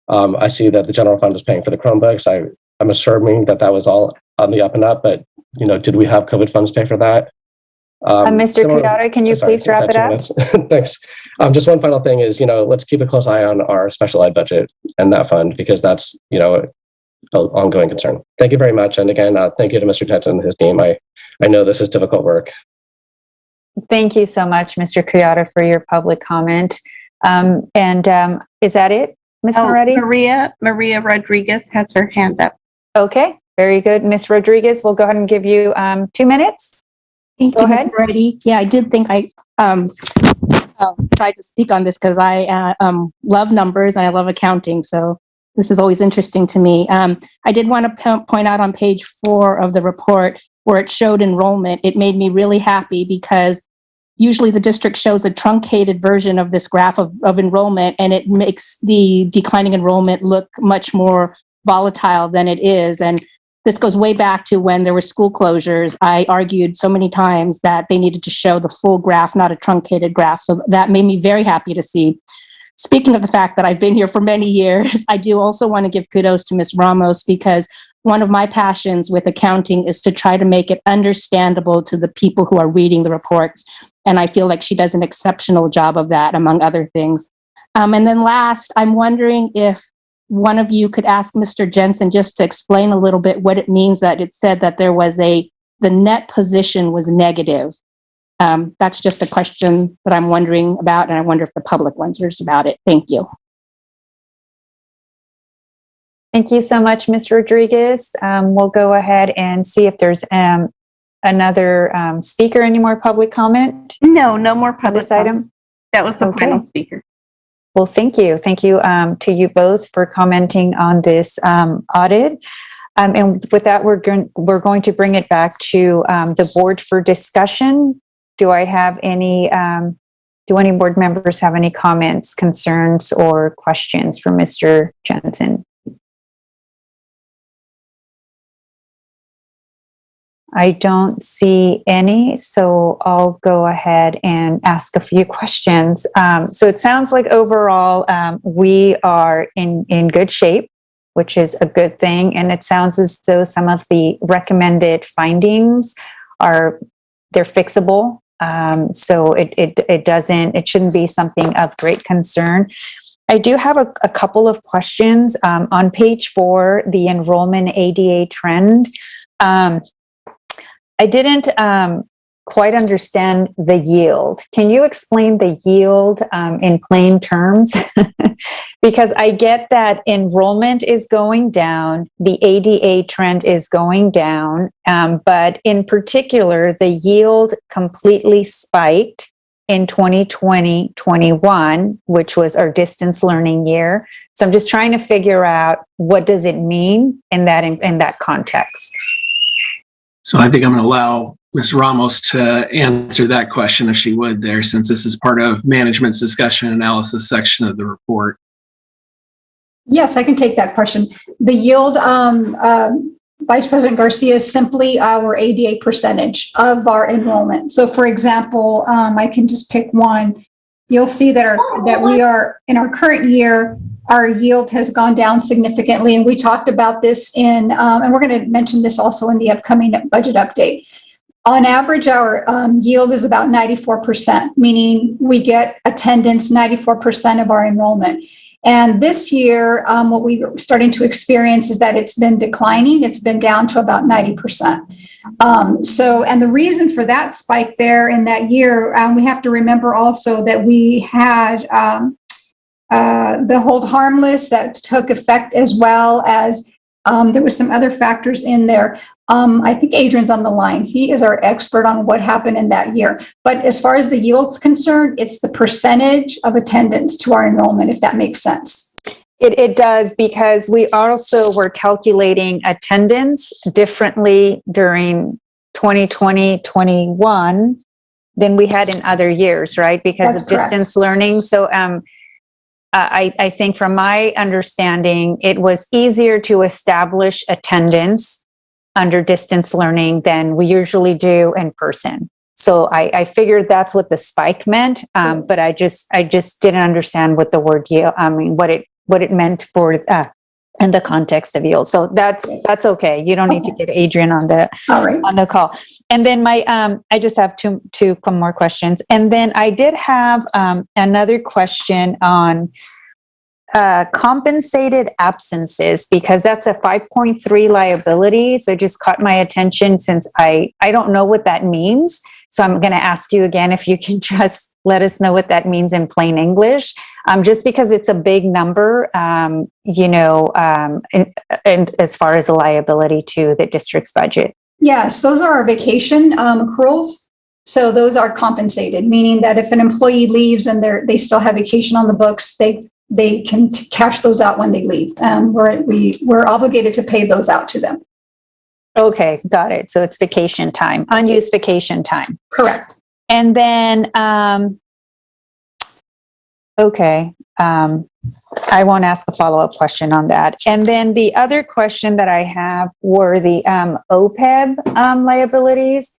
I see that the general fund is paying for the Chromebooks. I'm assuming that was all on the up and up, but did we have COVID funds pay for that? Mr. Kayada, can you please wrap it up? Thanks. Just one final thing is, let's keep a close eye on our special ed budget and that fund, because that's, an ongoing concern. Thank you very much. And again, thank you to Mr. Jensen and his team. I know this is difficult work. Thank you so much, Mr. Kayada, for your public comment. Is that it, Ms. Moretti? Maria Rodriguez has her hand up. Okay, very good. Ms. Rodriguez, we'll go ahead and give you 2 minutes. Thank you, Ms. Moretti. Yeah, I did think I tried to speak on this because I love numbers and I love accounting. So this is always interesting to me. I did want to point out on page 4 of the report where it showed enrollment. It made me really happy because usually the district shows a truncated version of this graph of enrollment, and it makes the declining enrollment look much more volatile than it is. And this goes way back to when there were school closures. I argued so many times that they needed to show the full graph, not a truncated graph. So that made me very happy to see. Speaking of the fact that I've been here for many years, I do also want to give kudos to Ms. Ramos, because one of my passions with accounting is to try to make it understandable to the people who are reading the reports. And I feel like she does an exceptional job of that, among other things. And then last, I'm wondering if one of you could ask Mr. Jensen just to explain a little bit what it means that it said that there was the net position was negative. That's just a question that I'm wondering about, and I wonder if the public wonders about it. Thank you. Thank you so much, Ms. Rodriguez. We'll go ahead and see if there's another speaker. Any more public comment? No more public this item. That was the final speaker. Well, thank you. Thank you to you both for commenting on this audit. And with that, we're going to bring it back to the board for discussion. Do any board members have any comments, concerns, or questions for Mr. Jensen? I don't see any, so I'll go ahead and ask a few questions. So it sounds like overall we are in good shape, which is a good thing. And it sounds as though some of the recommended findings they're fixable. So it shouldn't be something of great concern. I do have a couple of questions on page 4, the enrollment ADA trend. I didn't quite understand the yield. Can you explain the yield in plain terms? Because I get that enrollment is going down, the ADA trend is going down, but in particular, the yield completely spiked in 2020-21, which was our distance learning year. So I'm just trying to figure out what does it mean in that context. So I think I'm going to allow Ms. Ramos to answer that question if she would there, since this is part of management's discussion analysis section of the report. Yes, I can take that question. The yield, Vice President Garcia, is simply our ADA percentage of our enrollment. So for example, I can just pick one. You'll see that we are in our current year, our yield has gone down significantly. And we talked about this and we're going to mention this also in the upcoming budget update. On average, our yield is about 94%, meaning we get attendance 94% of our enrollment. And this year, what we're starting to experience is that it's been declining. It's been down to about 90%. And the reason for that spike there in that year, we have to remember also that we had the hold harmless that took effect, as well as there was some other factors in there. I think Adrian's on the line. He is our expert on what happened in that year. But as far as the yield's concerned, it's the percentage of attendance to our enrollment, if that makes sense. It does, because we also were calculating attendance differently during 2020-21 than we had in other years, right? Because That's of correct. distance learning. So I think from my understanding, it was easier to establish attendance under distance learning than we usually do in person. So I figured that's what the spike meant, but I just didn't understand what the word yield, what it meant for in the context of yield. So that's okay. You don't need to get Adrian on the call. And then I just have two more questions. And then I did have another question on compensated absences, because that's a 5.3 liability. So it just caught my attention, since I don't know what that means. So I'm going to ask you again if you can just let us know what that means in plain English, just because it's a big number, and as far as the liability to the district's budget. Yes, those are our vacation accruals. So those are compensated, meaning that if an employee leaves and they still have vacation on the books, they can cash those out when they leave. We're obligated to pay those out to them. Okay, got it. So it's vacation time, unused vacation time. Correct. And then, I won't ask a follow-up question on that. And then the other question that I have were the OPEB liabilities.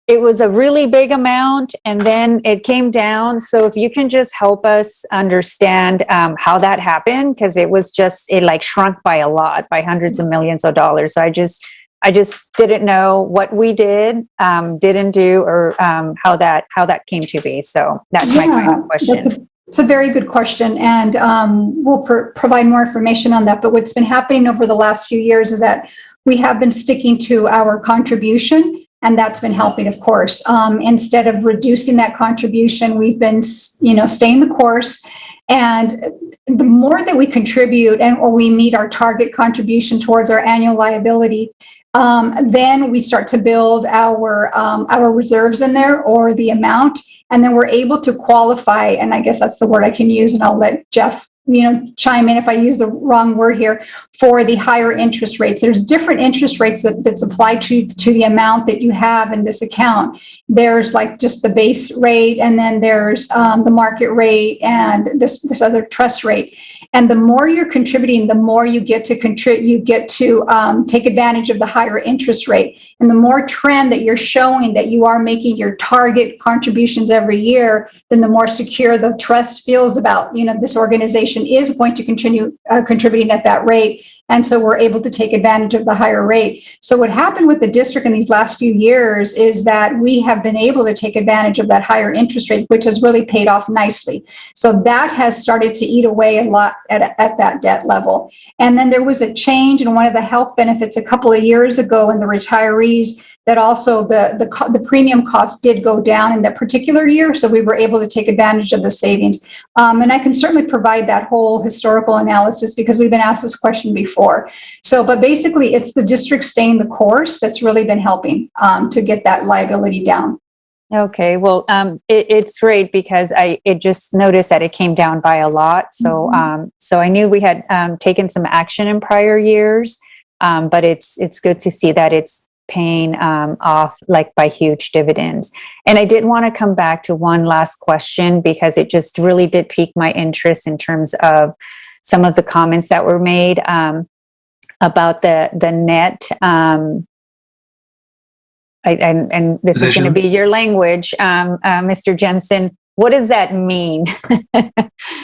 It was a really big amount, and then it came down. So if you can just help us understand how that happened, because it shrunk by a lot, by hundreds of millions of dollars. So I just didn't know what we didn't do, or how that came to be. So that's my final question. It's a very good question, and we'll provide more information on that. But what's been happening over the last few years is that we have been sticking to our contribution, And that's been helping, of course. Instead of reducing that contribution, we've been, staying the course. And the more that we contribute or we meet our target contribution towards our annual liability, then we start to build our reserves in there, or the amount, and then we're able to qualify. And I guess that's the word I can use, and I'll let Jeff chime in if I use the wrong word here, for the higher interest rates. There's different interest rates that's applied to the amount that you have in this account. There's like just the base rate, and then there's the market rate, and this other trust rate. And the more you're contributing, the more you get to take advantage of the higher interest rate. And the more trend that you're showing that you are making your target contributions every year, then the more secure the trust feels about, this organization is going to continue contributing at that rate. And so we're able to take advantage of the higher rate. So what happened with the district in these last few years is that we have been able to take advantage of that higher interest rate, which has really paid off nicely. So that has started to eat away a lot at that debt level. And then there was a change in one of the health benefits a couple of years ago in the retirees, that also the premium cost did go down in that particular year. So we were able to take advantage of the savings. And I can certainly provide that whole historical analysis because we've been asked this question before. So, but basically it's the district staying the course that's really been helping to get that liability down. Okay, well, it's great because I just noticed that it came down by a lot. So, so I knew we had taken some action in prior years, but it's good to see that it's paying off like by huge dividends. And I did want to come back to one last question because it just really did pique my interest in terms of some of the comments that were made about the net. And this is going to be your language, Mr. Jensen. What does that mean?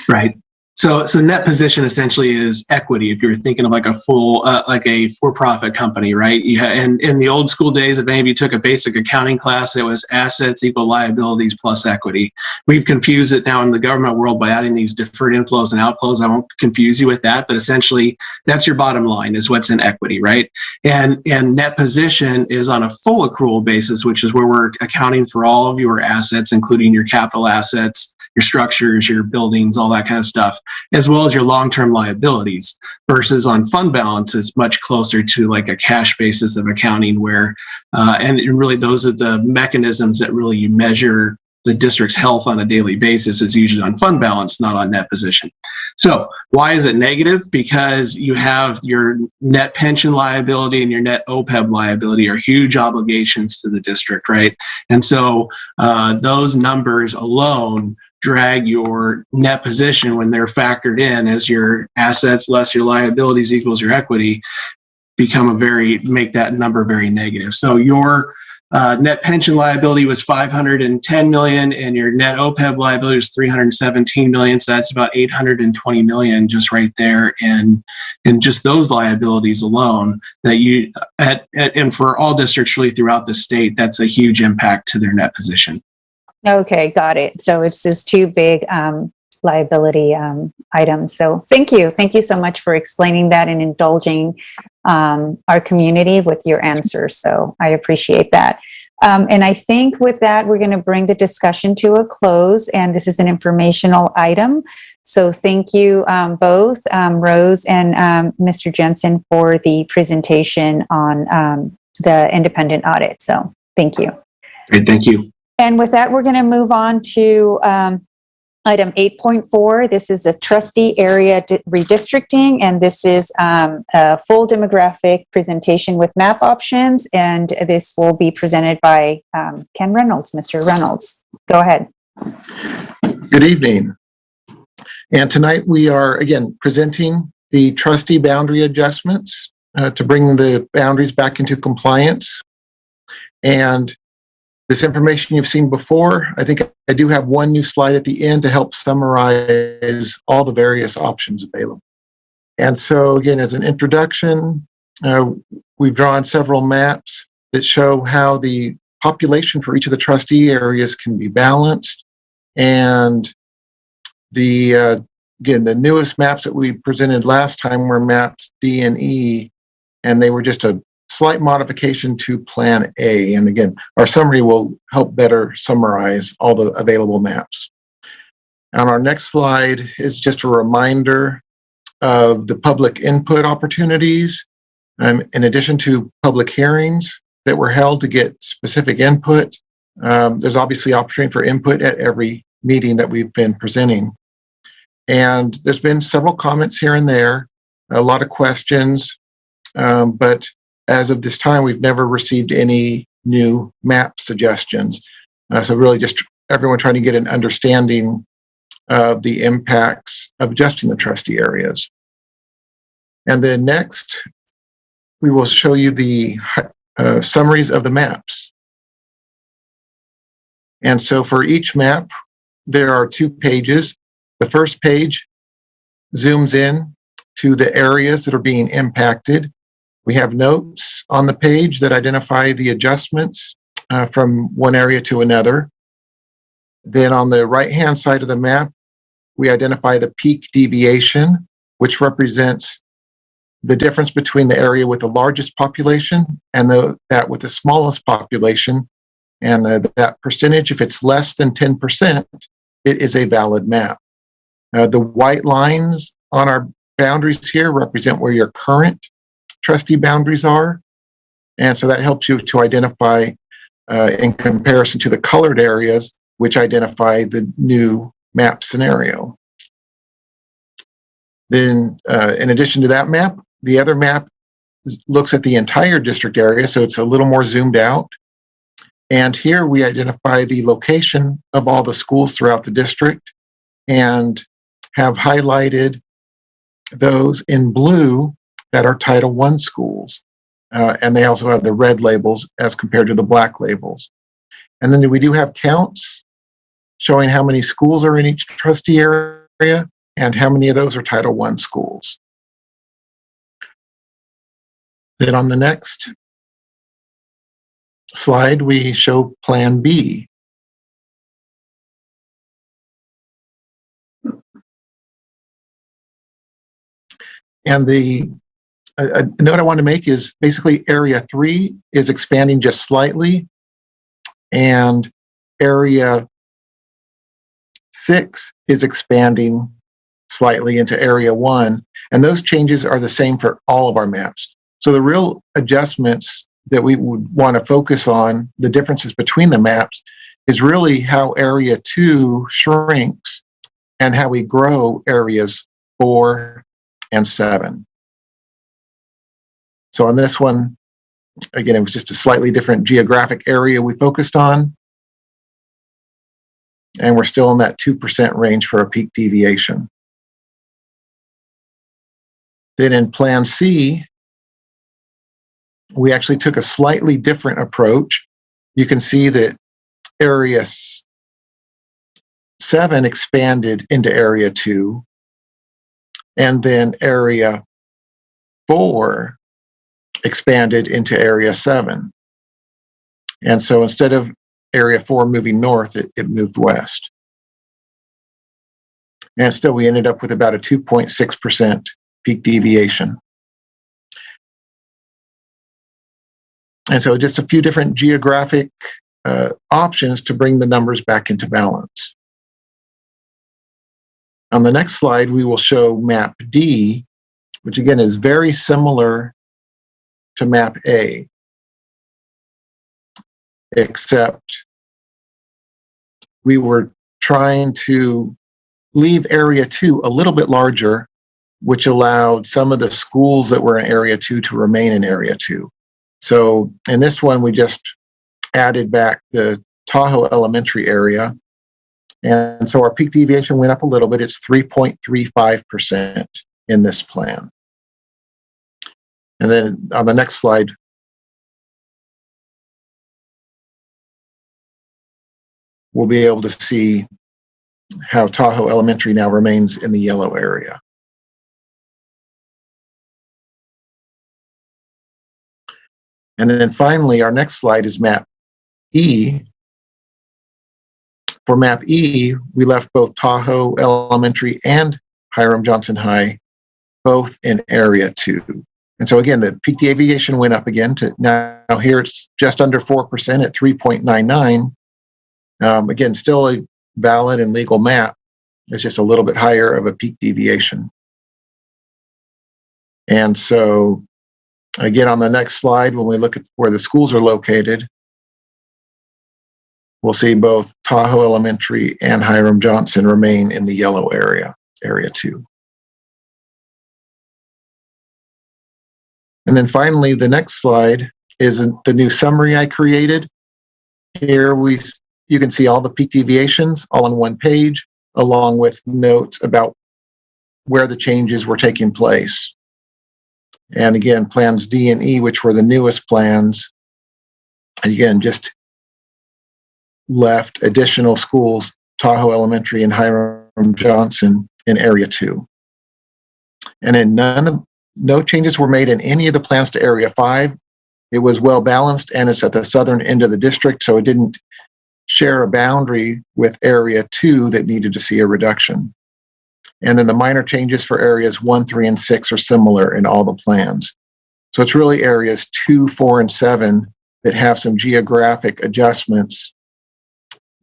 Right. So net position essentially is equity. If you're thinking of like a full, like a for-profit company, right? And in the old school days, if maybe you took a basic accounting class, it was assets equal liabilities plus equity. We've confused it now in the government world by adding these deferred inflows and outflows. I won't confuse you with that, but essentially that's your bottom line is what's in equity, right? And net position is on a full accrual basis, which is where we're accounting for all of your assets, including your capital assets, your structures, your buildings, all that kind of stuff, as well as your long-term liabilities, versus on fund balance, it's much closer to like a cash basis of accounting where, and really those are the mechanisms that really you measure the district's health on a daily basis is usually on fund balance, not on net position. So why is it negative? Because you have your net pension liability and your net OPEB liability are huge obligations to the district, right? And so those numbers alone drag your net position when they're factored in as your assets less your liabilities equals your equity make that number very negative. So your net pension liability was $510 million and your net OPEB liability was $317 million. So that's about $820 million just right there in just those liabilities alone that you and for all districts really throughout the state, that's a huge impact to their net position. Okay, got it. So it's just two big liability items. So thank you. Thank you so much for explaining that and indulging our community with your answers. So I appreciate that. And I think with that, we're going to bring the discussion to a close. And this is an informational item. So thank you both, Rose and Mr. Jensen, for the presentation on the independent audit. So thank you. Great, thank you. And with that, we're going to move on to item 8.4. This is a trustee area redistricting, and this is a full demographic presentation with map options, and this will be presented by Ken Reynolds. Mr. Reynolds, go ahead. Good evening. And tonight we are, again, presenting the trustee boundary adjustments to bring the boundaries back into compliance. And this information you've seen before. I think I do have one new slide at the end to help summarize all the various options available. And so again, as an introduction, we've drawn several maps that show how the population for each of the trustee areas can be balanced. And again, the newest maps that we presented last time were maps D and E, and they were just a slight modification to Plan A. And again, our summary will help better summarize all the available maps. On our next slide is just a reminder of the public input opportunities. In addition to public hearings that were held to get specific input, there's obviously opportunity for input at every meeting that we've been presenting. And there's been several comments here and there, a lot of questions, but as of this time, we've never received any new map suggestions. So really just everyone trying to get an understanding of the impacts of adjusting the trustee areas. And then next, we will show you the summaries of the maps. And so for each map, there are 2 pages. The first page zooms in to the areas that are being impacted. We have notes on the page that identify the adjustments from one area to another. Then on the right-hand side of the map, we identify the peak deviation, which represents the difference between the area with the largest population and that with the smallest population. And that percentage, if it's less than 10%, it is a valid map. The white lines on our boundaries here represent where your current trustee boundaries are. And so that helps you to identify in comparison to the colored areas, which identify the new map scenario. Then in addition to that map, the other map looks at the entire district area, so it's a little more zoomed out. And here we identify the location of all the schools throughout the district and have highlighted those in blue that are Title I schools. And they also have the red labels as compared to the black labels. And then we do have counts showing how many schools are in each trustee area and how many of those are Title I schools. Then on the next slide, we show Plan B. And the note I want to make is basically Area 3 is expanding just slightly, and Area 6 is expanding slightly into Area 1, and those changes are the same for all of our maps. So the real adjustments that we would want to focus on, the differences between the maps, is really how Area 2 shrinks and how we grow Areas 4 and 7. So on this one, again, it was just a slightly different geographic area we focused on. And we're still in that 2% range for a peak deviation. Then in Plan C, we actually took a slightly different approach. You can see that Area 7 expanded into Area 2, and then Area 4 expanded into Area 7. And so instead of Area 4 moving north, it moved west. And still we ended up with about a 2.6% peak deviation. And so just a few different geographic options to bring the numbers back into balance. On the next slide, we will show Map D, which again is very similar to Map A, except we were trying to leave Area 2 a little bit larger, which allowed some of the schools that were in Area 2 to remain in Area 2. So in this one, we just added back the Tahoe Elementary area. And so our peak deviation went up a little bit. It's 3.35% in this plan. And then on the next slide, we'll be able to see how Tahoe Elementary now remains in the yellow area. And then finally, our next slide is Map E. For Map E, we left both Tahoe Elementary and Hiram Johnson High both in Area 2. And so again, the peak deviation went up again to now here it's just under 4% at 3.99. Again, still a valid and legal map. It's just a little bit higher of a peak deviation. And so again, on the next slide, when we look at where the schools are located, we'll see both Tahoe Elementary and Hiram Johnson remain in the yellow area, area 2. And then finally, the next slide is the new summary I created. Here you can see all the peak deviations all on one page, along with notes about where the changes were taking place. And again, plans D and E, which were the newest plans, again, just left additional schools, Tahoe Elementary and Hiram Johnson, in Area 2. And then no changes were made in any of the plans to Area 5. It was well balanced, and it's at the southern end of the district, so it didn't share a boundary with Area 2 that needed to see a reduction. And then the minor changes for areas 1, 3, and 6 are similar in all the plans. So it's really areas 2, 4, and 7 that have some geographic adjustments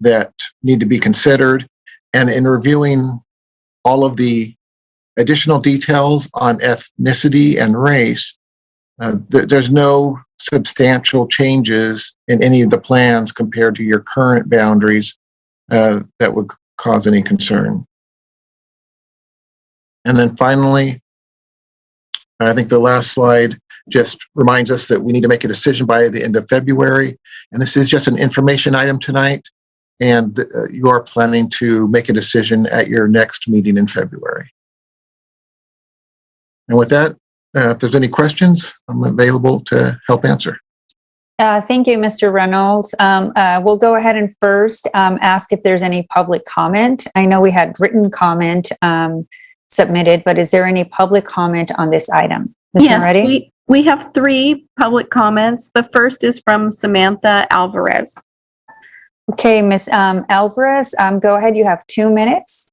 that need to be considered. And in reviewing all of the additional details on ethnicity and race, there's no substantial changes in any of the plans compared to your current boundaries that would cause any concern. And then finally, I think the last slide just reminds us that we need to make a decision by the end of February. And this is just an information item tonight. And you are planning to make a decision at your next meeting in February. And with that, if there's any questions, I'm available to help answer. Thank you, Mr. Reynolds. We'll go ahead and first ask if there's any public comment. I know we had written comment submitted, but is there any public comment on this item? Ms. Yes, Moretti? we have 3 public comments. The first is from Samantha Alvarez. Okay, Ms. Alvarez, go ahead. You have 2 minutes.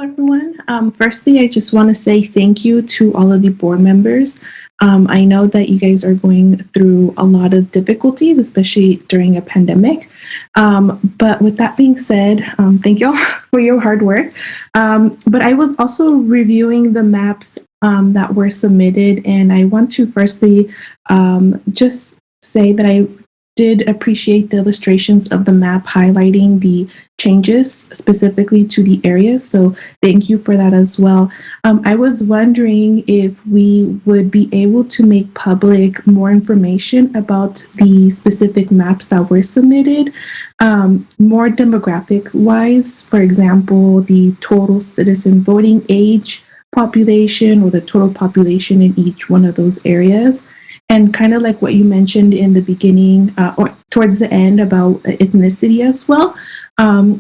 Everyone. Firstly, I just want to say thank you to all of the board members. I know that you guys are going through a lot of difficulties, especially during a pandemic. But with that being said, thank you all for your hard work. But I was also reviewing the maps that were submitted, and I want to firstly just say that I did appreciate the illustrations of the map highlighting the changes specifically to the areas. So thank you for that as well. I was wondering if we would be able to make public more information about the specific maps that were submitted, more demographic wise, for example, the total citizen voting age population or the total population in each one of those areas. And kind of like what you mentioned in the beginning or towards the end about ethnicity as well,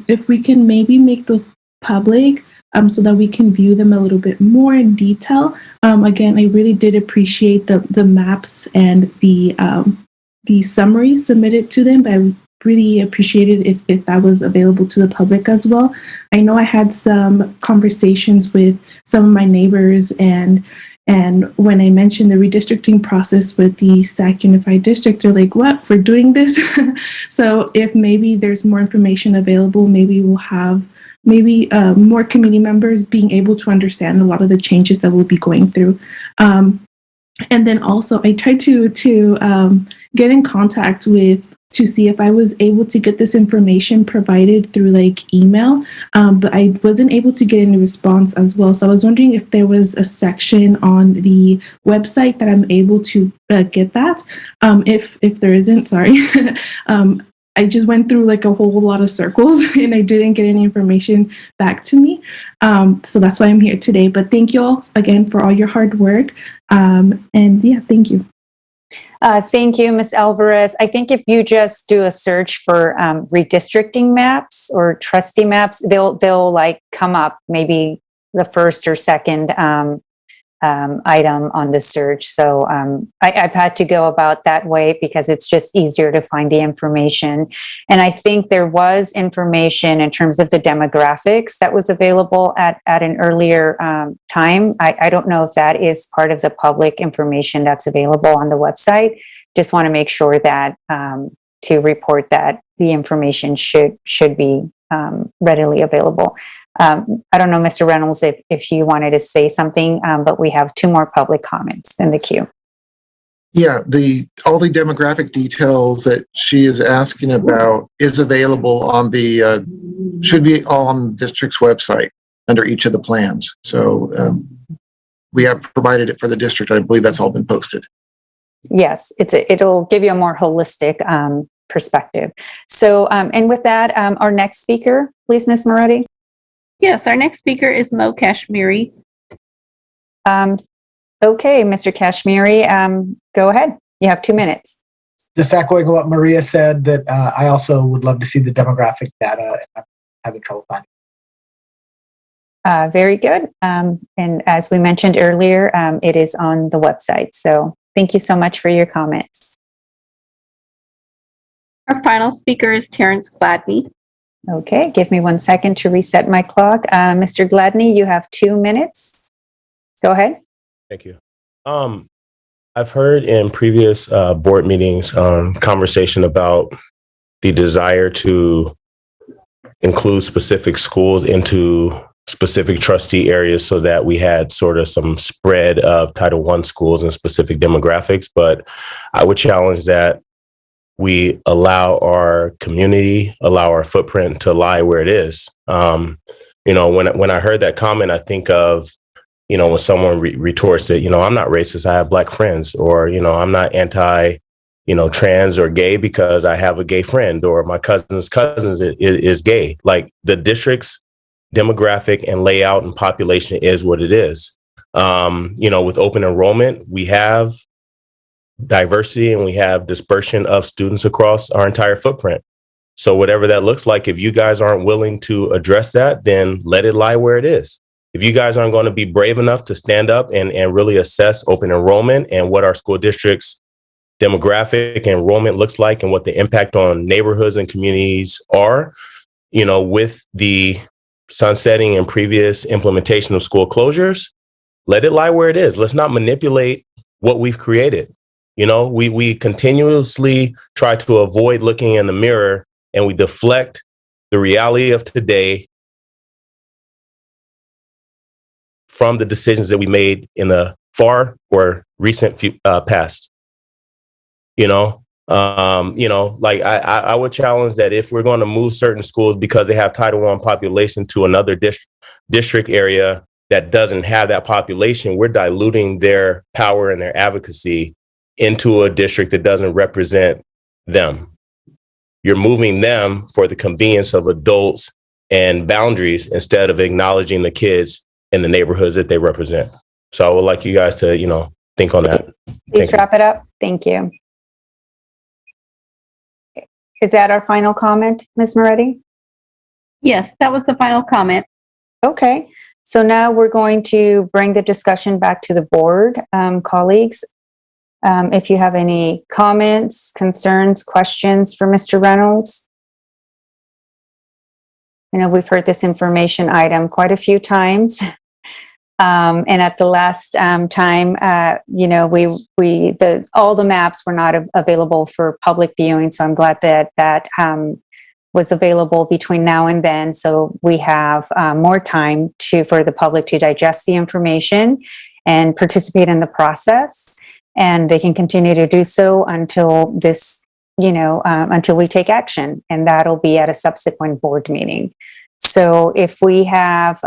if we can maybe make those public so that we can view them a little bit more in detail. Again, I really did appreciate the maps and the summary submitted to them, but I really appreciated if that was available to the public as well. I know I had some conversations with some of my neighbors, and when I mentioned the redistricting process with the SAC Unified District, they're like, what, we're doing this? So if maybe there's more information available, maybe we'll have more committee members being able to understand a lot of the changes that we'll be going through. And then also I tried to get in contact to see if I was able to get this information provided through like email, but I wasn't able to get any response as well. So I was wondering if there was a section on the website that I'm able to get that. If there isn't, sorry. I just went through like a whole lot of circles and I didn't get any information back to me. So that's why I'm here today. But thank you all again for all your hard work. And yeah, thank you. Thank you, Ms. Alvarez. I think if you just do a search for redistricting maps or trustee maps, they'll like come up maybe the first or second item on the search. So I've had to go about that way because it's just easier to find the information. And I think there was information in terms of the demographics that was available at an earlier time. I don't know if that is part of the public information that's available on the website. Just want to make sure that to report that the information should be readily available. I don't know, Mr. Reynolds, if you wanted to say something, but we have 2 more public comments in the queue. Yeah, all the demographic details that she is asking about is available on should be all on the district's website under each of the plans. So we have provided it for the district. I believe that's all been posted. Yes, it'll give you a more holistic perspective. So, and with that, our next speaker, please, Ms. Moretti. Yes, our next speaker is Mo Kashmiri. Okay, Mr. Kashmiri, go ahead. You have 2 minutes. Just echoing what Maria said, that I also would love to see the demographic data, and I'm having trouble finding it. Very good. And as we mentioned earlier, it is on the website. So thank you so much for your comments. Our final speaker is Terrence Gladney. Okay, give me 1 second to reset my clock. Mr. Gladney, you have 2 minutes. Go ahead. Thank you. I've heard in previous board meetings conversation about the desire to include specific schools into specific trustee areas so that we had sort of some spread of Title I schools and specific demographics. But I would challenge that we allow our community, allow our footprint to lie where it is. When I heard that comment, I think of, when someone retorts that, I'm not racist, I have Black friends, or, I'm not anti, trans or gay because I have a gay friend, or my cousin's cousins is gay. Like, the district's demographic and layout and population is what it is. With open enrollment, we have diversity and we have dispersion of students across our entire footprint. So whatever that looks like, if you guys aren't willing to address that, then let it lie where it is. If you guys aren't going to be brave enough to stand up and really assess open enrollment and what our school district's demographic enrollment looks like and what the impact on neighborhoods and communities are, with the sunsetting and previous implementation of school closures, let it lie where it is. Let's not manipulate what we've created. We continuously try to avoid looking in the mirror, and we deflect the reality of today from the decisions that we made in the far or recent past. I would challenge that if we're going to move certain schools because they have Title I population to another district area that doesn't have that population, we're diluting their power and their advocacy into a district that doesn't represent them. You're moving them for the convenience of adults and boundaries instead of acknowledging the kids in the neighborhoods that they represent. So I would like you guys to, think on that. Please wrap it up. Thank you. Is that our final comment, Ms. Moretti? Yes, that was the final comment. Okay. So now we're going to bring the discussion back to the board, colleagues. If you have any comments, concerns, questions for Mr. Reynolds. We've heard this information item quite a few times. And at the last time, all the maps were not available for public viewing. So I'm glad that was available between now and then. So we have more time for the public to digest the information and participate in the process. And they can continue to do so until until we take action. And that'll be at a subsequent board meeting. So if we have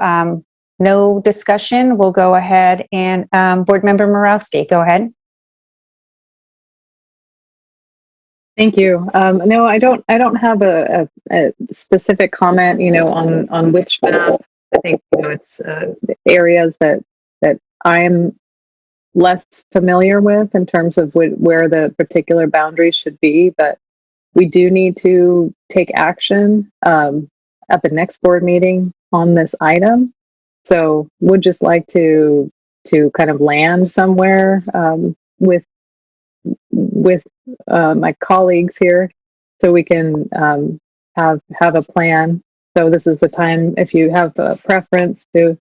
no discussion, we'll go ahead and Board Member Morawski, go ahead. Thank you. No, I don't have a specific comment, on which map. I think, it's areas that I'm less familiar with in terms of where the particular boundaries should be, but we do need to take action at the next board meeting on this item. So would just like to to kind of land somewhere with my colleagues here, so we can have a plan. So this is the time, if you have a preference, to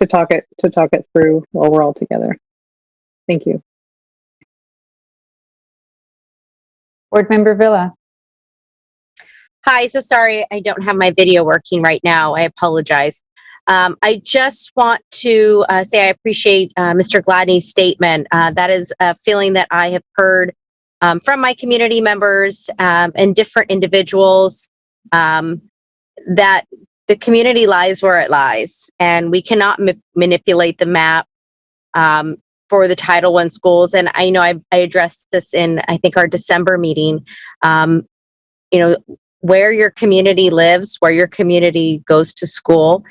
talk it through while we're all together. Thank you. Board Member Villa. Hi, so sorry I don't have my video working right now. I apologize. I just want to say I appreciate Mr. Gladney's statement. That is a feeling that I have heard from my community members and different individuals, that the community lies where it lies, and we cannot manipulate the map for the Title I schools. And I know I addressed this in, I think, our December meeting. Where your community lives, where your community goes to school,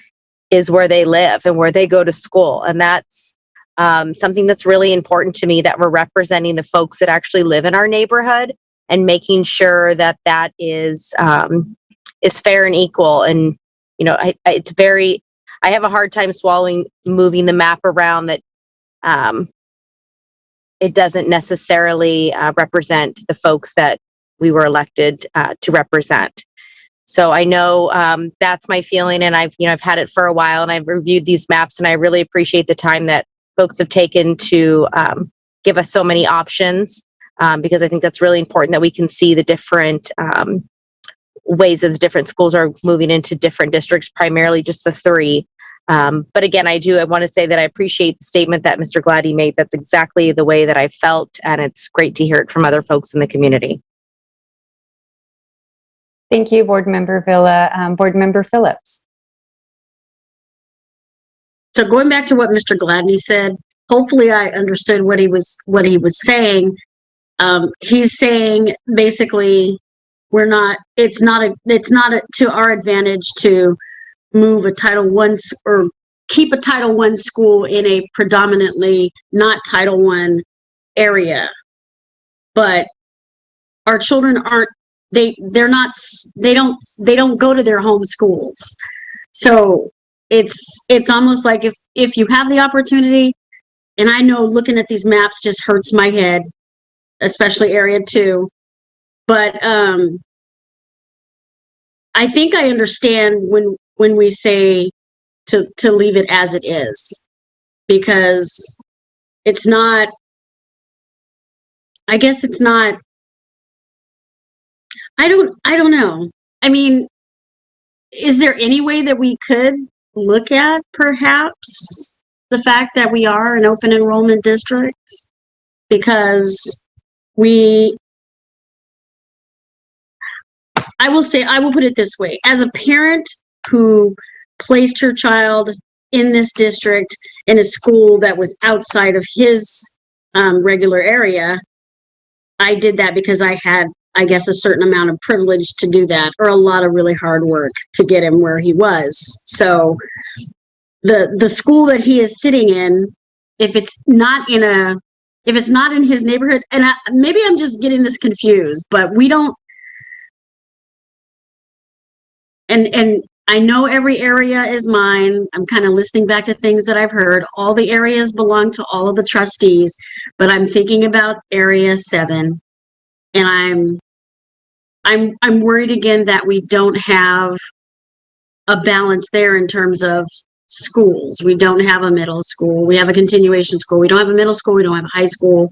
is where they live and where they go to school. And that's something that's really important to me, that we're representing the folks that actually live in our neighborhood and making sure that that is fair and equal. And, I have a hard time swallowing moving the map around, that it doesn't necessarily represent the folks that we were elected to represent. So I know that's my feeling, and I've had it for a while, and I've reviewed these maps, and I really appreciate the time that folks have taken to give us so many options, because I think that's really important, that we can see the different ways that the different schools are moving into different districts, primarily just the three. But again, I want to say that I appreciate the statement that Mr. Gladney made. That's exactly the way that I felt, and it's great to hear it from other folks in the community. Thank you, Board Member Villa. Board Member Phillips. So going back to what Mr. Gladney said, hopefully I understood what he was saying. He's saying basically it's not to our advantage to move a Title I or keep a Title I school in a predominantly not Title I area. But our children they don't go to their home schools. So it's almost like if you have the opportunity, and I know looking at these maps just hurts my head, especially Area 2. But I think I understand when we say to leave it as it is, because it's not, I guess it's not, I don't know. I mean, is there any way that we could look at perhaps the fact that we are an open enrollment district? Because I will put it this way. As a parent who placed her child in this district in a school that was outside of his regular area, I did that because I had, I guess, a certain amount of privilege to do that, or a lot of really hard work to get him where he was. So the school that he is sitting in, if it's not in his neighborhood, and maybe I'm just getting this confused, but we don't, and I know every area is mine. I'm kind of listening back to things that I've heard. All the areas belong to all of the trustees, but I'm thinking about Area 7, and I'm worried again that we don't have a balance there in terms of schools. We don't have a middle school. We have a continuation school. We don't have a middle school. We don't have a high school.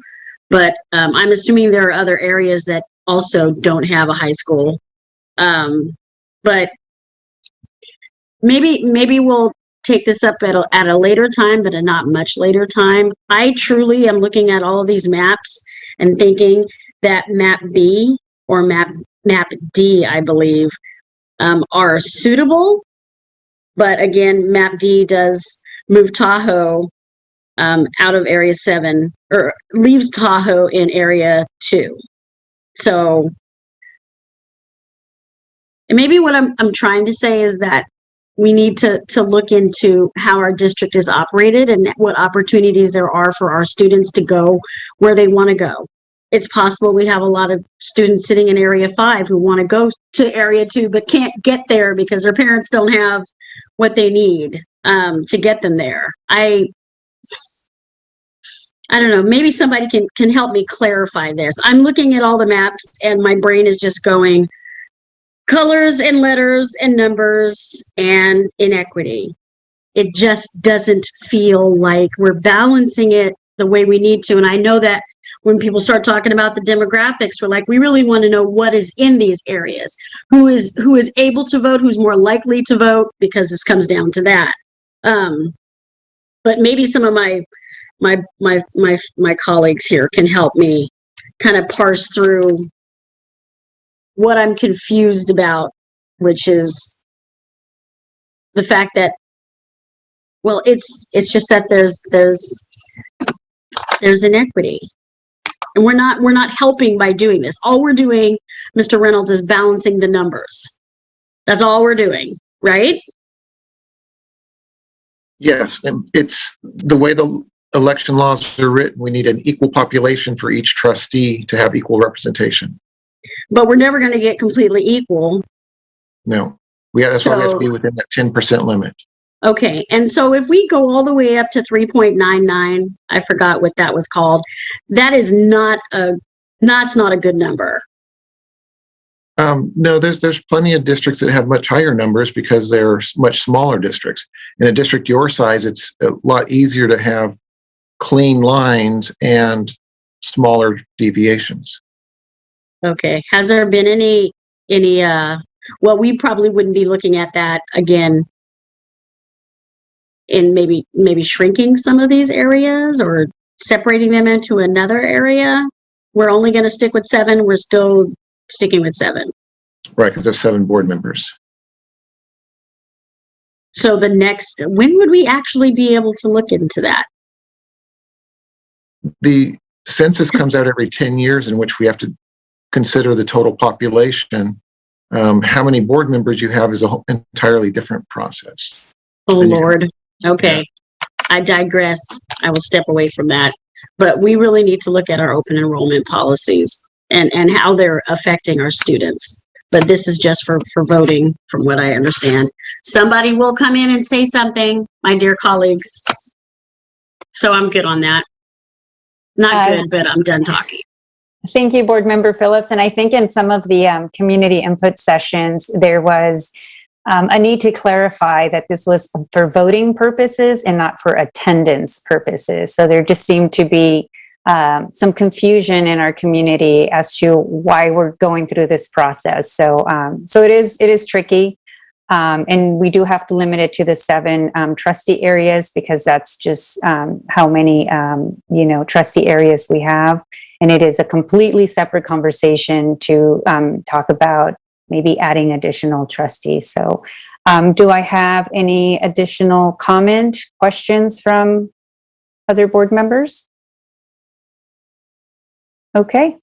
But I'm assuming there are other areas that also don't have a high school. But maybe we'll take this up at a later time, but a not much later time. I truly am looking at all of these maps and thinking that map B or map D, I believe, are suitable. But again, map D does move Tahoe out of Area 7, or leaves Tahoe in Area 2. So maybe what I'm trying to say is that we need to look into how our district is operated and what opportunities there are for our students to go where they want to go. It's possible we have a lot of students sitting in Area 5 who want to go to Area 2 but can't get there because their parents don't have what they need to get them there. I don't know, maybe somebody can help me clarify this. I'm looking at all the maps and my brain is just going colors and letters and numbers and inequity. It just doesn't feel like we're balancing it the way we need to. And I know that when people start talking about the demographics, we're like, we really want to know what is in these areas, who is able to vote, who's more likely to vote, because this comes down to that. But maybe some of my colleagues here can help me kind of parse through what I'm confused about, which is the fact that, well, it's just that there's inequity. And we're not helping by doing this. All we're doing, Mr. Reynolds, is balancing the numbers. That's all we're doing, right? Yes, and it's the way the election laws are written. We need an equal population for each trustee to have equal representation. But we're never going to get completely equal. No, that's why we have to be within that 10% limit. Okay, and so if we go all the way up to 3.99, I forgot what that was called. That's not a good number. No, there's plenty of districts that have much higher numbers because they're much smaller districts. In a district your size, it's a lot easier to have clean lines and smaller deviations. Okay, has there been any well, we probably wouldn't be looking at that again in maybe shrinking some of these areas or separating them into another area. We're only going to stick with 7. We're still sticking with 7. Right, because there's 7 board members. So when would we actually be able to look into that? The census comes out every 10 years, in which we have to consider the total population. How many board members you have is an entirely different process. Oh, Lord. Okay. Yeah. I digress. I will step away from that. But we really need to look at our open enrollment policies and how they're affecting our students. But this is just for voting, from what I understand. Somebody will come in and say something, my dear colleagues. So I'm good on that. Not good, but I'm done talking. Thank you, Board Member Phillips. And I think in some of the community input sessions, there was a need to clarify that this was for voting purposes and not for attendance purposes. So there just seemed to be some confusion in our community as to why we're going through this process. So it is tricky. And we do have to limit it to the 7 trustee areas, because that's just how many, trustee areas we have. And it is a completely separate conversation to talk about maybe adding additional trustees. So do I have any additional questions from other board members? Okay.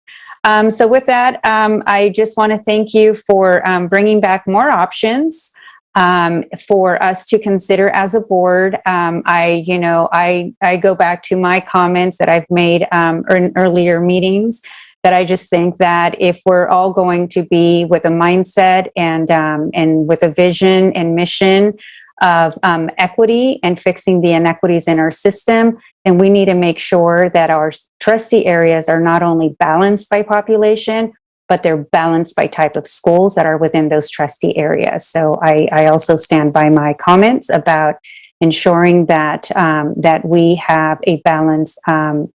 So with that, I just want to thank you for bringing back more options for us to consider as a board. I go back to my comments that I've made in earlier meetings, that I just think that if we're all going to be with a mindset and with a vision and mission of equity and fixing the inequities in our system, then we need to make sure that our trustee areas are not only balanced by population, but they're balanced by type of schools that are within those trustee areas. So I also stand by my comments about ensuring that that we have a balance, that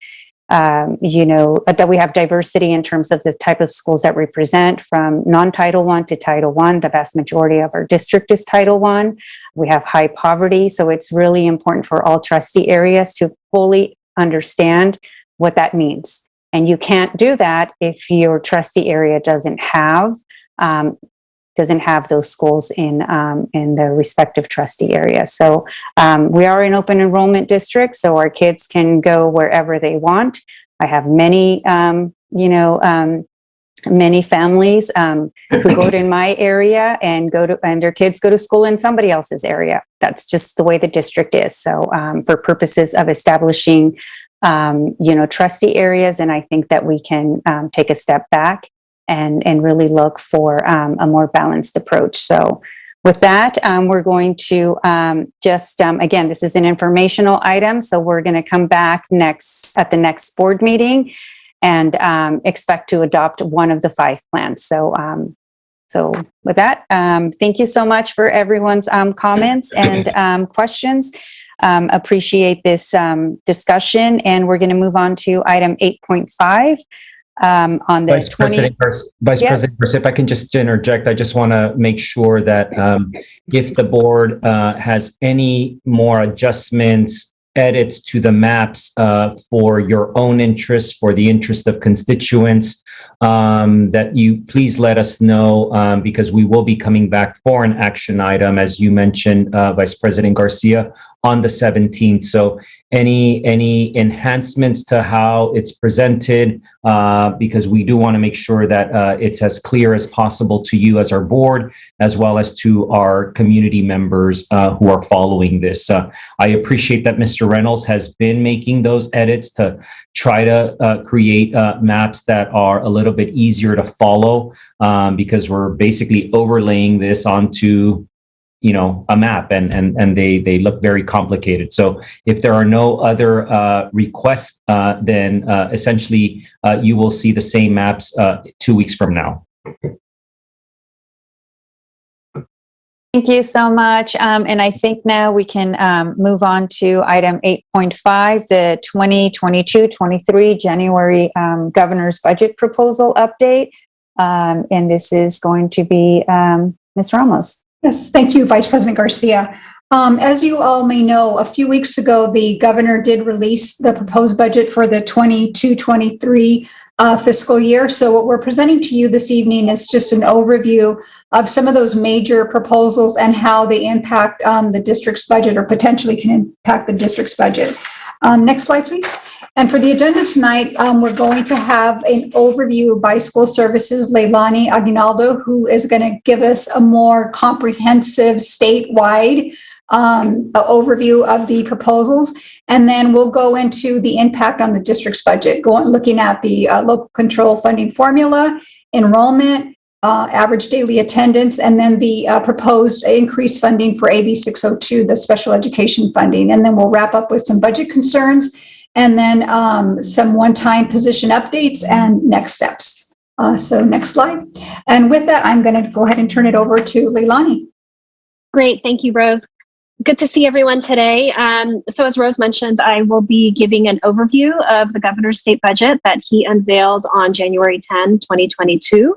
we have diversity in terms of the type of schools that we present, from non-Title I to Title I. The vast majority of our district is Title I. We have high poverty, so it's really important for all trustee areas to fully understand what that means. And you can't do that if your trustee area doesn't have those schools in the respective trustee areas. So we are an open enrollment district, so our kids can go wherever they want. I have many, many families who go to in my area and their kids go to school in somebody else's area. That's just the way the district is. So for purposes of establishing trustee areas, and I think that we can take a step back and really look for a more balanced approach. So With that, we're going to again, this is an informational item, so we're going to come back at the next board meeting and expect to adopt one of the 5 plans. So with that, thank you so much for everyone's comments and questions. Appreciate this discussion, and we're going to move on to item 8.5. On the Vice President Garcia, if I can just interject, I just want to make sure that if the board has any more adjustments, edits to the maps for your own interest, for the interest of constituents, that you please let us know, because we will be coming back for an action item, as you mentioned, Vice President Garcia, on the 17th. So any enhancements to how it's presented, because we do want to make sure that it's as clear as possible to you as our board, as well as to our community members who are following this. I appreciate that Mr. Reynolds has been making those edits to try to create maps that are a little bit easier to follow, because we're basically overlaying this onto a map, and they look very complicated. So if there are no other requests, then essentially you will see the same maps 2 weeks from now. Thank you so much. And I think now we can move on to item 8.5, the 2022-23 January Governor's Budget Proposal Update. And this is going to be Ms. Ramos. Yes, thank you, Vice President Garcia. As you all may know, a few weeks ago, the governor did release the proposed budget for the 22-23 fiscal year. So what we're presenting to you this evening is just an overview of some of those major proposals and how they impact the district's budget, or potentially can impact the district's budget. Next slide, please. And for the agenda tonight, we're going to have an overview by School Services, Leilani Aguinaldo, who is going to give us a more comprehensive statewide overview of the proposals. And then we'll go into the impact on the district's budget, looking at the local control funding formula, enrollment, average daily attendance, and then the proposed increased funding for AB 602, the special education funding. And then we'll wrap up with some budget concerns, and then some one-time position updates and next steps. So next slide. And with that, I'm going to go ahead and turn it over to Leilani. Great. Thank you, Rose. Good to see everyone today. So as Rose mentioned, I will be giving an overview of the governor's state budget that he unveiled on January 10, 2022.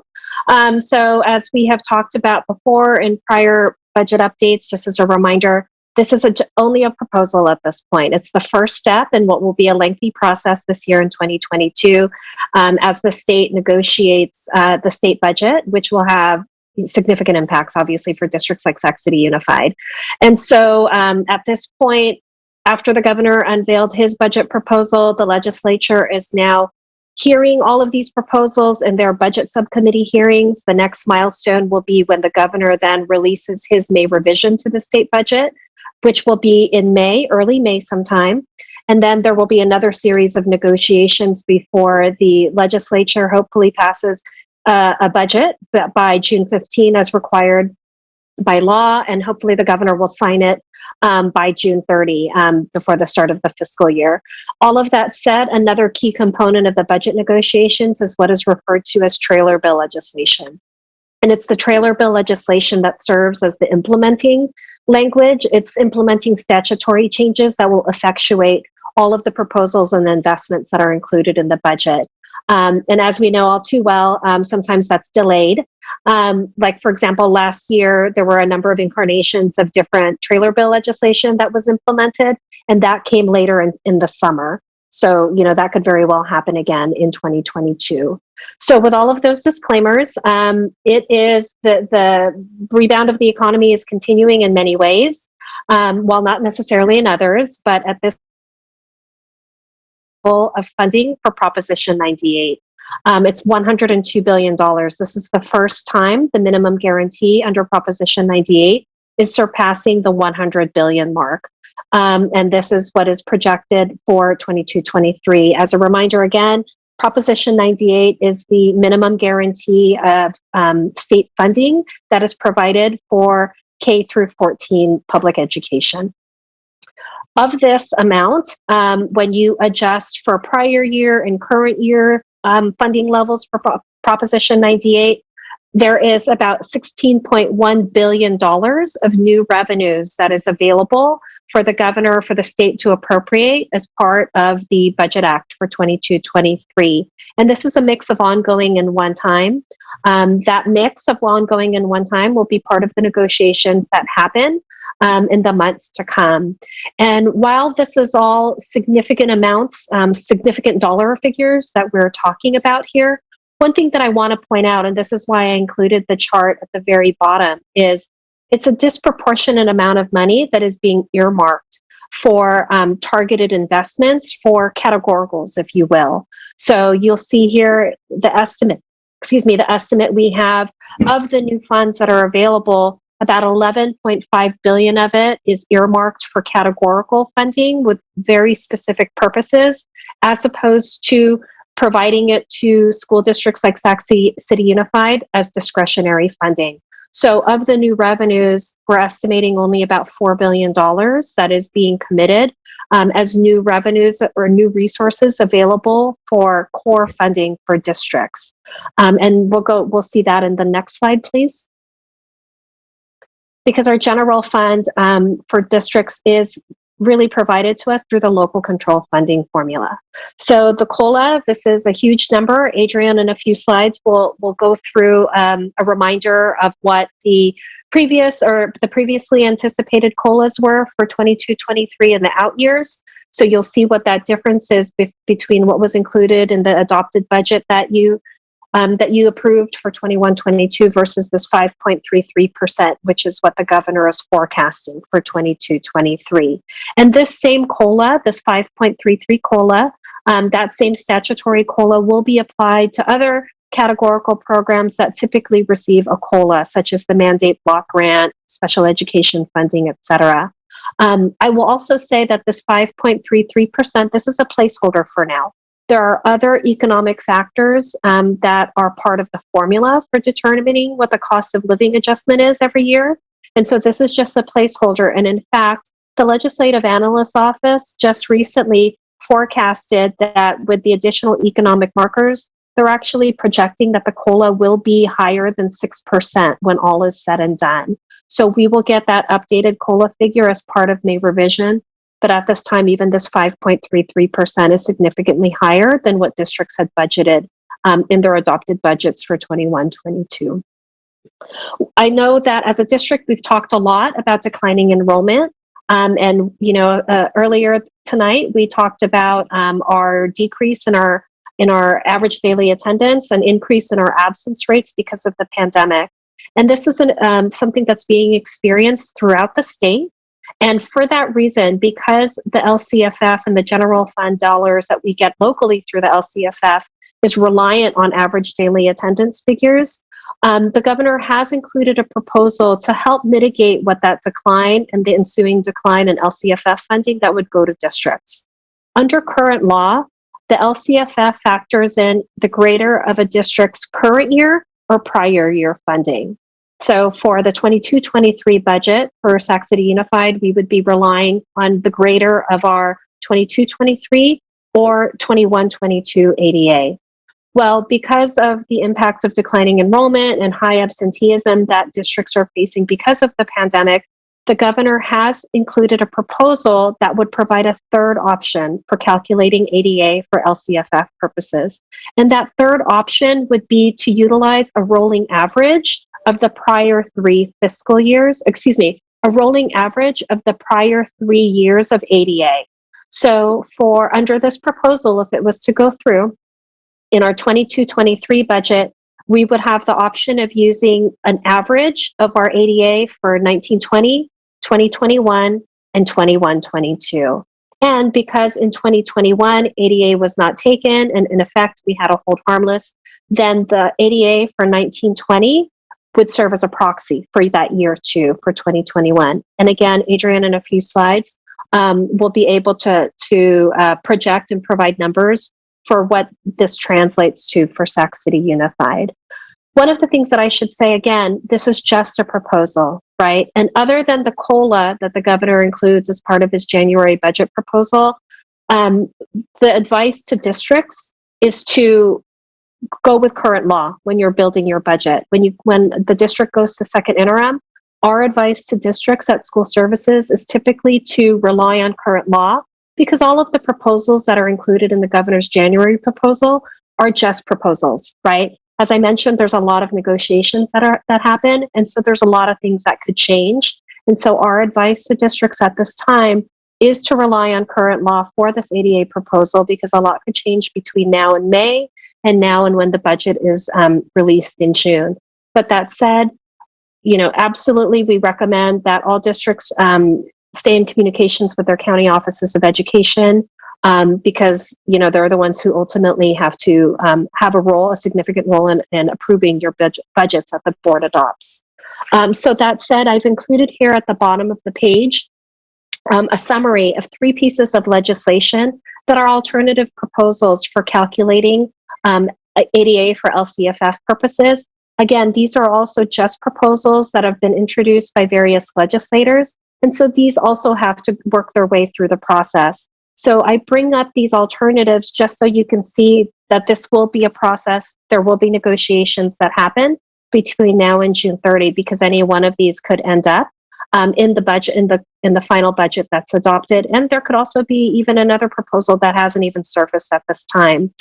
So as we have talked about before in prior budget updates, just as a reminder, this is only a proposal at this point. It's the first step in what will be a lengthy process this year in 2022, as the state negotiates the state budget, which will have significant impacts, obviously, for districts like Sac City Unified. And so at this point, after the governor unveiled his budget proposal, the legislature is now hearing all of these proposals in their budget subcommittee hearings. The next milestone will be when the governor then releases his May revision to the state budget, which will be in May, early May sometime. And then there will be another series of negotiations before the legislature hopefully passes a budget by June 15 as required by law. And hopefully the governor will sign it by June 30, before the start of the fiscal year. All of that said, another key component of the budget negotiations is what is referred to as trailer bill legislation. And it's the trailer bill legislation that serves as the implementing language. It's implementing statutory changes that will effectuate all of the proposals and investments that are included in the budget. And as we know all too well, sometimes that's delayed. Like, for example, last year, there were a number of incarnations of different trailer bill legislation that was implemented, and that came later in the summer. So, that could very well happen again in 2022. So with all of those disclaimers, it is the rebound of the economy is continuing in many ways, while not necessarily in others, but at this of funding for Proposition 98. It's $102 billion. This is the first time the minimum guarantee under Proposition 98 is surpassing the 100 billion mark. And this is what is projected for 22-23. As a reminder again, Proposition 98 is the minimum guarantee of state funding that is provided for K through 14 public education. Of this amount, when you adjust for prior year and current year funding levels for Proposition 98, there is about $16.1 billion of new revenues that is available for the governor, for the state to appropriate as part of the Budget Act for 22-23. And this is a mix of ongoing and one-time. That mix of ongoing and one-time will be part of the negotiations that happen in the months to come. And while this is all significant amounts, significant dollar figures that we're talking about here, one thing that I want to point out, and this is why I included the chart at the very bottom, is it's a disproportionate amount of money that is being earmarked for targeted investments for categoricals, if you will. So you'll see here the estimate we have of the new funds that are available. About 11.5 billion of it is earmarked for categorical funding with very specific purposes, as opposed to providing it to school districts like Sac City Unified as discretionary funding. So of the new revenues, we're estimating only about $4 billion that is being committed as new revenues or new resources available for core funding for districts. And we'll see that in the next slide, please. Because our general fund for districts is really provided to us through the local control funding formula. So the COLA, this is a huge number. Adrian, in a few slides, will go through a reminder of what the previously anticipated COLAs were for 22-23 in the out years. So you'll see what that difference is between what was included in the adopted budget that you approved for 21-22 versus this 5.33%, which is what the governor is forecasting for 22-23. And this same COLA, this 5.33 COLA, that same statutory COLA will be applied to other categorical programs that typically receive a COLA, such as the mandate block grant, special education funding, et cetera. I will also say that this 5.33%, this is a placeholder for now. There are other economic factors that are part of the formula for determining what the cost of living adjustment is every year. And so this is just a placeholder. And in fact, the Legislative Analyst's Office just recently forecasted that with the additional economic markers, they're actually projecting that the COLA will be higher than 6% when all is said and done. So we will get that updated COLA figure as part of May revision. But at this time, even this 5.33% is significantly higher than what districts had budgeted in their adopted budgets for 21-22. I know that as a district, we've talked a lot about declining enrollment. Earlier tonight, we talked about our decrease in our average daily attendance and increase in our absence rates because of the pandemic. And this is something that's being experienced throughout the state. And for that reason, because the LCFF and the general fund dollars that we get locally through the LCFF is reliant on average daily attendance figures, the governor has included a proposal to help mitigate what that decline and the ensuing decline in LCFF funding that would go to districts. Under current law, the LCFF factors in the greater of a district's current year or prior year funding. So for the 22-23 budget for Sac City Unified, we would be relying on the greater of our 22-23 or 21-22 ADA. Well, because of the impact of declining enrollment and high absenteeism that districts are facing because of the pandemic, the governor has included a proposal that would provide a third option for calculating ADA for LCFF purposes. And that third option would be to utilize a rolling average of the prior 3 fiscal years, a rolling average of the prior 3 years of ADA. So under this proposal, if it was to go through, in our 22-23 budget, we would have the option of using an average of our ADA for 1920, 2021, and 21-22. And because in 2021, ADA was not taken, and in effect, we had a hold harmless, then the ADA for 1920 would serve as a proxy for that year too, for 2021. And again, Adrian, in a few slides, will be able to project and provide numbers for what this translates to for Sac City Unified. One of the things that I should say again, this is just a proposal, right? And other than the COLA that the governor includes as part of his January budget proposal, the advice to districts is to go with current law when you're building your budget. When the district goes to second interim, our advice to districts at school services is typically to rely on current law, because all of the proposals that are included in the governor's January proposal are just proposals, right? As I mentioned, there's a lot of negotiations that happen, and so there's a lot of things that could change. And so our advice to districts at this time is to rely on current law for this ADA proposal, because a lot could change between now and May, and now and when the budget is released in June. But that said, absolutely, we recommend that all districts stay in communications with their county offices of education, because they're the ones who ultimately have to have a significant role in approving your budgets that the board adopts. So that said, I've included here at the bottom of the page a summary of 3 pieces of legislation that are alternative proposals for calculating ADA for LCFF purposes. Again, these are also just proposals that have been introduced by various legislators, and so these also have to work their way through the process. So I bring up these alternatives just so you can see that this will be a process. There will be negotiations that happen between now and June 30, because any one of these could end up in the budget, in the final budget that's adopted. And there could also be even another proposal that hasn't even surfaced at this time.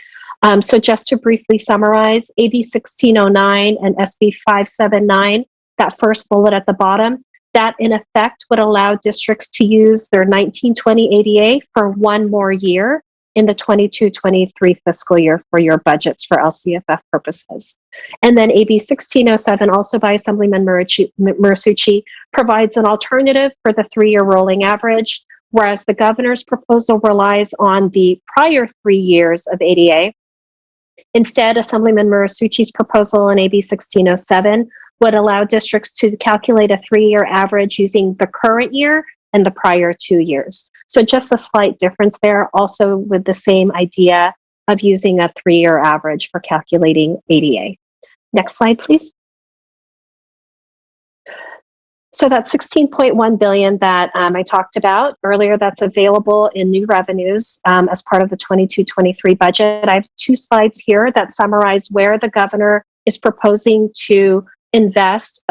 So just to briefly summarize, AB 1609 and SB 579, that first bullet at the bottom, that in effect would allow districts to use their 1920 ADA for 1 more year in the 22-23 fiscal year for your budgets for LCFF purposes. And then AB 1607, also by Assemblyman Murasucci, provides an alternative for the 3-year rolling average, whereas the governor's proposal relies on the prior 3 years of ADA. Instead, Assemblyman Murasucci's proposal in AB 1607 would allow districts to calculate a 3-year average using the current year and the prior 2 years. So just a slight difference there, also with the same idea of using a 3-year average for calculating ADA. Next slide, please. So that 16.1 billion that I talked about earlier, that's available in new revenues as part of the 22-23 budget. I have 2 slides here that summarize where the governor is proposing to invest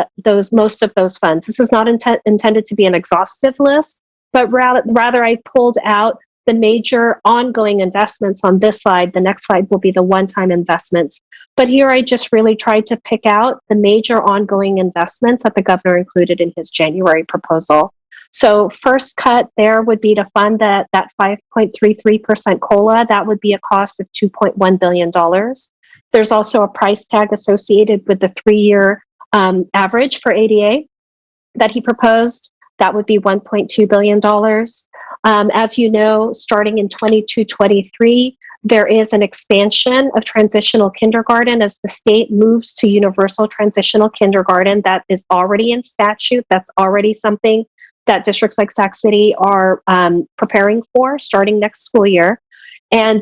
most of those funds. This is not intended to be an exhaustive list, but rather I pulled out the major ongoing investments on this slide. The next slide will be the one-time investments. But here I just really tried to pick out the major ongoing investments that the governor included in his January proposal. So first cut there would be to fund that 5.33% COLA. That would be a cost of $2.1 billion. There's also a price tag associated with the 3-year average for ADA that he proposed. That would be $1.2 billion. As you know, starting in 22-23, there is an expansion of transitional kindergarten as the state moves to universal transitional kindergarten. That is already in statute. That's already something that districts like Sac City are preparing for starting next school year. And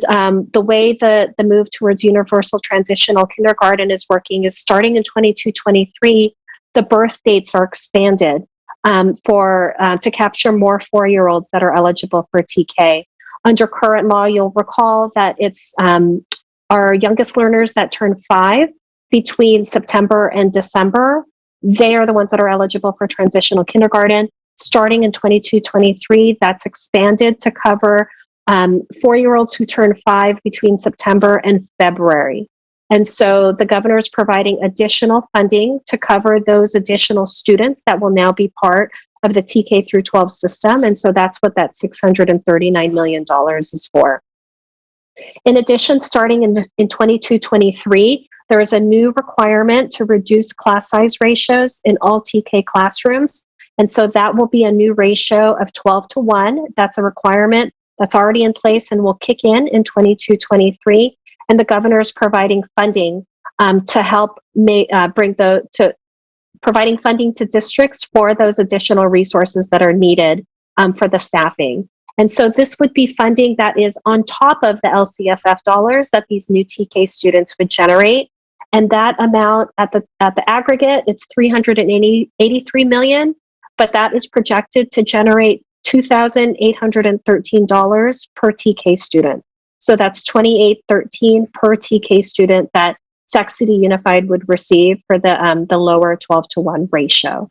the way the move towards universal transitional kindergarten is working is starting in 22-23, the birth dates are expanded to capture more 4-year-olds that are eligible for TK. Under current law, you'll recall that it's our youngest learners that turn 5 between September and December. They are the ones that are eligible for transitional kindergarten. Starting in 22-23, that's expanded to cover 4-year-olds who turn 5 between September and February. And so the governor is providing additional funding to cover those additional students that will now be part of the TK through 12 system. And so that's what that $639 million is for. In addition, starting in 22-23, there is a new requirement to reduce class size ratios in all TK classrooms. And so that will be a new ratio of 12-1. That's a requirement that's already in place and will kick in 22-23. And the governor is providing funding to help providing funding to districts for those additional resources that are needed for the staffing. And so this would be funding that is on top of the LCFF dollars that these new TK students would generate. And that amount at the aggregate, it's $383 million, but that is projected to generate $2,813 per TK student. So that's $2,813 per TK student that Sac City Unified would receive for the lower 12-to-1 ratio.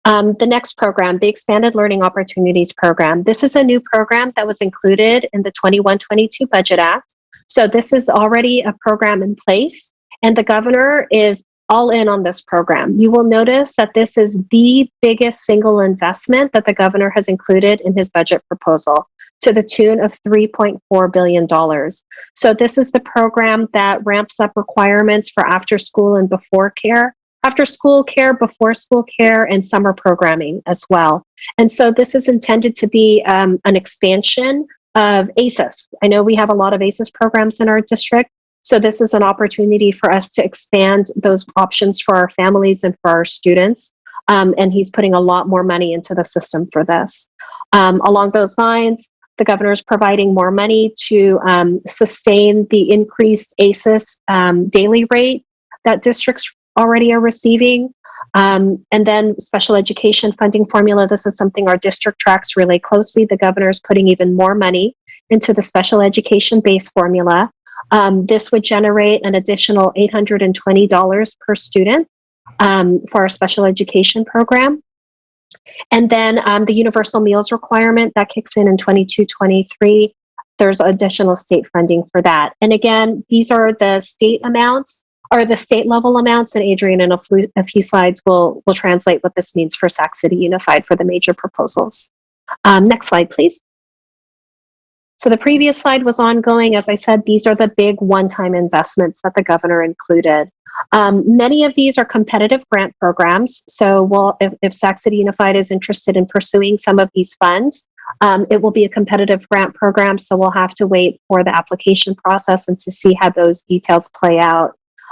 The next program, the Expanded Learning Opportunities Program. This is a new program that was included in the 21-22 Budget Act. So this is already a program in place, and the governor is all in on this program. You will notice that this is the biggest single investment that the governor has included in his budget proposal, to the tune of $3.4 billion. So this is the program that ramps up requirements for after school and before care, after school care, before school care, and summer programming as well. And so this is intended to be an expansion of ACES. I know we have a lot of ACES programs in our district. So this is an opportunity for us to expand those options for our families and for our students. And he's putting a lot more money into the system for this. Along those lines, the governor is providing more money to sustain the increased ACES daily rate that districts already are receiving. And then special education funding formula. This is something our district tracks really closely. The governor is putting even more money into the special education base formula. This would generate an additional $820 per student for our special education program. And then the universal meals requirement that kicks in 22-23, there's additional state funding for that. And again, these are the state amounts, or the state level amounts, and Adrian in a few slides will translate what this means for Sac City Unified for the major proposals. Next slide, please. So the previous slide was ongoing. As I said, these are the big one-time investments that the governor included. Many of these are competitive grant programs. So if Sac City Unified is interested in pursuing some of these funds, it will be a competitive grant program. So we'll have to wait for the application process and to see how those details play out.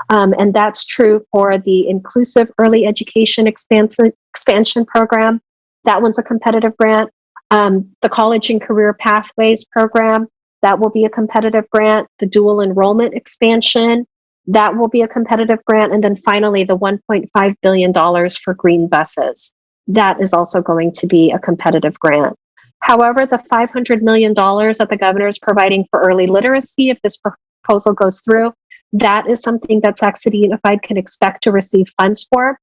And that's true for the Inclusive Early Education Expansion Program. That one's a competitive grant. The College and Career Pathways Program, that will be a competitive grant. The Dual Enrollment Expansion, that will be a competitive grant. And then finally, the $1.5 billion for green buses. That is also going to be a competitive grant. However, the $500 million that the governor is providing for early literacy, if this proposal goes through, that is something that Sac City Unified can expect to receive funds for.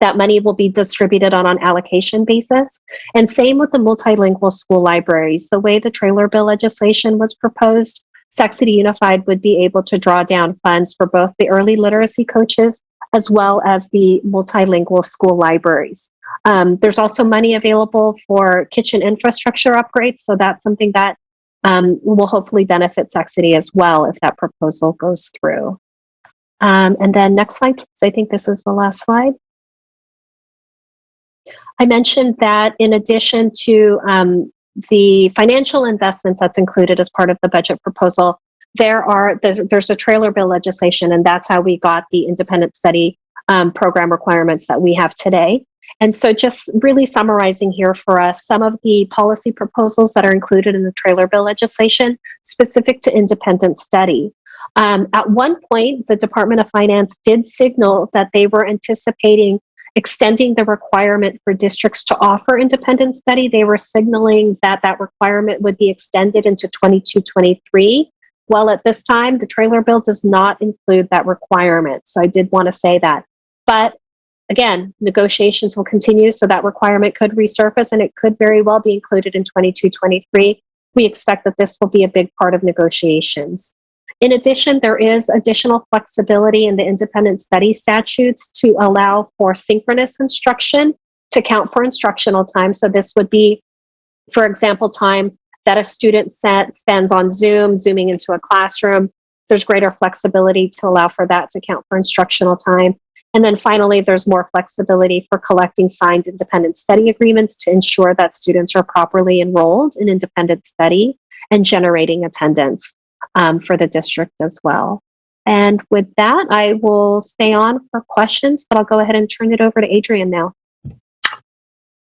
That money will be distributed on an allocation basis. And same with the multilingual school libraries. The way the trailer bill legislation was proposed, Sac City Unified would be able to draw down funds for both the early literacy coaches as well as the multilingual school libraries. There's also money available for kitchen infrastructure upgrades. So that's something that will hopefully benefit Sac City as well if that proposal goes through. And then next slide, please. I think this is the last slide. I mentioned that in addition to the financial investments that's included as part of the budget proposal, there's a trailer bill legislation, and that's how we got the independent study program requirements that we have today. And so just really summarizing here for us, some of the policy proposals that are included in the trailer bill legislation specific to independent study. At one point, the Department of Finance did signal that they were anticipating extending the requirement for districts to offer independent study. They were signaling that that requirement would be extended into 22-23. Well, at this time, the trailer bill does not include that requirement. So I did want to say that. But again, negotiations will continue, so that requirement could resurface and it could very well be included in 22-23. We expect that this will be a big part of negotiations. In addition, there is additional flexibility in the independent study statutes to allow for synchronous instruction to count for instructional time. So this would be, for example, time that a student spends on zooming into a classroom. There's greater flexibility to allow for that to count for instructional time. And then finally, there's more flexibility for collecting signed independent study agreements to ensure that students are properly enrolled in independent study and generating attendance for the district as well. And with that, I will stay on for questions, but I'll go ahead and turn it over to Adrian now.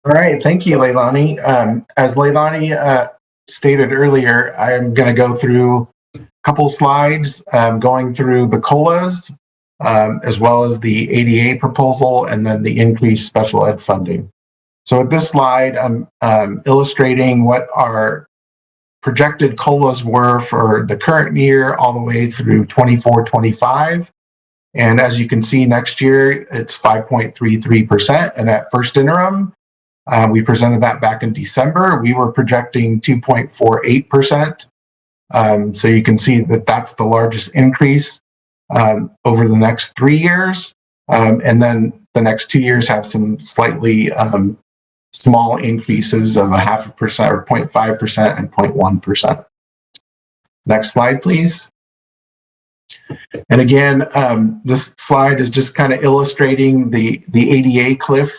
All right, thank you, Leilani. As Leilani stated earlier, I'm going to go through couple slides going through the COLAs, as well as the ADA proposal, and then the increased special ed funding. So with this slide, I'm illustrating what our projected COLAs were for the current year all the way through 24-25. And as you can see, next year, it's 5.33%. And at first interim, we presented that back in December. We were projecting 2.48%. So you can see that that's the largest increase over the next 3 years. And then the next 2 years have some slightly small increases of 0.5% or 0.5% and 0.1%. Next slide, please. And again, this slide is just kind of illustrating the ADA cliff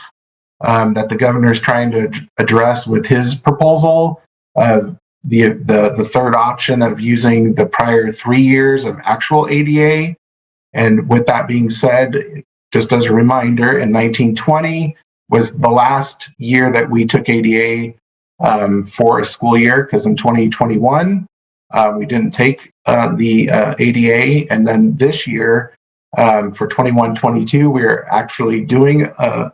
that the governor is trying to address with his proposal of the third option of using the prior 3 years of actual ADA. And with that being said, just as a reminder, in 1920 was the last year that we took ADA for a school year, because in 2021, we didn't take the ADA. And then this year, for 21-22, we're actually doing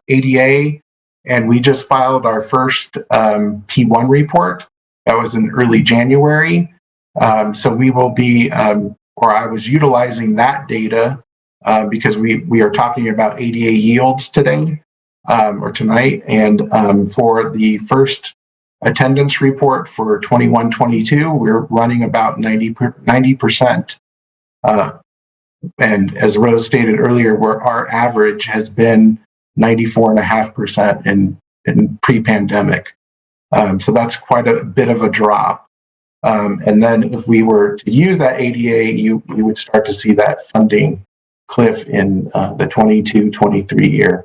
ADA, and we just filed our first P1 report. That was in early January. So we will be, or I was utilizing that data because we are talking about ADA yields today or tonight. And for the first attendance report for 21-22, we're running about 90%. And as Rose stated earlier, where our average has been 94.5% in pre-pandemic. So that's quite a bit of a drop. And then if we were to use that ADA, you would start to see that funding cliff in the 22-23 year.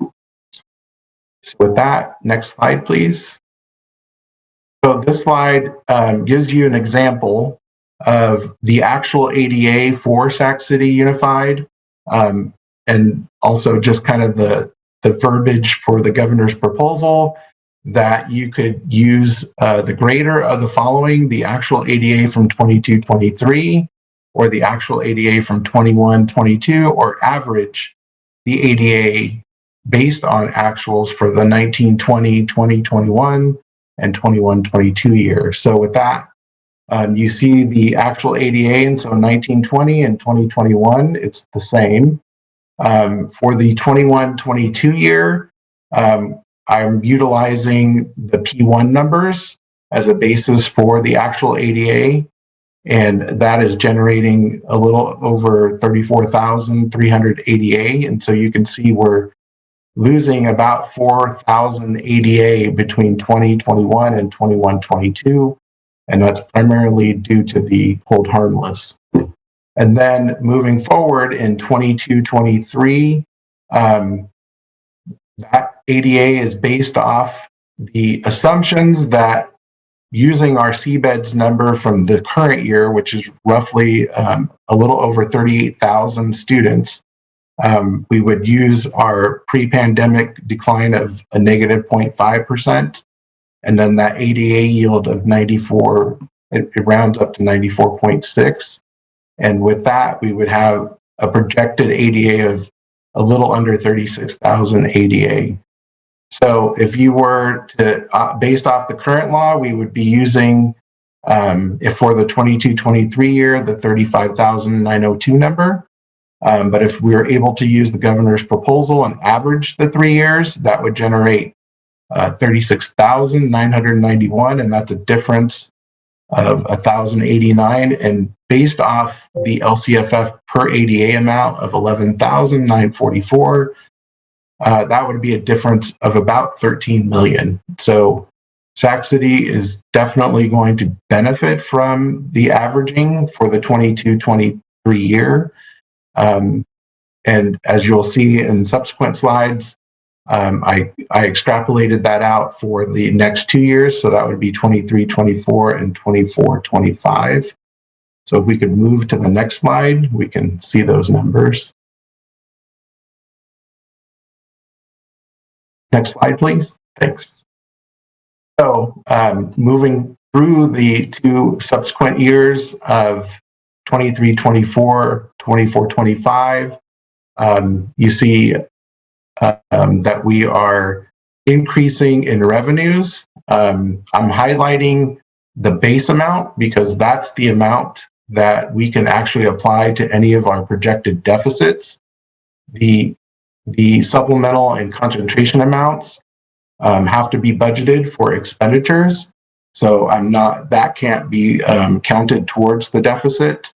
So with that, next slide, please. So this slide gives you an example of the actual ADA for Sac City Unified, and also just kind of the verbiage for the governor's proposal, that you could use the greater of the following: the actual ADA from 22-23, or the actual ADA from 21-22, or average the ADA based on actuals for the 19-20, 20-21, and 21-22 years. So with that, you see the actual ADA, and so 19-20 and 20-21, it's the same. For the 21-22 year, I'm utilizing the P1 numbers as a basis for the actual ADA, and that is generating a little over 34,300 ADA. And so you can see we're losing about 4,000 ADA between 2021 and 21-22, and that's primarily due to the hold harmless. And then moving forward in 22-23, that ADA is based off the assumptions that, using our CBEDS number from the current year, which is roughly a little over 38,000 students, we would use our pre-pandemic decline of a negative 0.5%, and then that ADA yield of 94, it rounds up to 94.6. And with that, we would have a projected ADA of a little under 36,000 ADA. So if you were to, based off the current law, we would be using, if for the 22-23 year, the 35,902 number. But if we were able to use the governor's proposal and average the 3 years, that would generate 36,991, and that's a difference of 1,089. And based off the LCFF per ADA amount of 11,944, that would be a difference of about 13 million. So Sac City is definitely going to benefit from the averaging for the 22-23 year. And as you'll see in subsequent slides, I extrapolated that out for the next 2 years. So that would be 23-24 and 24-25. So if we could move to the next slide, we can see those numbers. Next slide, please. Thanks. So moving through the 2 subsequent years of 23-24, 24-25, you see that we are increasing in revenues. I'm highlighting the base amount because that's the amount that we can actually apply to any of our projected deficits. The supplemental and concentration amounts have to be budgeted for expenditures. So that can't be counted towards the deficit.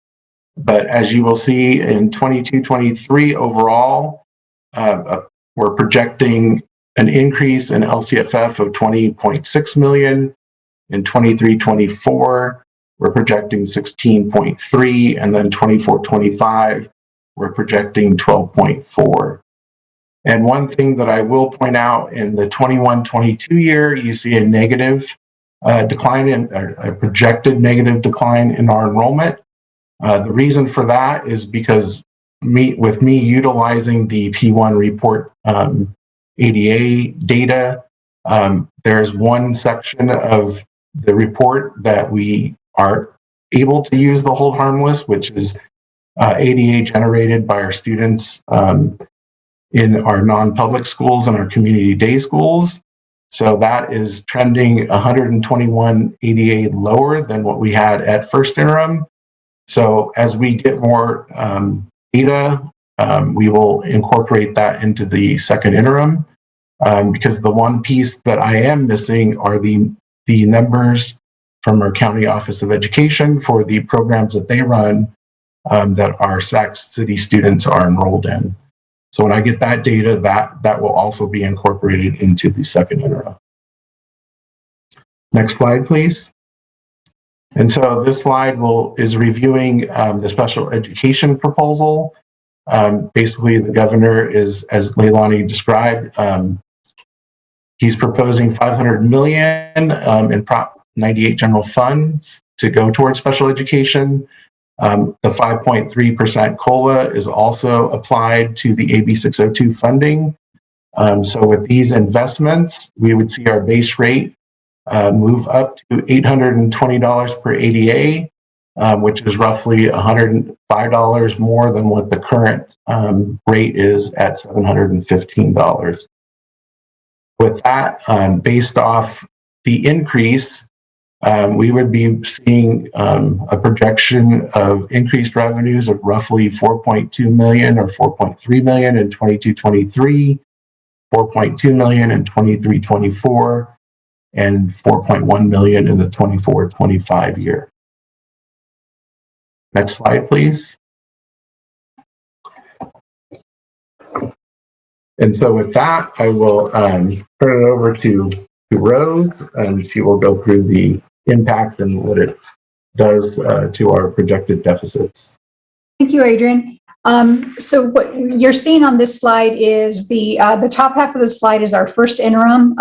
But as you will see in 22-23 overall, we're projecting an increase in LCFF of 20.6 million. In 23-24, we're projecting 16.3, and then 24-25, we're projecting 12.4. And one thing that I will point out, in the 21-22 year, you see a negative decline a projected negative decline in our enrollment. The reason for that is because with me utilizing the P1 report ADA data, there's one section of the report that we are able to use the hold harmless, which is ADA generated by our students in our non-public schools and our community day schools. So that is trending 121 ADA lower than what we had at first interim. So as we get more data, we will incorporate that into the second interim, because the one piece that I am missing are the numbers from our County Office of Education for the programs that they run that our Sac City students are enrolled in. So when I get that data, that will also be incorporated into the second interim. Next slide, please. And so this slide is reviewing the special education proposal. Basically, the governor is, as Leilani described, he's proposing $500 million in Prop 98 general funds to go towards special education. The 5.3% COLA is also applied to the AB 602 funding. So with these investments, we would see our base rate move up to $820 per ADA, which is roughly $105 more than what the current rate is at $715. With that, based off the increase, we would be seeing a projection of increased revenues of roughly 4.2 million or 4.3 million in 22-23, 4.2 million in 23-24, and 4.1 million in the 24-25 year. Next slide, please. And so with that, I will turn it over to Rose, and she will go through the impact and what it does to our projected deficits. Thank you, Adrian. So what you're seeing on this slide is the top half of the slide is our first interim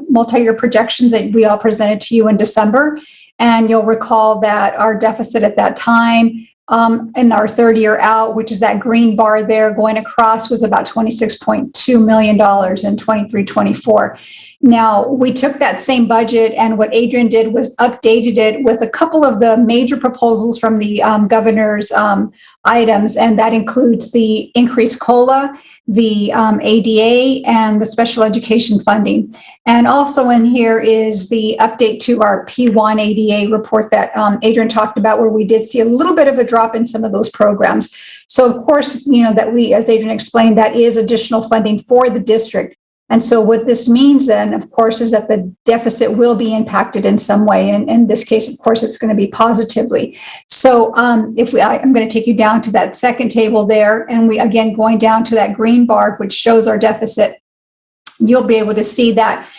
multi-year projections that we all presented to you in December. And you'll recall that our deficit at that time in our third year out, which is that green bar there going across, was about $26.2 million in 23-24. Now, we took that same budget, and what Adrian did was updated it with a couple of the major proposals from the governor's items, and that includes the increased COLA, the ADA, and the special education funding. And also in here is the update to our P1 ADA report that Adrian talked about, where we did see a little bit of a drop in some of those programs. So of course, that we, as Adrian explained, that is additional funding for the district. And so what this means then, of course, is that the deficit will be impacted in some way. And in this case, of course, it's going to be positively. So I'm going to take you down to that second table there. And we, again, going down to that green bar, which shows our deficit, you'll be able to see that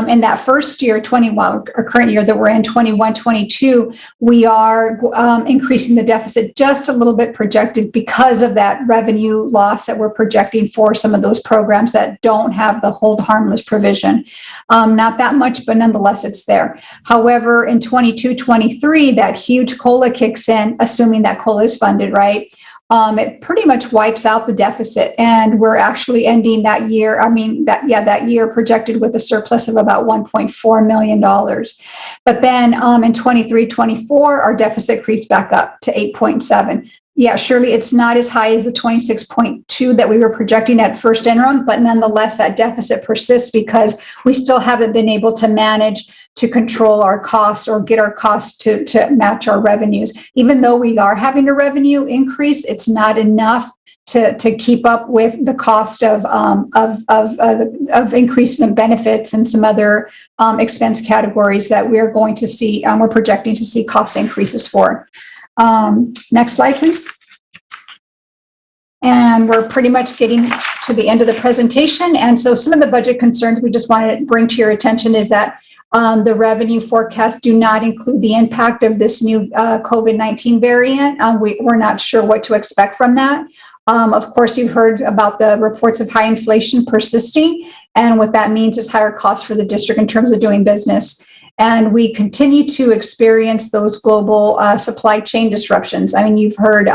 in that first year, our current year that we're in, 21-22, we are increasing the deficit just a little bit projected because of that revenue loss that we're projecting for some of those programs that don't have the hold harmless provision. Not that much, but nonetheless, it's there. However, in 22-23, that huge COLA kicks in, assuming that COLA is funded, right? it pretty much wipes out the deficit. And we're actually ending that year, that year projected with a surplus of about $1.4 million. But then in 23-24, our deficit creeps back up to 8.7. Yeah, surely it's not as high as the 26.2 that we were projecting at first interim, but nonetheless, that deficit persists because we still haven't been able to manage to control our costs or get our costs to match our revenues. Even though we are having a revenue increase, it's not enough to keep up with the cost of increasing benefits and some other expense categories that we're going to see. We're projecting to see cost increases for. Next slide, please. And we're pretty much getting to the end of the presentation. And so some of the budget concerns we just wanted to bring to your attention is that the revenue forecasts do not include the impact of this new COVID-19 variant. We're not sure what to expect from that. Of course, you've heard about the reports of high inflation persisting, and what that means is higher costs for the district in terms of doing business. And we continue to experience those global supply chain disruptions. I mean, you've heard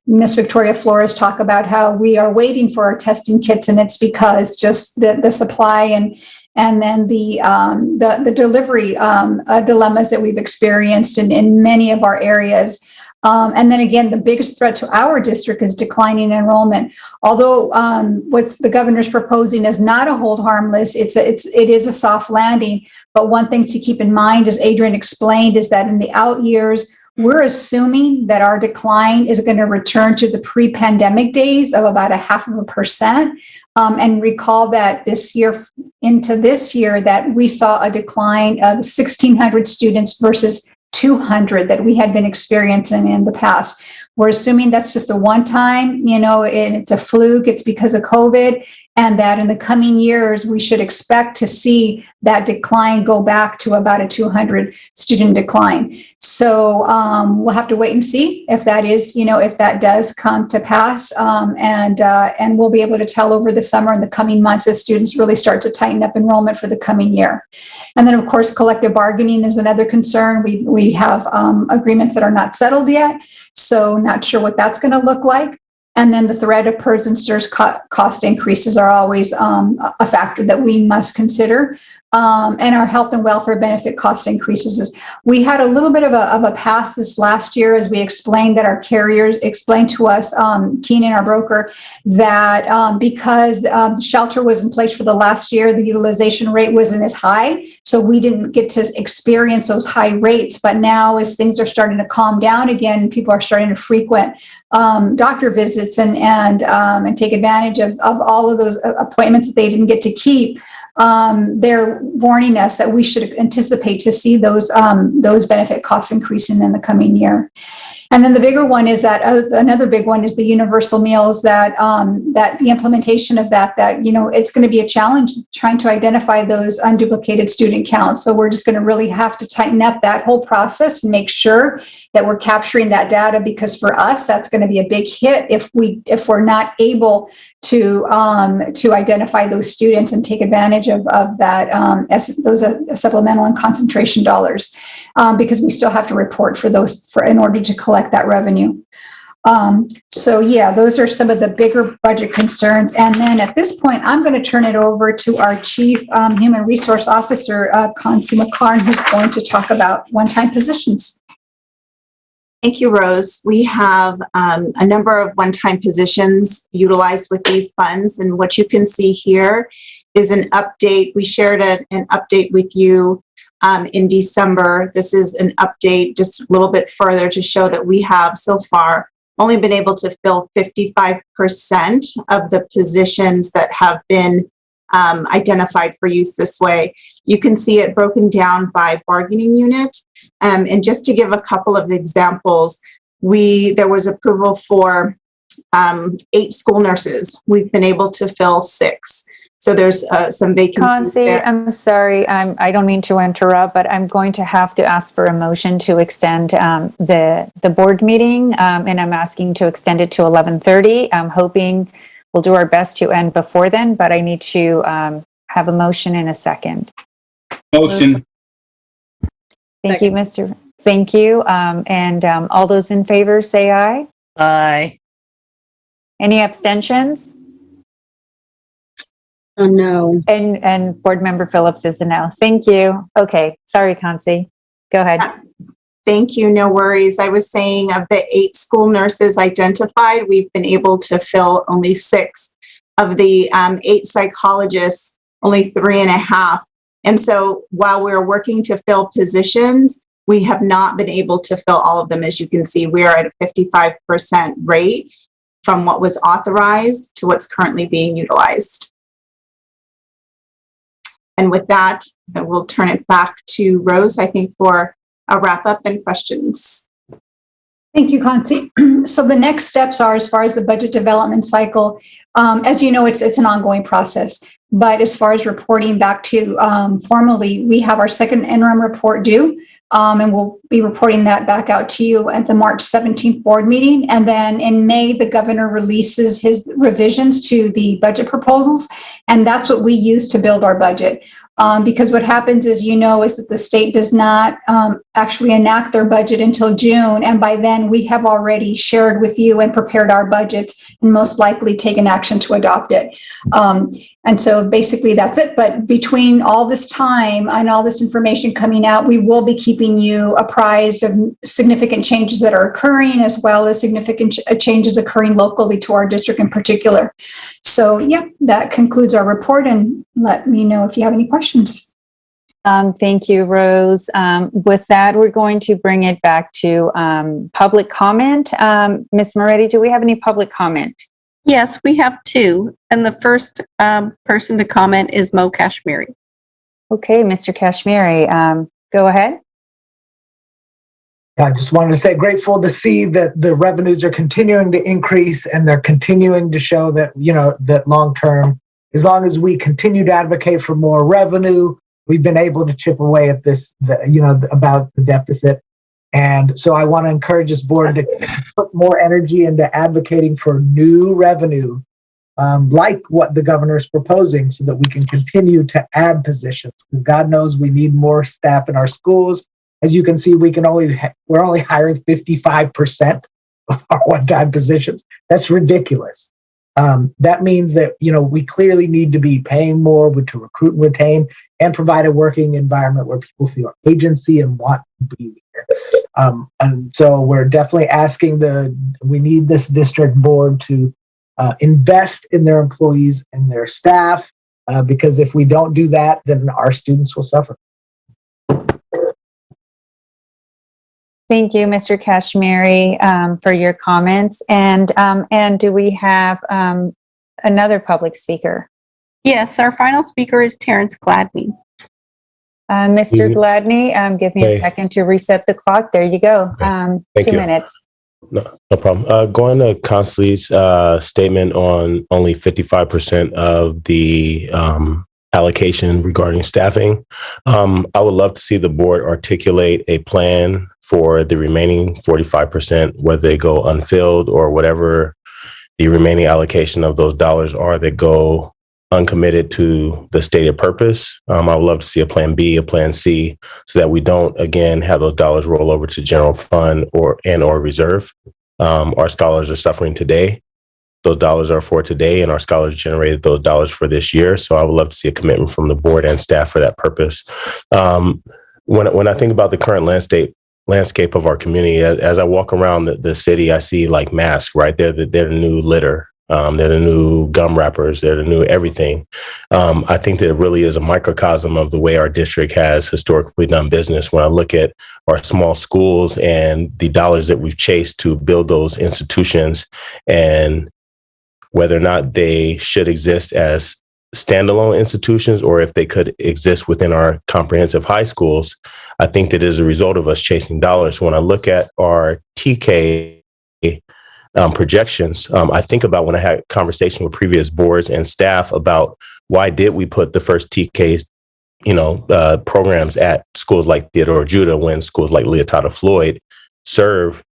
Ms. Victoria Flores talk about how we are waiting for our testing kits, and it's because just the supply and then the delivery dilemmas that we've experienced in many of our areas. And then again, the biggest threat to our district is declining enrollment. Although what the governor's proposing is not a hold harmless, it is a soft landing. But one thing to keep in mind, as Adrian explained, is that in the out years, we're assuming that our decline is going to return to the pre-pandemic days of about 0.5%. And recall that this year into this year that we saw a decline of 1,600 students versus 200 that we had been experiencing in the past. We're assuming that's just a one-time, and it's a fluke, it's because of COVID, and that in the coming years, we should expect to see that decline go back to about a 200 student decline. So we'll have to wait and see if that is, if that does come to pass, and we'll be able to tell over the summer and the coming months as students really start to tighten up enrollment for the coming year. And then, of course, collective bargaining is another concern. We have agreements that are not settled yet, so not sure what that's going to look like. And then the threat of PERS and STIRS cost increases are always a factor that we must consider. And our health and welfare benefit cost increases. We had a little bit of a pass this last year as we explained that our carriers explained to us, Keenan, our broker, that because shelter was in place for the last year, the utilization rate wasn't as high. So we didn't get to experience those high rates. But now as things are starting to calm down again, people are starting to frequent doctor visits and take advantage of all of those appointments that they didn't get to keep. They're warning us that we should anticipate to see those benefit costs increasing in the coming year. And then the bigger one is that another big one is the universal meals that the implementation of that it's going to be a challenge trying to identify those unduplicated student counts. So we're just going to really have to tighten up that whole process and make sure that we're capturing that data, because for us, that's going to be a big hit if we're not able to identify those students and take advantage of that those supplemental and concentration dollars, because we still have to report for those in order to collect that revenue. So yeah, those are some of the bigger budget concerns. And then at this point, I'm going to turn it over to our Chief Human Resource Officer, Kansi McCarn, who's going to talk about one-time positions. Thank you, Rose. We have a number of one-time positions utilized with these funds. And what you can see here is an update. We shared an update with you in December. This is an update just a little bit further to show that we have so far only been able to fill 55% of the positions that have been identified for use this way. You can see it broken down by bargaining unit. And just to give a couple of examples, there was approval for 8 school nurses. We've been able to fill 6. So there's some vacancies there. I'm sorry, I don't mean to interrupt, but I'm going to have to ask for a motion to extend the board meeting, and I'm asking to extend it to 11:30. I'm hoping we'll do our best to end before then, but I need to have a motion in a second. Motion. Thank you, Mr. Thank you. And all those in favor say aye. Aye. Any abstentions? No. And Board Member Phillips is a no. Thank you. Okay, sorry, Concy. Go ahead. Thank you. No worries. I was saying of the 8 school nurses identified, we've been able to fill only 6. Of the 8 psychologists, only 3.5. And so while we're working to fill positions, we have not been able to fill all of them. As you can see, we are at a 55% rate from what was authorized to what's currently being utilized. And with that, I will turn it back to Rose, I think, for a wrap up and questions. Thank you, Concy. So the next steps are, as far as the budget development cycle, as you know, it's an ongoing process. But as far as reporting back to formally, we have our second interim report due, and we'll be reporting that back out to you at the March 17th board meeting. And then in May, the governor releases his revisions to the budget proposals, and that's what we use to build our budget. Because what happens is, is that the state does not actually enact their budget until June. And by then we have already shared with you and prepared our budgets and most likely taken action to adopt it. And so basically that's it. But between all this time and all this information coming out, we will be keeping you apprised of significant changes that are occurring, as well as significant changes occurring locally to our district in particular. So yeah, that concludes our report, and let me know if you have any questions. Thank you, Rose. With that, we're going to bring it back to public comment. Ms. Moretti, do we have any public comment? Yes, we have 2. And the first person to comment is Mo Kashmiri. Okay, Mr. Kashmiri, go ahead. I just wanted to say, grateful to see that the revenues are continuing to increase, and they're continuing to show that, that long term, as long as we continue to advocate for more revenue, we've been able to chip away at this, about the deficit. And so I want to encourage this board to put more energy into advocating for new revenue, like what the governor is proposing, so that we can continue to add positions, because God knows we need more staff in our schools. As you can see, we're only hiring 55% of our one-time positions. That's ridiculous. That means that, we clearly need to be paying more to recruit and retain and provide a working environment where people feel agency and want to be here. And so we're definitely asking we need this district board to invest in their employees and their staff, because if we don't do that, then our students will suffer. Thank you, Mr. Kashmiri, for your comments. And do we have another public speaker? Yes, our final speaker is Terrence Gladney. Mr. Gladney, give me a second to reset the clock. There you go. Thank 2 you. minutes. No problem. Going to Consley's statement on only 55% of the allocation regarding staffing, I would love to see the board articulate a plan for the remaining 45%, whether they go unfilled or whatever the remaining allocation of those dollars are that go uncommitted to the stated purpose. I would love to see a plan B, a plan C, so that we don't, again, have those dollars roll over to general fund or reserve. Our scholars are suffering today. Those dollars are for today, and our scholars generated those dollars for this year. So I would love to see a commitment from the board and staff for that purpose. When I think about the current landscape of our community, as I walk around the city, I see like masks, right? They're the new litter. They're the new gum wrappers. They're the new everything. I think that it really is a microcosm of the way our district has historically done business. When I look at our small schools and the dollars that we've chased to build those institutions, and whether or not they should exist as standalone institutions or if they could exist within our comprehensive high schools, I think that as a result of us chasing dollars. When I look at our TK projections, I think about when I had conversation with previous boards and staff about why did we put the first TKs, programs at schools like Theodore Judah when schools like Leotada Floyd serve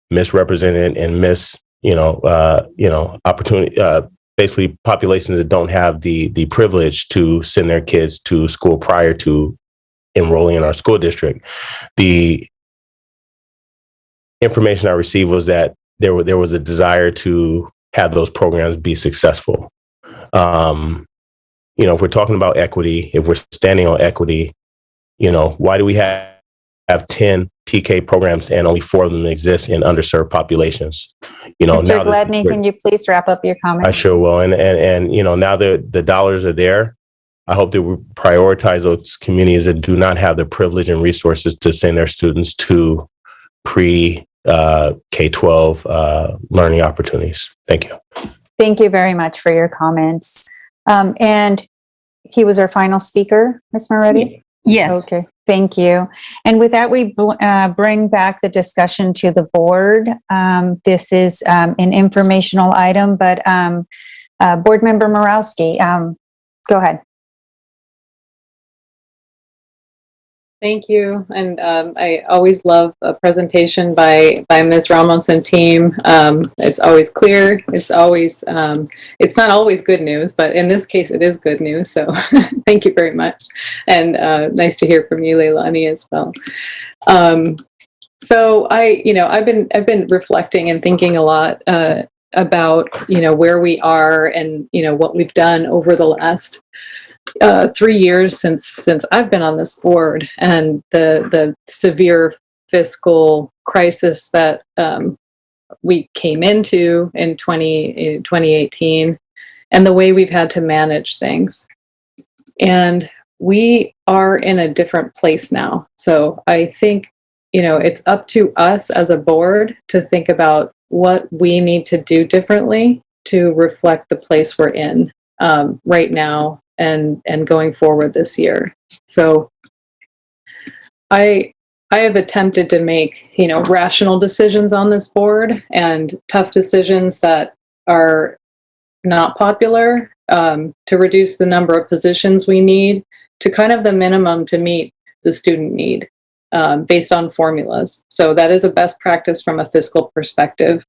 misrepresented and opportunity, basically populations that don't have the privilege to send their kids to school prior to enrolling in our school district. The information I received was that there was a desire to have those programs be successful. If we're talking about equity, if we're standing on equity, why do we have 10 TK programs and only 4 of them exist in underserved populations? Mr. Gladney, can you please wrap up your comments? I sure will. And now the dollars are there. I hope that we prioritize those communities that do not have the privilege and resources to send their students to K-12 learning opportunities. Thank you. Thank you very much for your comments. And he was our final speaker, Ms. Moretti? Yes. Okay, thank you. And with that, we bring back the discussion to the board. This is an informational item, but Board Member Morawski, go ahead. Thank you. And I always love a presentation by Ms. Ramos and team. It's always clear. It's always, it's not always good news, but in this case, it is good news. So thank you very much. And nice to hear from you, Leilani, as well. So I've been reflecting and thinking a lot about, where we are and, what we've done over the last 3 years since I've been on this board, and the severe fiscal crisis that we came into in 2018, and the way we've had to manage things. And we are in a different place now. So I think, it's up to us as a board to think about what we need to do differently to reflect the place we're in right now and going forward this year. So I have attempted to make, rational decisions on this board, and tough decisions that are not popular, to reduce the number of positions we need to kind of the minimum to meet the student need, based on formulas. So that is a best practice from a fiscal perspective.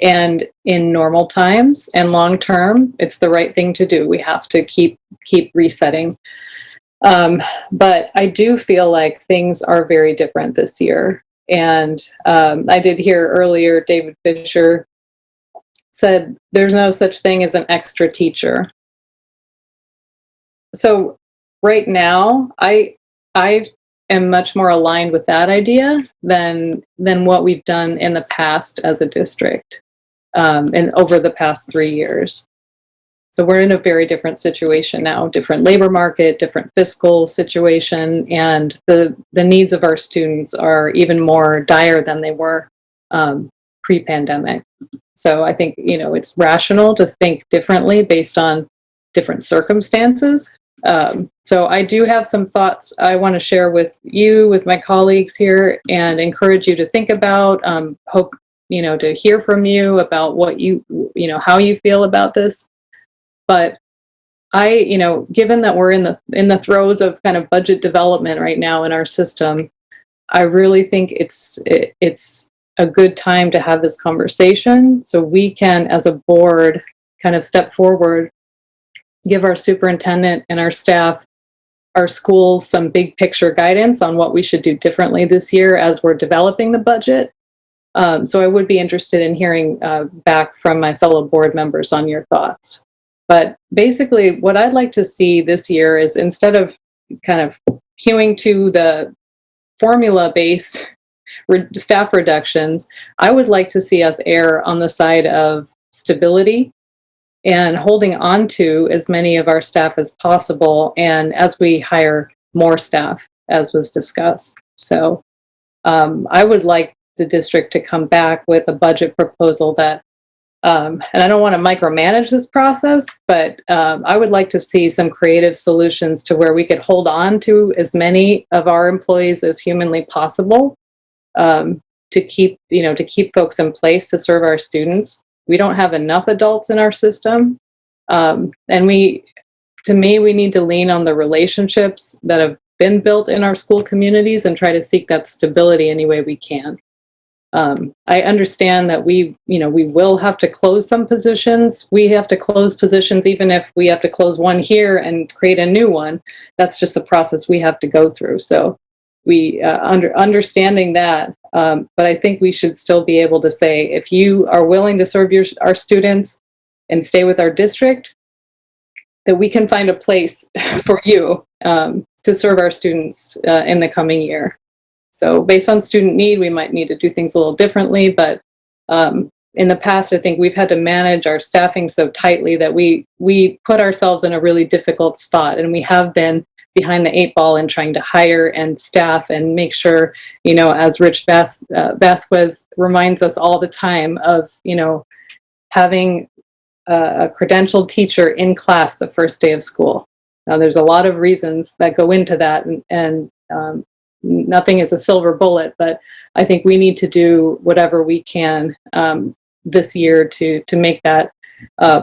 And in normal times and long term, it's the right thing to do. We have to keep resetting. But I do feel like things are very different this year. And I did hear earlier, David Fisher said there's no such thing as an extra teacher. So right now, I am much more aligned with that idea than what we've done in the past as a district. And over the past 3 years. So we're in a very different situation now, different labor market, different fiscal situation, and the needs of our students are even more dire than they were pre-pandemic. So I think, it's rational to think differently based on different circumstances. So I do have some thoughts I want to share with you, with my colleagues here, and encourage you to think about, hope to hear from you about what how you feel about this. But given that we're in the throes of kind of budget development right now in our system, I really think it's a good time to have this conversation so we can, as a board, kind of step forward, give our superintendent and our staff, our schools, some big picture guidance on what we should do differently this year as we're developing the budget. So I would be interested in hearing back from my fellow board members on your thoughts. But basically, what I'd like to see this year is, instead of kind of hewing to the formula-based staff reductions, I would like to see us err on the side of stability and holding on to as many of our staff as possible, and as we hire more staff, as was discussed. So I would like the district to come back with a budget proposal that, and I don't want to micromanage this process, but I would like to see some creative solutions to where we could hold on to as many of our employees as humanly possible, to keep folks in place to serve our students. We don't have enough adults in our system, and we need to lean on the relationships that have been built in our school communities and try to seek that stability any way we can. I understand that we will have to close some positions. We have to close positions even if we have to close one here and create a new one. That's just a process we have to go through. So we understanding that, but I think we should still be able to say, if you are willing to serve our students, and stay with our district, that we can find a place for you to serve our students in the coming year. So based on student need, we might need to do things a little differently, but in the past, I think we've had to manage our staffing so tightly that we put ourselves in a really difficult spot, and we have been behind the 8 ball in trying to hire and staff and make sure, as Rich Vasquez reminds us all the time of, having a credentialed teacher in class the first day of school. Now, there's a lot of reasons that go into that, and nothing is a silver bullet, but I think we need to do whatever we can this year to make that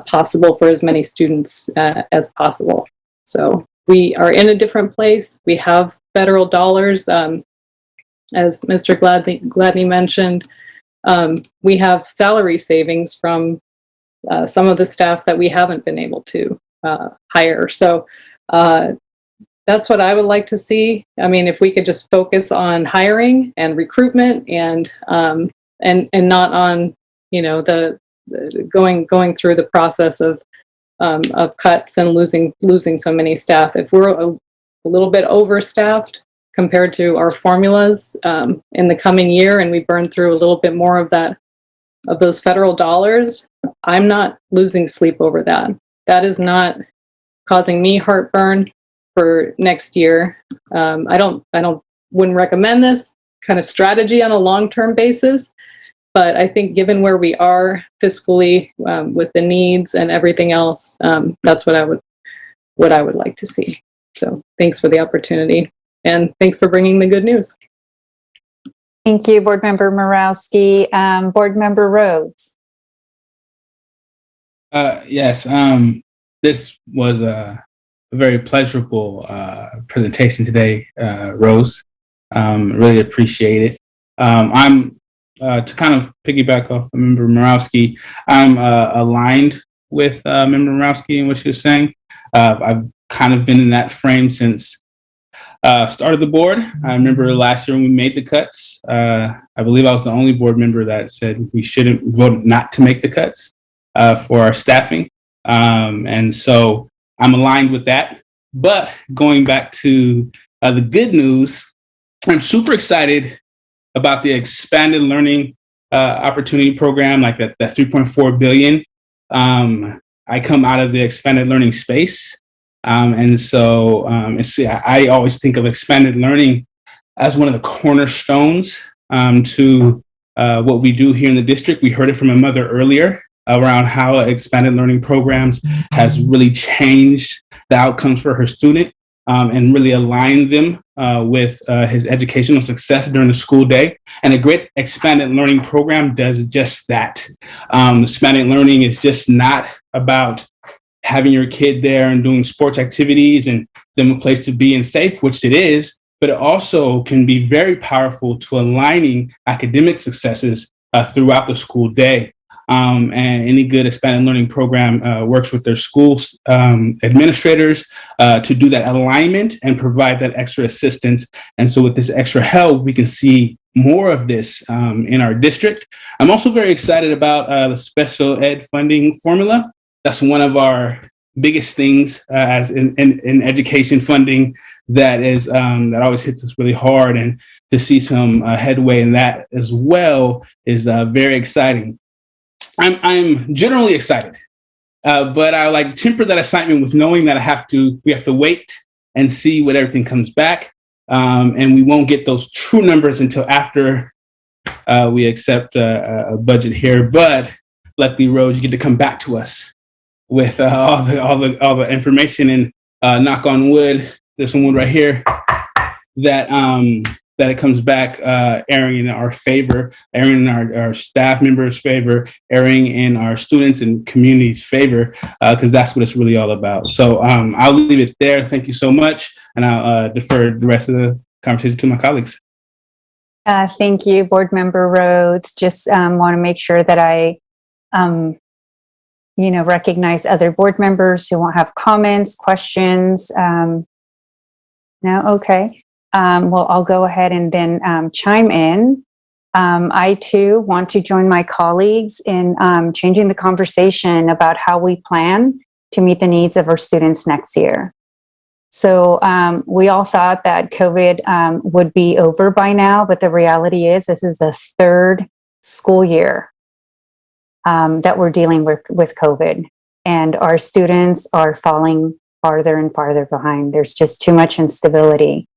possible for as many students as possible. So we are in a different place. We have federal dollars, as Mr. Gladney mentioned. We have salary savings from some of the staff that we haven't been able to hire. So that's what I would like to see. I mean, if we could just focus on hiring and recruitment and not on, the going through the process of cuts and losing so many staff. If we're a little bit overstaffed compared to our formulas in the coming year, and we burn through a little bit more of those federal dollars, I'm not losing sleep over that. That is not causing me heartburn for next year. I wouldn't recommend this kind of strategy on a long-term basis, but I think given where we are fiscally with the needs and everything else, that's what I would like to see. So thanks for the opportunity, and thanks for bringing the good news. Thank you, Board Member Morawski. Board Member Rhodes. Yes, this was a very pleasurable presentation today, Rose. Really appreciate it. I'm to kind of piggyback off of Member Morawski, I'm aligned with Member Morawski and what she was saying. I've kind of been in that frame since start of the board. I remember last year when we made the cuts, I believe I was the only board member that said we shouldn't vote not to make the cuts for our staffing. And so I'm aligned with that. But going back to the good news, I'm super excited about the expanded learning opportunity program, like that 3.4 billion. I come out of the expanded learning space. And so I always think of expanded learning as one of the cornerstones to what we do here in the district. We heard it from my mother earlier around how expanded learning programs has really changed the outcomes for her student and really aligned them with his educational success during the school day. And a great expanded learning program does just that. Expanded learning is just not about having your kid there and doing sports activities and them a place to be and safe, which it is, but it also can be very powerful to aligning academic successes throughout the school day. And any good expanded learning program works with their schools administrators to do that alignment and provide that extra assistance. And so with this extra help, we can see more of this in our district. I'm also very excited about the special ed funding formula. That's one of our biggest things as in education funding that is that always hits us really hard, and to see some headway in that as well is very exciting. I'm generally excited, but I like temper that excitement with knowing that we have to wait and see what everything comes back, and we won't get those true numbers until after we accept a budget here. But luckily, Rose, you get to come back to us with all the information, and knock on wood, there's some wood right here that it comes back airing in our favor, airing in our staff members' favor, airing in our students and community's favor, because that's what it's really all about. So I'll leave it there. Thank you so much, and I'll defer the rest of the conversation to my colleagues. Thank you, Board Member Rhodes. Just want to make sure that I recognize other board members who won't have comments, questions. No? Okay. Well, I'll go ahead and then chime in. I too want to join my colleagues in changing the conversation about how we plan to meet the needs of our students next year. So we all thought that COVID would be over by now, but the reality is this is the third school year that we're dealing with COVID, and our students are falling farther and farther behind. There's just too much instability.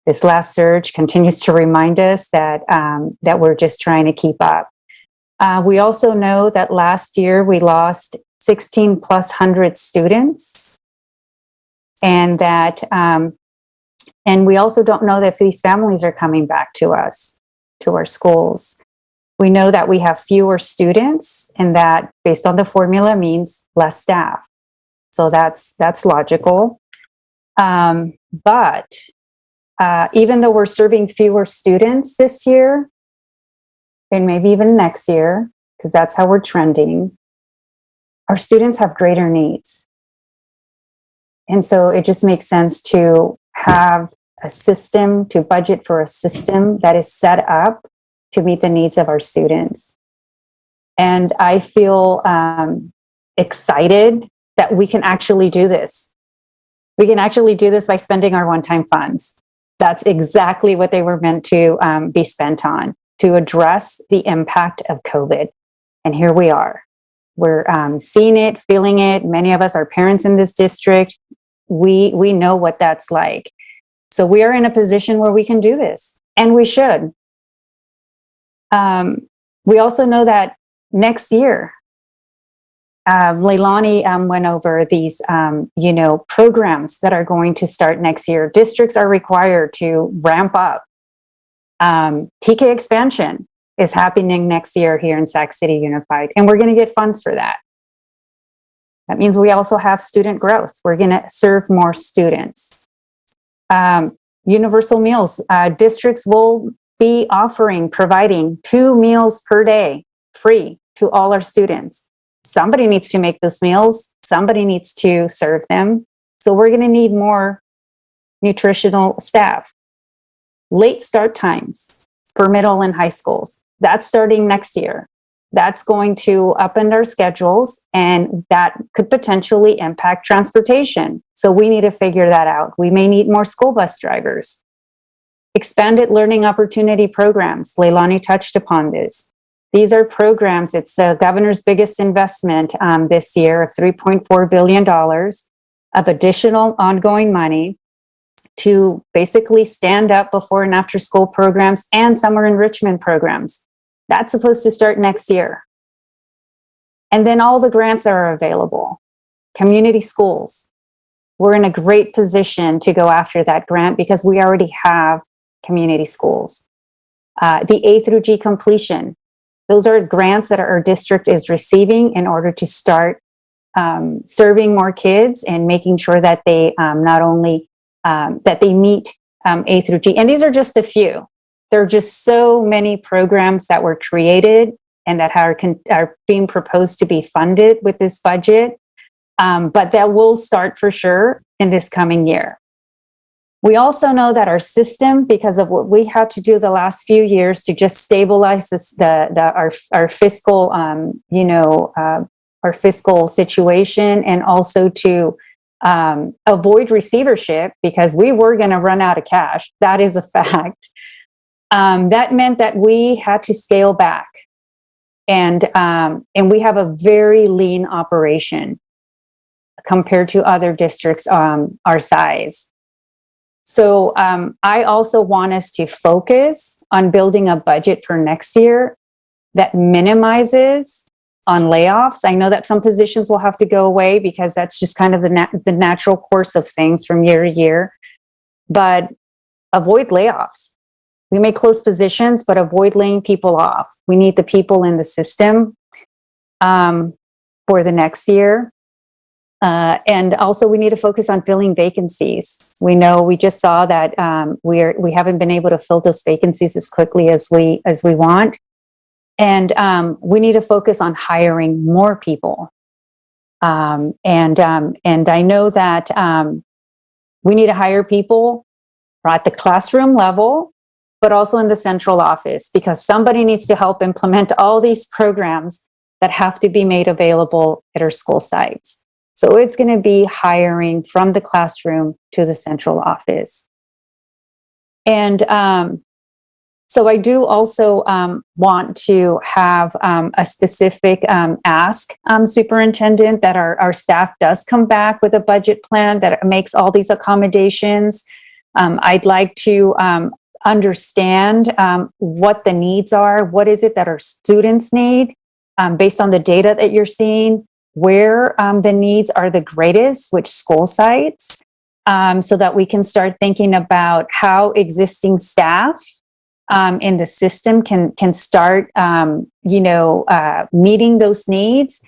This last surge continues to remind us that that we're just trying to keep up. We also know that last year we lost 1,600+ students, and that and we also don't know that these families are coming back to us, to our schools. We know that we have fewer students, and that, based on the formula, means less staff. So that's logical. But even though we're serving fewer students this year, and maybe even next year, because that's how we're trending, our students have greater needs. And so it just makes sense to have a system, to budget for a system that is set up to meet the needs of our students. And I feel excited that we can actually do this. We can actually do this by spending our one-time funds. That's exactly what they were meant to be spent on, to address the impact of COVID. And here we are. We're seeing it, feeling it. Many of us are parents in this district. We know what that's like. So we are in a position where we can do this, and we should. We also know that next year, Leilani went over these, programs that are going to start next year. Districts are required to ramp up. TK expansion is happening next year here in Sac City Unified, and we're going to get funds for that. That means we also have student growth. We're going to serve more students. Universal meals. Districts will be providing 2 meals per day free to all our students. Somebody needs to make those meals. Somebody needs to serve them. So we're going to need more nutritional staff. Late start times for middle and high schools. That's starting next year. That's going to upend our schedules, and that could potentially impact transportation. So we need to figure that out. We may need more school bus drivers. Expanded learning opportunity programs. Leilani touched upon this. These are programs, it's the governor's biggest investment this year of $3.4 billion of additional ongoing money to basically stand up before and after school programs and summer enrichment programs. That's supposed to start next year. And then all the grants are available. Community schools. We're in a great position to go after that grant because we already have community schools. The A through G completion. Those are grants that our district is receiving in order to start serving more kids and making sure that they not only that they meet A through G. And these are just a few. There are just so many programs that were created and that are being proposed to be funded with this budget, but that will start for sure in this coming year. We also know that our system, because of what we had to do the last few years to just stabilize this, our fiscal, our fiscal situation, and also to avoid receivership, because we were going to run out of cash. That is a fact. That meant that we had to scale back, and we have a very lean operation compared to other districts our size. So I also want us to focus on building a budget for next year that minimizes on layoffs. I know that some positions will have to go away because that's just kind of the natural course of things from year to year, but avoid layoffs. We may close positions, but avoid laying people off. We need the people in the system for the next year. And also we need to focus on filling vacancies. We know, we just saw that we haven't been able to fill those vacancies as quickly as we want. And we need to focus on hiring more people. And I know that we need to hire people at the classroom level, but also in the central office, because somebody needs to help implement all these programs that have to be made available at our school sites. So it's going to be hiring from the classroom to the central office. And so I do also want to have a specific ask, Superintendent, that our staff does come back with a budget plan that makes all these accommodations. I'd like to understand what the needs are. What is it that our students need based on the data that you're seeing, where the needs are the greatest, which school sites, so that we can start thinking about how existing staff in the system can start, meeting those needs.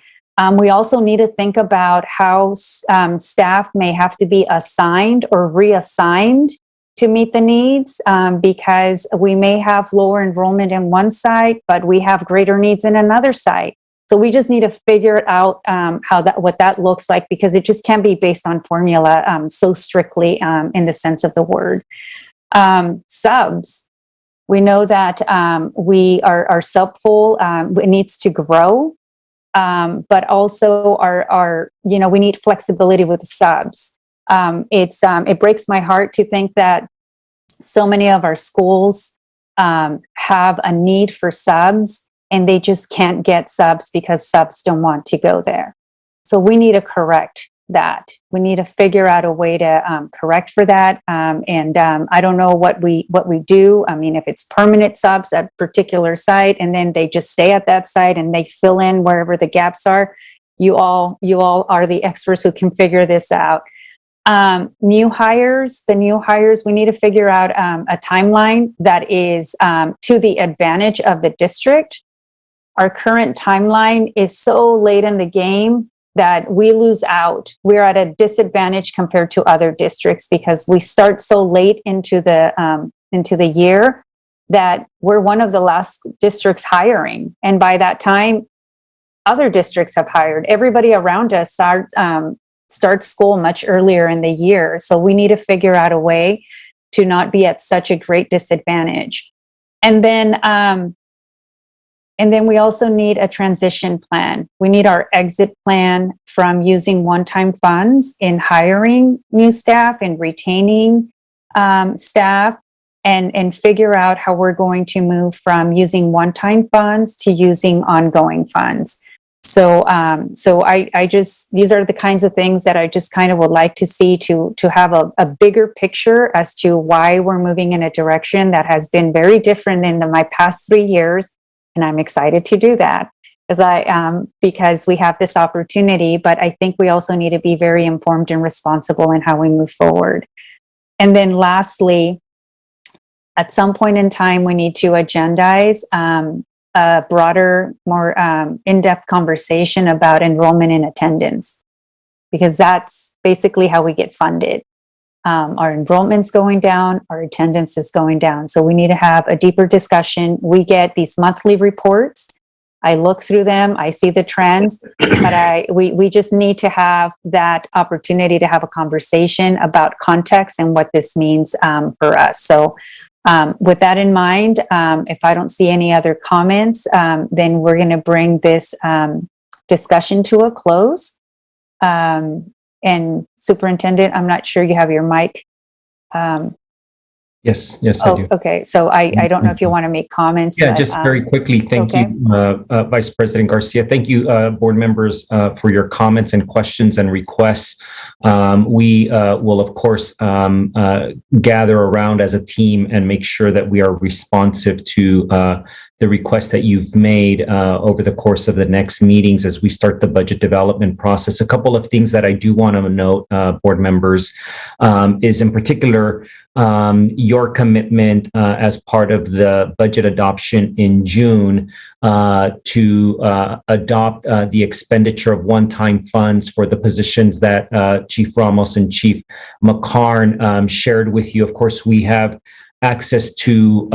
We also need to think about how staff may have to be assigned or reassigned to meet the needs, because we may have lower enrollment in one site, but we have greater needs in another site. So we just need to figure out what that looks like, because it just can't be based on formula so strictly in the sense of the word. Subs. We know that our sub pool it needs to grow, but also we need flexibility with the subs. It breaks my heart to think that so many of our schools have a need for subs, and they just can't get subs because subs don't want to go there. So we need to correct that. We need to figure out a way to correct for that. And I don't know what we do. I mean, if it's permanent subs at a particular site, and then they just stay at that site and they fill in wherever the gaps are. You all are the experts who can figure this out. New hires, we need to figure out a timeline that is to the advantage of the district. Our current timeline is so late in the game that we lose out. We're at a disadvantage compared to other districts because we start so late into the year that we're one of the last districts hiring. And by that time, other districts have hired. Everybody around us starts school much earlier in the year. So we need to figure out a way to not be at such a great disadvantage. And then we also need a transition plan. We need our exit plan from using one-time funds in hiring new staff and retaining staff, and figure out how we're going to move from using one-time funds to using ongoing funds. So I just, these are the kinds of things that I just kind of would like to see to have a bigger picture as to why we're moving in a direction that has been very different than my past 3 years. And I'm excited to do that because we have this opportunity, but I think we also need to be very informed and responsible in how we move forward. And then lastly, at some point in time, we need to agendize a broader, more in-depth conversation about enrollment and attendance, because that's basically how we get funded. Our enrollment's going down, our attendance is going down. So we need to have a deeper discussion. We get these monthly reports. I look through them, I see the trends, but we just need to have that opportunity to have a conversation about context and what this means for us. So with that in mind, if I don't see any other comments, then we're going to bring this discussion to a close. And Superintendent, I'm not sure you have your mic. Yes, I do. Okay. So I don't know if you want to make comments. Yeah, just very quickly. Thank you, Vice President Garcia. Thank you, board members, for your comments and questions and requests. We will, of course, gather around as a team and make sure that we are responsive to the requests that you've made over the course of the next meetings as we start the budget development process. A couple of things that I do want to note, board members, is in particular your commitment as part of the budget adoption in June to adopt the expenditure of one-time funds for the positions that Chief Ramos and Chief McCarn shared with you. Of course, we have access to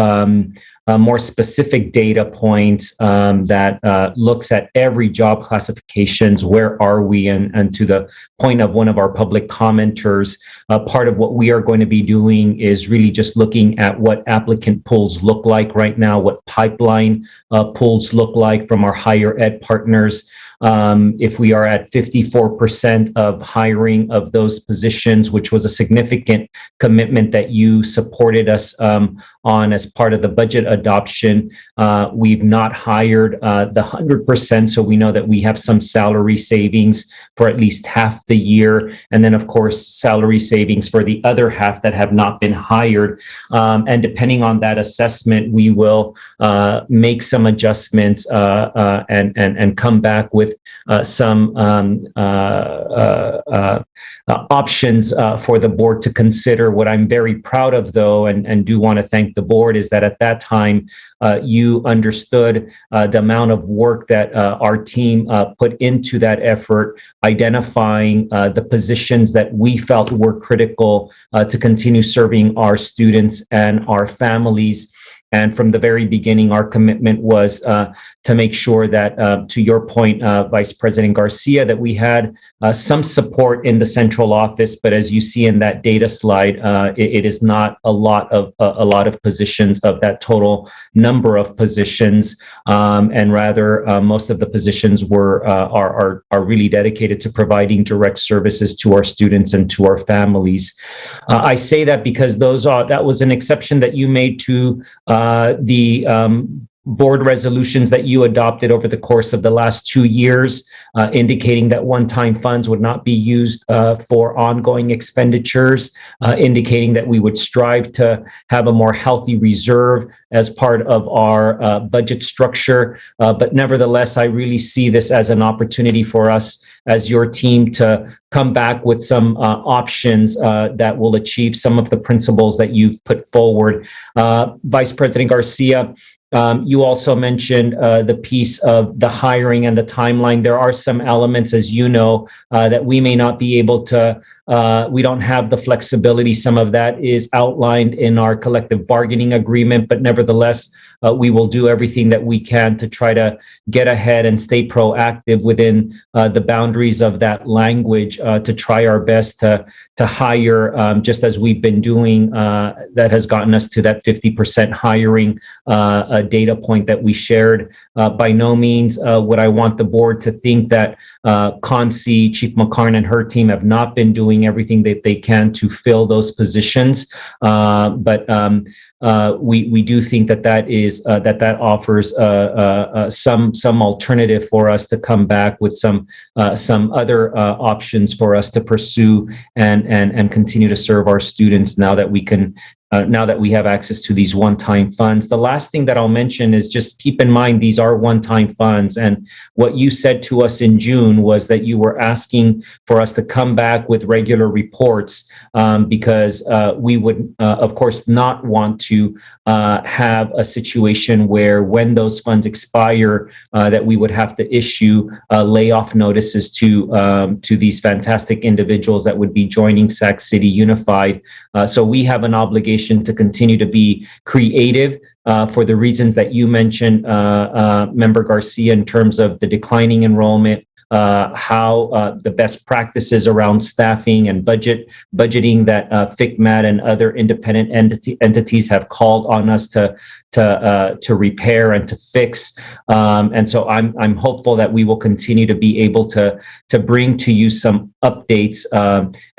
more specific data points that looks at every job classifications. Where are we? And to the point of one of our public commenters, part of what we are going to be doing is really just looking at what applicant pools look like right now, what pipeline pools look like from our higher ed partners. If we are at 54% of hiring of those positions, which was a significant commitment that you supported us on as part of the budget adoption, we've not hired the 100%, so we know that we have some salary savings for at least half the year, and then of course salary savings for the other half that have not been hired. And depending on that assessment, we will make some adjustments and come back with some options for the board to consider. What I'm very proud of, though, and do want to thank the board, is that at that time, you understood the amount of work that our team put into that effort, identifying the positions that we felt were critical to continue serving our students and our families. And from the very beginning, our commitment was to make sure that, to your point, Vice President Garcia, that we had some support in the central office. But as you see in that data slide, it is not a lot of positions of that total number of positions, and rather most of the positions are really dedicated to providing direct services to our students and to our families. I say that because that was an exception that you made to the board resolutions that you adopted over the course of the last 2 years, indicating that one-time funds would not be used for ongoing expenditures, indicating that we would strive to have a more healthy reserve as part of our budget structure. But nevertheless, I really see this as an opportunity for us as your team to come back with some options that will achieve some of the principles that you've put forward. Vice President Garcia, you also mentioned the piece of the hiring and the timeline. There are some elements, as you know, that we may not be able to, we don't have the flexibility. Some of that is outlined in our collective bargaining agreement, but nevertheless, we will do everything that we can to try to get ahead and stay proactive within the boundaries of that language to try our best to hire, just as we've been doing. That has gotten us to that 50% hiring data point that we shared. By no means would I want the board to think that Consi, Chief McCarn, and her team have not been doing everything that they can to fill those positions. But we do think that offers some alternative for us to come back with some other options for us to pursue and continue to serve our students now that we can. Now that we have access to these one-time funds. The last thing that I'll mention is just keep in mind these are one-time funds. And what you said to us in June was that you were asking for us to come back with regular reports because we would, of course, not want to have a situation where when those funds expire, that we would have to issue layoff notices to these fantastic individuals that would be joining Sac City Unified. So we have an obligation to continue to be creative for the reasons that you mentioned, Member Garcia, in terms of the declining enrollment, how the best practices around staffing and budgeting that FICMAT and other independent entities have called on us to repair and to fix. And so I'm hopeful that we will continue to be able to bring to you some updates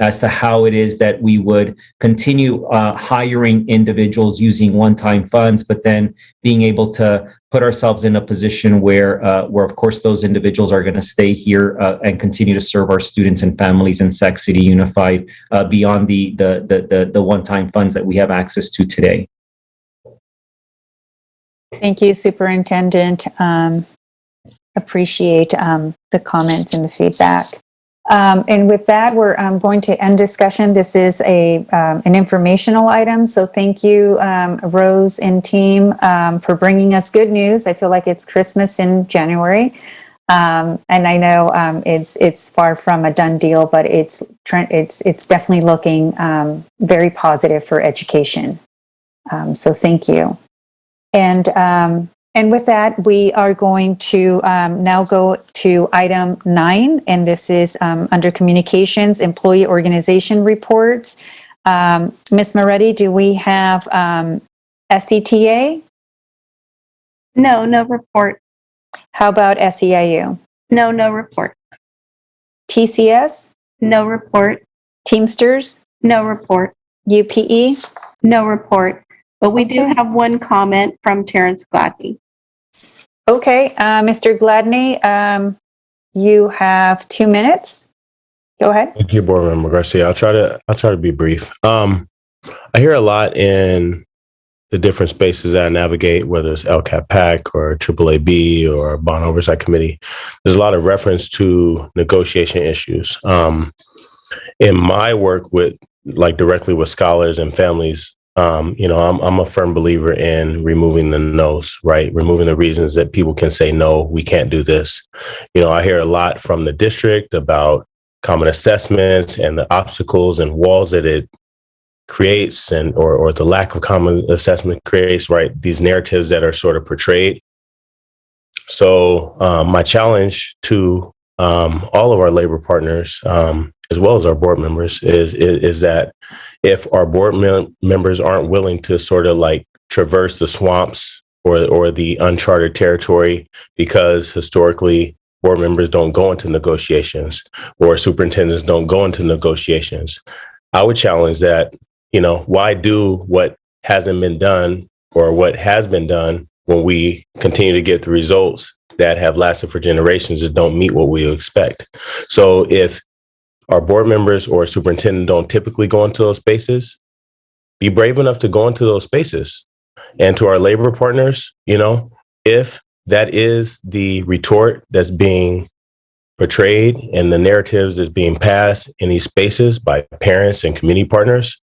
as to how it is that we would continue hiring individuals using one-time funds, but then being able to put ourselves in a position where of course those individuals are going to stay here and continue to serve our students and families in Sac City Unified beyond the one-time funds that we have access to today. Thank you, Superintendent. Appreciate the comments and the feedback. And with that, we're going to end discussion. This is an informational item. So thank you, Rose and team, for bringing us good news. I feel like it's Christmas in January. And I know it's far from a done deal, but it's definitely looking very positive for education. So thank you. And with that, we are going to now go to item 9, and this is under communications, employee organization reports. Ms. Moretti, do we have SETA? No, no report. How about SEIU? No, no report. TCS? No report. Teamsters? No report. UPE? No report. But we do have one comment from Terrence Gladney. Okay, Mr. Gladney, you have 2 minutes. Go ahead. Thank you, Board Member Garcia. I'll try to be brief. I hear a lot in the different spaces that I navigate, whether it's LCAP PAC or AAAB or Bond Oversight Committee. There's a lot of reference to negotiation issues. In my work with, directly with scholars and families, I'm a firm believer in removing the no's, right? Removing the reasons that people can say, no, we can't do this. I hear a lot from the district about common assessments and the obstacles and walls that it creates or the lack of common assessment creates, right? These narratives that are sort of portrayed. So my challenge to all of our labor partners, as well as our board members, is that if our board members aren't willing to sort of traverse the swamps or the uncharted territory, because historically board members don't go into negotiations or superintendents don't go into negotiations, I would challenge that, why do what hasn't been done or what has been done when we continue to get the results that have lasted for generations that don't meet what we expect. So if our board members or superintendent don't typically go into those spaces, be brave enough to go into those spaces. And to our labor partners, if that is the retort that's being portrayed and the narratives that's being passed in these spaces by parents and community partners,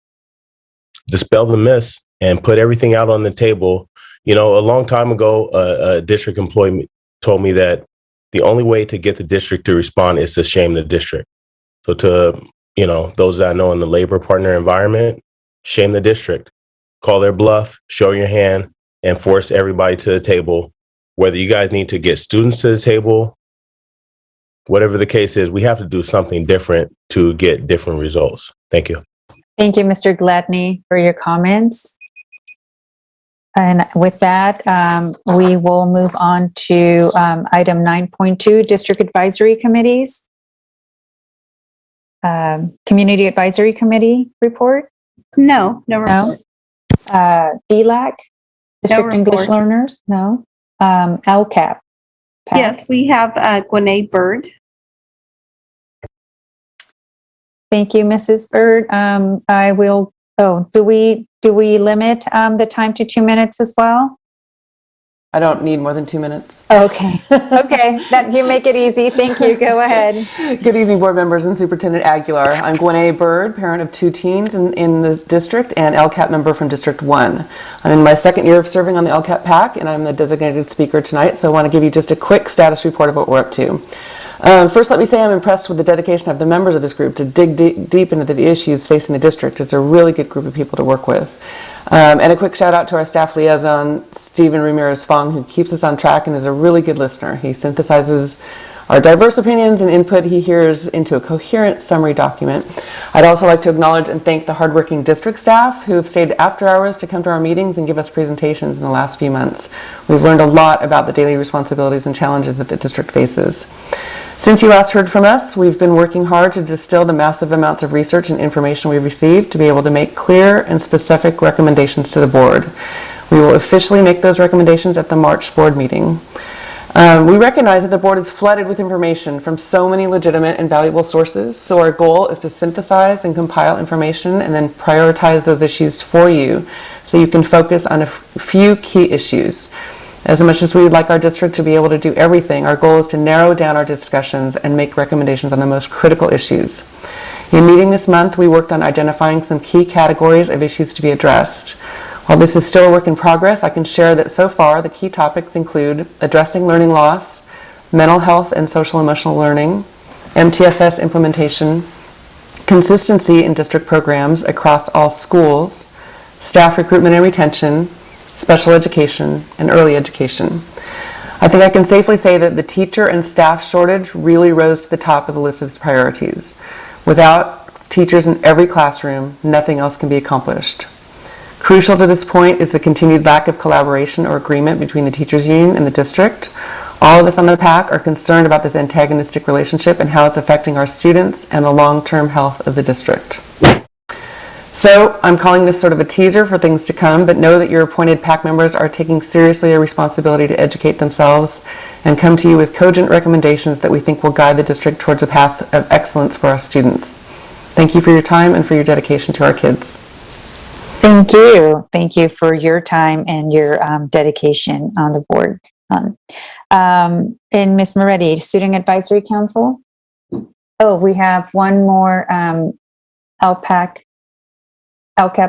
dispel the myths and put everything out on the table. A long time ago, a district employee told me that the only way to get the district to respond is to shame the district. So to, those that I know in the labor partner environment, shame the district, call their bluff, show your hand, and force everybody to the table. Whether you guys need to get students to the table, whatever the case is, we have to do something different to get different results. Thank you. Thank you, Mr. Gladney, for your comments. And with that, we will move on to item 9.2, District Advisory Committees. Community Advisory Committee report? No, no report. DLAC? District English Learners? No. LCAP? Yes, we have Gwinnett Bird. Thank you, Mrs. Bird. I will, do we limit the time to 2 minutes as well? I don't need more than 2 minutes. Okay. Okay. That you make it easy. Thank you. Go ahead. Good evening, board members and Superintendent Aguilar. I'm Gwinnett Bird, parent of 2 teens in the district and LCAP member from District 1. I'm in my 2nd year of serving on the LCAP PAC, and I'm the designated speaker tonight, so I want to give you just a quick status report of what we're up to. First, let me say I'm impressed with the dedication of the members of this group to dig deep into the issues facing the district. It's a really good group of people to work with. And a quick shout out to our staff liaison, Stephen Ramirez-Fong, who keeps us on track and is a really good listener. He synthesizes our diverse opinions and input he hears into a coherent summary document. I'd also like to acknowledge and thank the hardworking district staff who have stayed after hours to come to our meetings and give us presentations in the last few months. We've learned a lot about the daily responsibilities and challenges that the district faces. Since you last heard from us, we've been working hard to distill the massive amounts of research and information we've received to be able to make clear and specific recommendations to the board. We will officially make those recommendations at the March board meeting. We recognize that the board is flooded with information from so many legitimate and valuable sources, so our goal is to synthesize and compile information and then prioritize those issues for you so you can focus on a few key issues. As much as we would like our district to be able to do everything, our goal is to narrow down our discussions and make recommendations on the most critical issues. In meeting this month, we worked on identifying some key categories of issues to be addressed. While this is still a work in progress, I can share that so far the key topics include addressing learning loss, mental health and social emotional learning, MTSS implementation, consistency in district programs across all schools, staff recruitment and retention, special education, and early education. I think I can safely say that the teacher and staff shortage really rose to the top of the list of its priorities. Without teachers in every classroom, nothing else can be accomplished. Crucial to this point is the continued lack of collaboration or agreement between the teachers union and the district. All of us on the PAC are concerned about this antagonistic relationship and how it's affecting our students and the long-term health of the district. So I'm calling this sort of a teaser for things to come, but know that your appointed PAC members are taking seriously a responsibility to educate themselves and come to you with cogent recommendations that we think will guide the district towards a path of excellence for our students. Thank you for your time and for your dedication to our kids. Thank you. Thank you for your time and your dedication on the board. And Ms. Moretti, Student Advisory Council. Oh, we have one more LCAP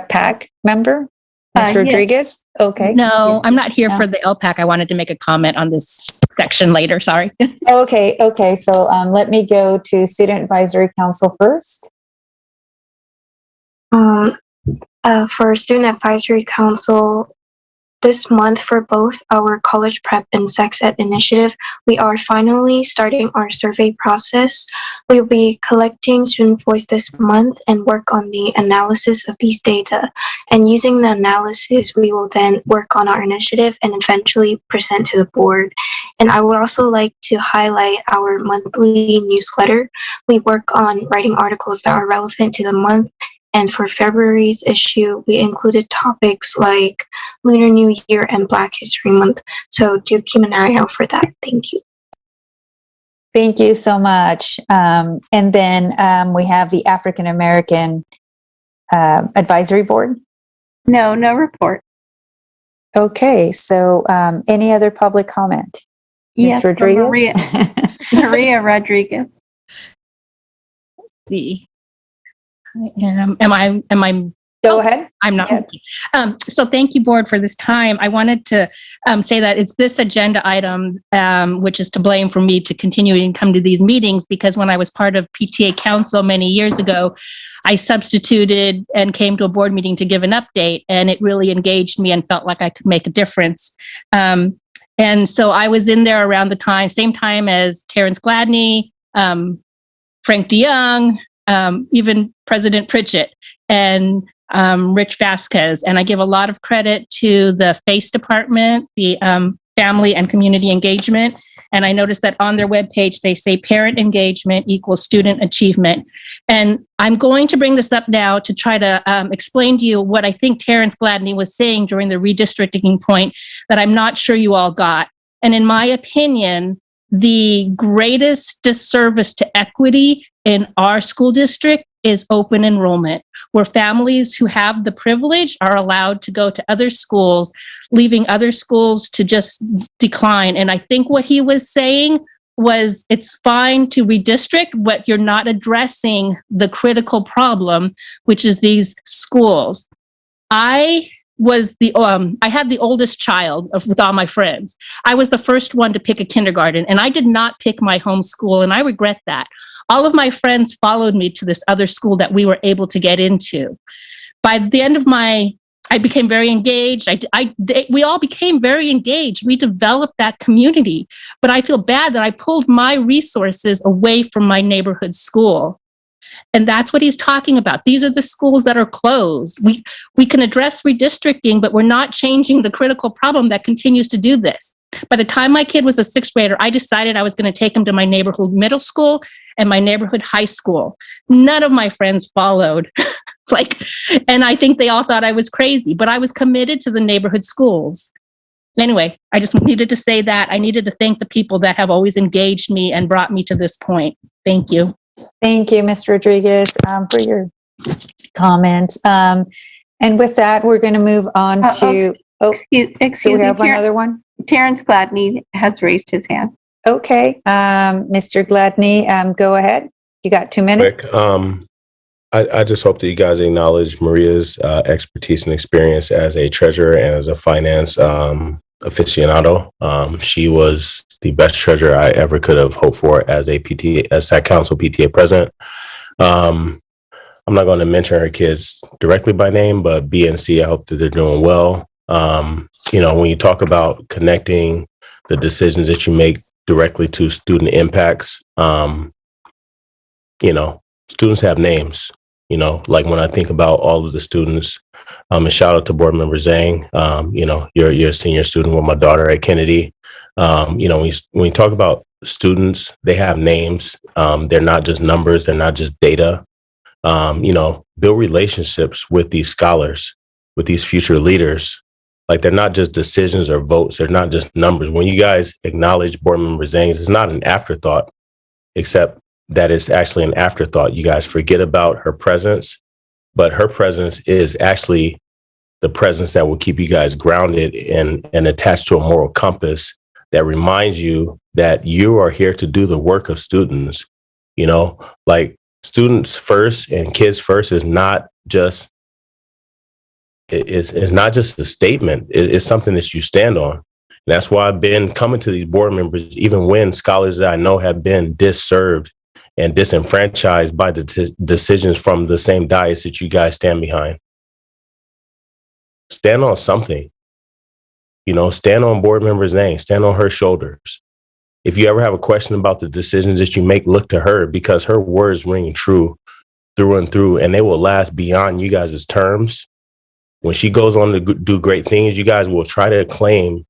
PAC member, Ms. Yes. Rodriguez. Okay. No, I'm not here for the LPAC. I wanted to make a comment on this section later. Sorry. Okay. So let me go to Student Advisory Council first. For Student Advisory Council, this month for both our college prep and sex ed initiative, we are finally starting our survey process. We will be collecting student voice this month and work on the analysis of these data. And using the analysis, we will then work on our initiative and eventually present to the board. And I would also like to highlight our monthly newsletter. We work on writing articles that are relevant to the month. And for February's issue, we included topics like Lunar New Year and Black History Month. So do keep an eye out for that. Thank you. Thank you so much. And then we have the African American Advisory Board. No report. Okay, so any other public comment? Yes, Ms. Rodriguez? Maria Rodriguez. Am I? Go ahead. I'm not. Yes. So thank you, board, for this time. I wanted to say that it's this agenda item, which is to blame for me to continue and come to these meetings, because when I was part of PTA council many years ago, I substituted and came to a board meeting to give an update, and it really engaged me and felt like I could make a difference. And so I was in there around the same time as Terrence Gladney, Frank DeYoung, even President Pritchett and Rich Vasquez. And I give a lot of credit to the FACE department, the Family and Community Engagement. And I noticed that on their webpage, they say parent engagement equals student achievement. And I'm going to bring this up now to try to explain to you what I think Terrence Gladney was saying during the redistricting point that I'm not sure you all got. And in my opinion, the greatest disservice to equity in our school district is open enrollment, where families who have the privilege are allowed to go to other schools, leaving other schools to just decline. And I think what he was saying was it's fine to redistrict, but you're not addressing the critical problem, which is these schools. I had the oldest child with all my friends. I was the first one to pick a kindergarten, and I did not pick my home school, and I regret that. All of my friends followed me to this other school that we were able to get into. By the end of I became very engaged. We all became very engaged. We developed that community, but I feel bad that I pulled my resources away from my neighborhood school. And that's what he's talking about. These are the schools that are closed. We can address redistricting, but we're not changing the critical problem that continues to do this. By the time my kid was a sixth grader, I decided I was going to take him to my neighborhood middle school and my neighborhood high school. None of my friends followed. And I think they all thought I was crazy, but I was committed to the neighborhood schools. Anyway, I just needed to say that. I needed to thank the people that have always engaged me and brought me to this point. Thank you. Thank you, Ms. Rodriguez, for your comments. And with that, we're going to move on to... Excuse do we me, have another one? Terrence Gladney has raised his hand. Okay. Mr. Gladney, go ahead. You got 2 minutes. Quick, I just hope that you guys acknowledge Maria's expertise and experience as a treasurer and as a finance aficionado. She was the best treasurer I ever could have hoped for as SAC Council PTA president. I'm not going to mention her kids directly by name, but B and C, I hope that they're doing well. When you talk about connecting the decisions that you make directly to student impacts, students have names. Like when I think about all of the students, and shout out to board member Zhang, you're a senior student with my daughter at Kennedy. When you talk about students, they have names. They're not just numbers. They're not just data. Build relationships with these scholars, with these future leaders. Like they're not just decisions or votes. They're not just numbers. When you guys acknowledge board member Zhang, it's not an afterthought, except that is actually an afterthought. You guys forget about her presence, but her presence is actually the presence that will keep you guys grounded and attached to a moral compass that reminds you that you are here to do the work of students. Like students first and kids first is not just it's not just a statement. It's something that you stand on. And that's why I've been coming to these board members, even when scholars that I know have been disserved and disenfranchised by the decisions from the same dais that you guys stand behind. Stand on something. Stand on board member's name. Stand on her shoulders. If you ever have a question about the decisions that you make, look to her, because her words ring true through and through, and they will last beyond you guys' terms. When she goes on to do great things, you guys will try to claim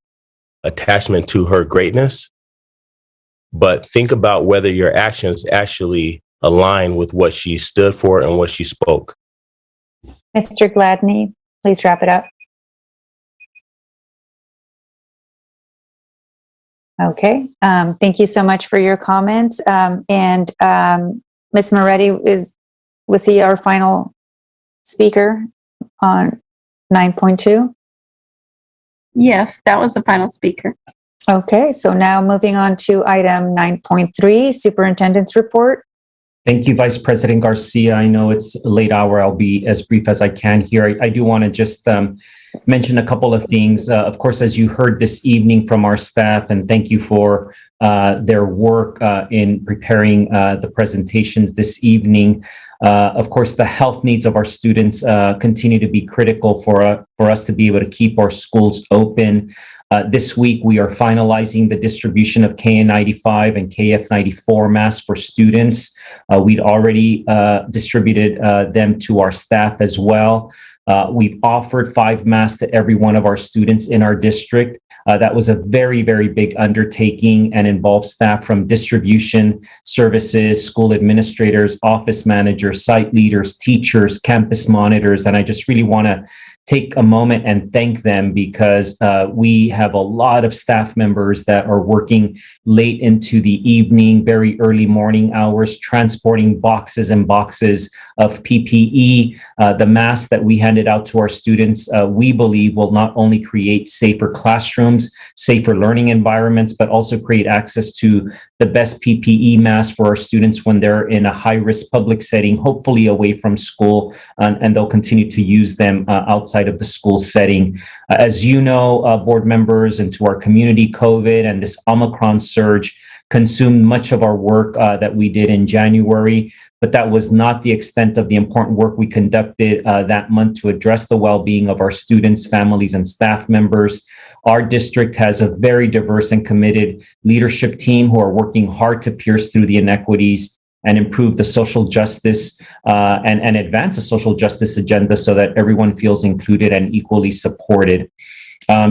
attachment to her greatness. But think about whether your actions actually align with what she stood for and what she spoke. Mr. Gladney, please wrap it up. Okay. Thank you so much for your comments. And Ms. Moretti, was he our final speaker on 9.2? Yes, that was the final speaker. Okay, so now moving on to item 9.3, Superintendent's Report. Thank you, Vice President Garcia. I know it's a late hour. I'll be as brief as I can here. I do want to just mention a couple of things. Of course, as you heard this evening from our staff, and thank you for their work in preparing the presentations this evening. Of course, the health needs of our students continue to be critical for us to be able to keep our schools open. This week, we are finalizing the distribution of KN95 and KF94 masks for students. We'd already distributed them to our staff as well. We've offered 5 masks to every one of our students in our district. That was a very, very big undertaking and involved staff from distribution services, school administrators, office managers, site leaders, teachers, campus monitors. And I just really want to take a moment and thank them, because we have a lot of staff members that are working late into the evening, very early morning hours, transporting boxes and boxes of PPE. The masks that we handed out to our students, we believe will not only create safer classrooms, safer learning environments, but also create access to the best PPE masks for our students when they're in a high-risk public setting, hopefully away from school, and they'll continue to use them outside of the school setting. As you know, board members, and to our community, COVID and this Omicron surge consumed much of our work that we did in January, but that was not the extent of the important work we conducted that month to address the well-being of our students, families, and staff members. Our district has a very diverse and committed leadership team who are working hard to pierce through the inequities and improve the social justice and advance a social justice agenda so that everyone feels included and equally supported.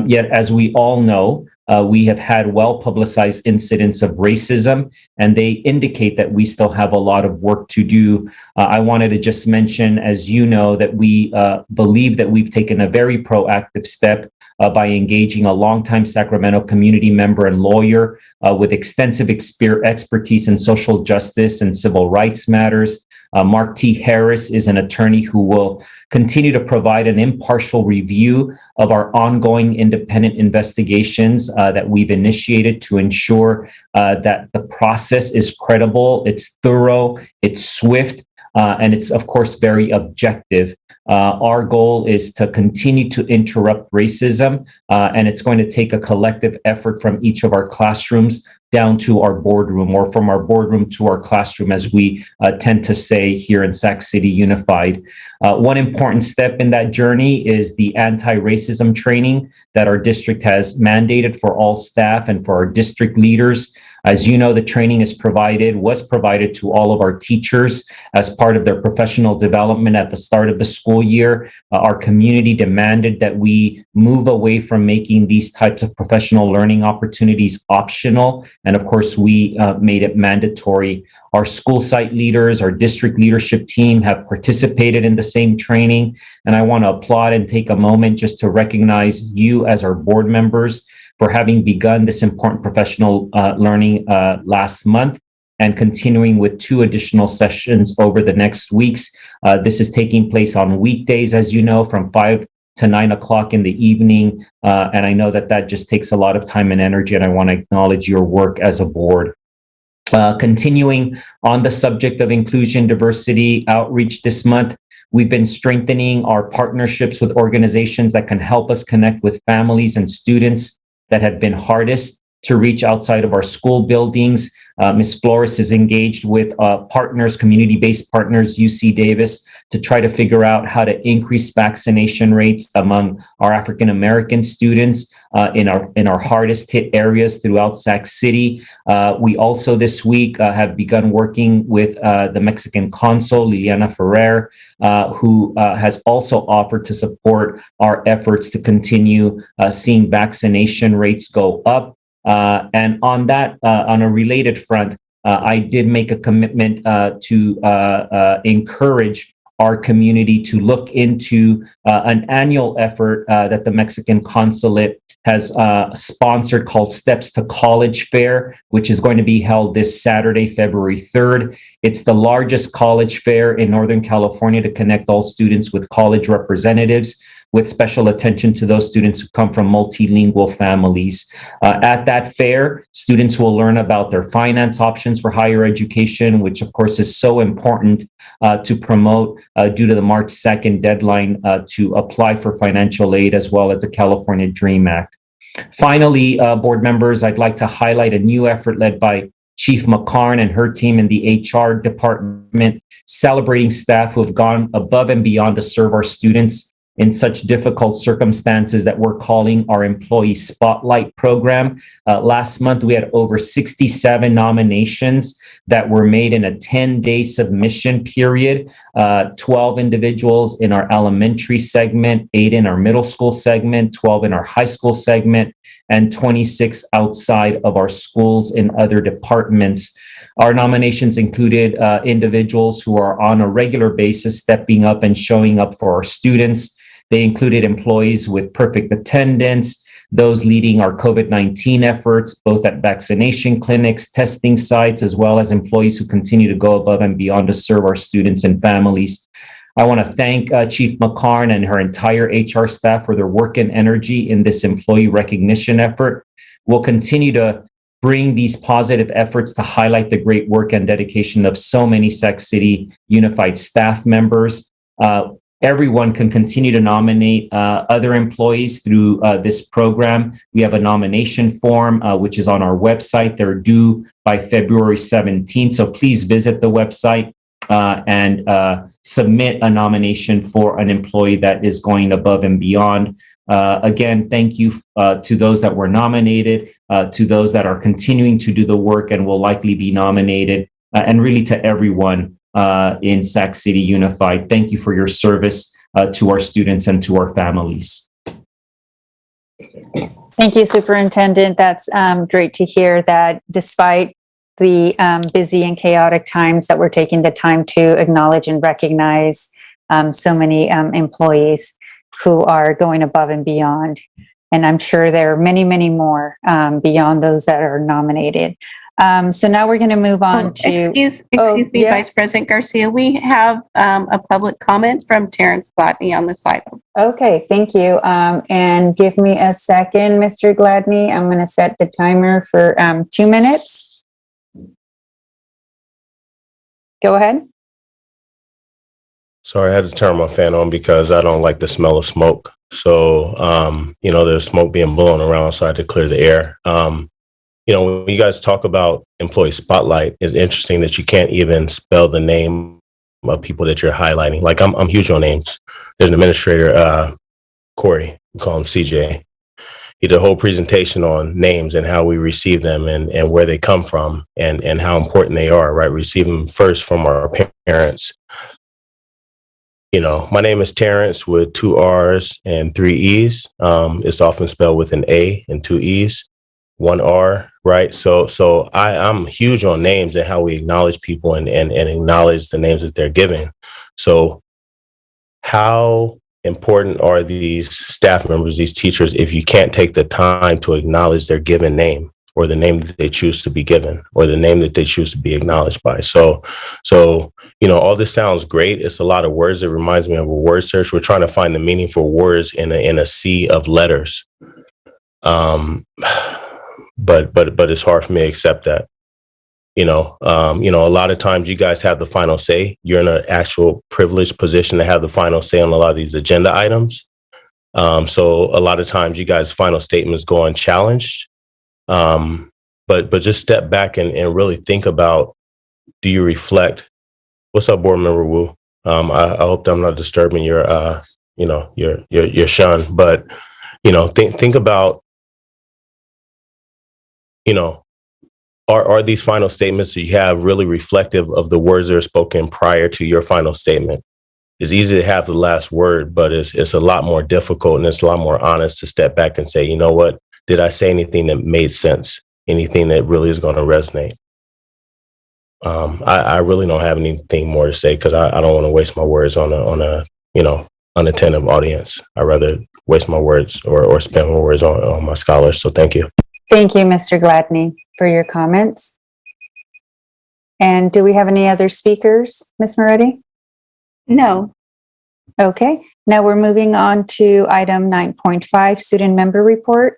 Yet, as we all know, we have had well-publicized incidents of racism, and they indicate that we still have a lot of work to do. I wanted to just mention, as you know, that we believe that we've taken a very proactive step by engaging a longtime Sacramento community member and lawyer with extensive expertise in social justice and civil rights matters. Mark T. Harris is an attorney who will continue to provide an impartial review of our ongoing independent investigations that we've initiated to ensure that the process is credible, it's thorough, it's swift, and it's, of course, very objective. Our goal is to continue to interrupt racism, and it's going to take a collective effort from each of our classrooms down to our boardroom, or from our boardroom to our classroom, as we tend to say here in Sac City Unified. One important step in that journey is the anti-racism training that our district has mandated for all staff and for our district leaders. As you know, the training was provided to all of our teachers as part of their professional development at the start of the school year. Our community demanded that we move away from making these types of professional learning opportunities optional. And of course, we made it mandatory. Our school site leaders, our district leadership team have participated in the same training. And I want to applaud and take a moment just to recognize you as our board members for having begun this important professional learning last month and continuing with 2 additional sessions over the next weeks. This is taking place on weekdays, as you know, from 5 to 9 o'clock in the evening. And I know that just takes a lot of time and energy, and I want to acknowledge your work as a board. Continuing on the subject of inclusion, diversity, outreach this month, we've been strengthening our partnerships with organizations that can help us connect with families and students that have been hardest to reach outside of our school buildings. Ms. Flores is engaged with partners, community-based partners, UC Davis, to try to figure out how to increase vaccination rates among our African-American students in our hardest hit areas throughout Sac City. We also this week have begun working with the Mexican consul, Liliana Ferrer, who has also offered to support our efforts to continue seeing vaccination rates go up. And on that, on a related front, I did make a commitment to encourage our community to look into an annual effort that the Mexican consulate has sponsored called Steps to College Fair, which is going to be held this Saturday, February 3rd. It's the largest college fair in Northern California to connect all students with college representatives, with special attention to those students who come from multilingual families. At that fair, students will learn about their finance options for higher education, which of course is so important to promote due to the March 2nd deadline to apply for financial aid, as well as the California DREAM Act. Finally, board members, I'd like to highlight a new effort led by Chief McCarn and her team in the HR department, celebrating staff who have gone above and beyond to serve our students in such difficult circumstances that we're calling our Employee Spotlight Program. Last month, we had over 67 nominations that were made in a 10-day submission period, 12 individuals in our elementary segment, 8 in our middle school segment, 12 in our high school segment, and 26 outside of our schools in other departments. Our nominations included individuals who are on a regular basis stepping up and showing up for our students. They included employees with perfect attendance, those leading our COVID-19 efforts, both at vaccination clinics, testing sites, as well as employees who continue to go above and beyond to serve our students and families. I want to thank Chief McCarn and her entire HR staff for their work and energy in this employee recognition effort. We'll continue to bring these positive efforts to highlight the great work and dedication of so many Sac City Unified staff members. Everyone can continue to nominate other employees through this program. We have a nomination form, which is on our website. They're due by February 17th. So please visit the website and submit a nomination for an employee that is going above and beyond. Again, thank you to those that were nominated, to those that are continuing to do the work and will likely be nominated, and really to everyone in Sac City Unified. Thank you for your service to our students and to our families. Thank you, Superintendent. That's great to hear that despite the busy and chaotic times that we're taking the time to acknowledge and recognize so many employees who are going above and beyond. And I'm sure there are many, many more beyond those that are nominated. So now we're going to move on to... Excuse me, yes? Vice President Garcia. We have a public comment from Terrence Gladney on this item. Okay, thank you. And give me a second, Mr. Gladney. I'm going to set the timer for 2 minutes. Go ahead. Sorry, I had to turn my fan on because I don't like the smell of smoke. So, there's smoke being blown around, so I had to clear the air. When you guys talk about employee spotlight, it's interesting that you can't even spell the name of people that you're highlighting. Like I'm huge on names. There's an administrator, Corey, we call him CJ. He did a whole presentation on names and how we receive them and where they come from and how important they are, right? Receive them first from our parents. My name is Terrence with 2 R's and 3 E's. It's often spelled with an A and 2 E's, 1 R, right? So I'm huge on names and how we acknowledge people and acknowledge the names that they're given. So how important are these staff members, these teachers, if you can't take the time to acknowledge their given name or the name that they choose to be given or the name that they choose to be acknowledged by? So all this sounds great. It's a lot of words. It reminds me of a word search. We're trying to find the meaningful words in a sea of letters. But it's hard for me to accept that. A lot of times you guys have the final say. You're in an actual privileged position to have the final say on a lot of these agenda items. So a lot of times you guys' final statements go unchallenged. But just step back and really think about, do you reflect? What's up, board member Wu? I hope that I'm not disturbing your shun, but think about, are these final statements that you have really reflective of the words that are spoken prior to your final statement? It's easy to have the last word, but it's a lot more difficult and it's a lot more honest to step back and say, you know what? Did I say anything that made sense? Anything that really is going to resonate? I really don't have anything more to say because I don't want to waste my words on a unattentive audience. I'd rather waste my words or spend my words on my scholars. So thank you. Thank you, Mr. Gladney, for your comments. And do we have any other speakers, Ms. Moretti? No. Okay, now we're moving on to item 9.5, student member report.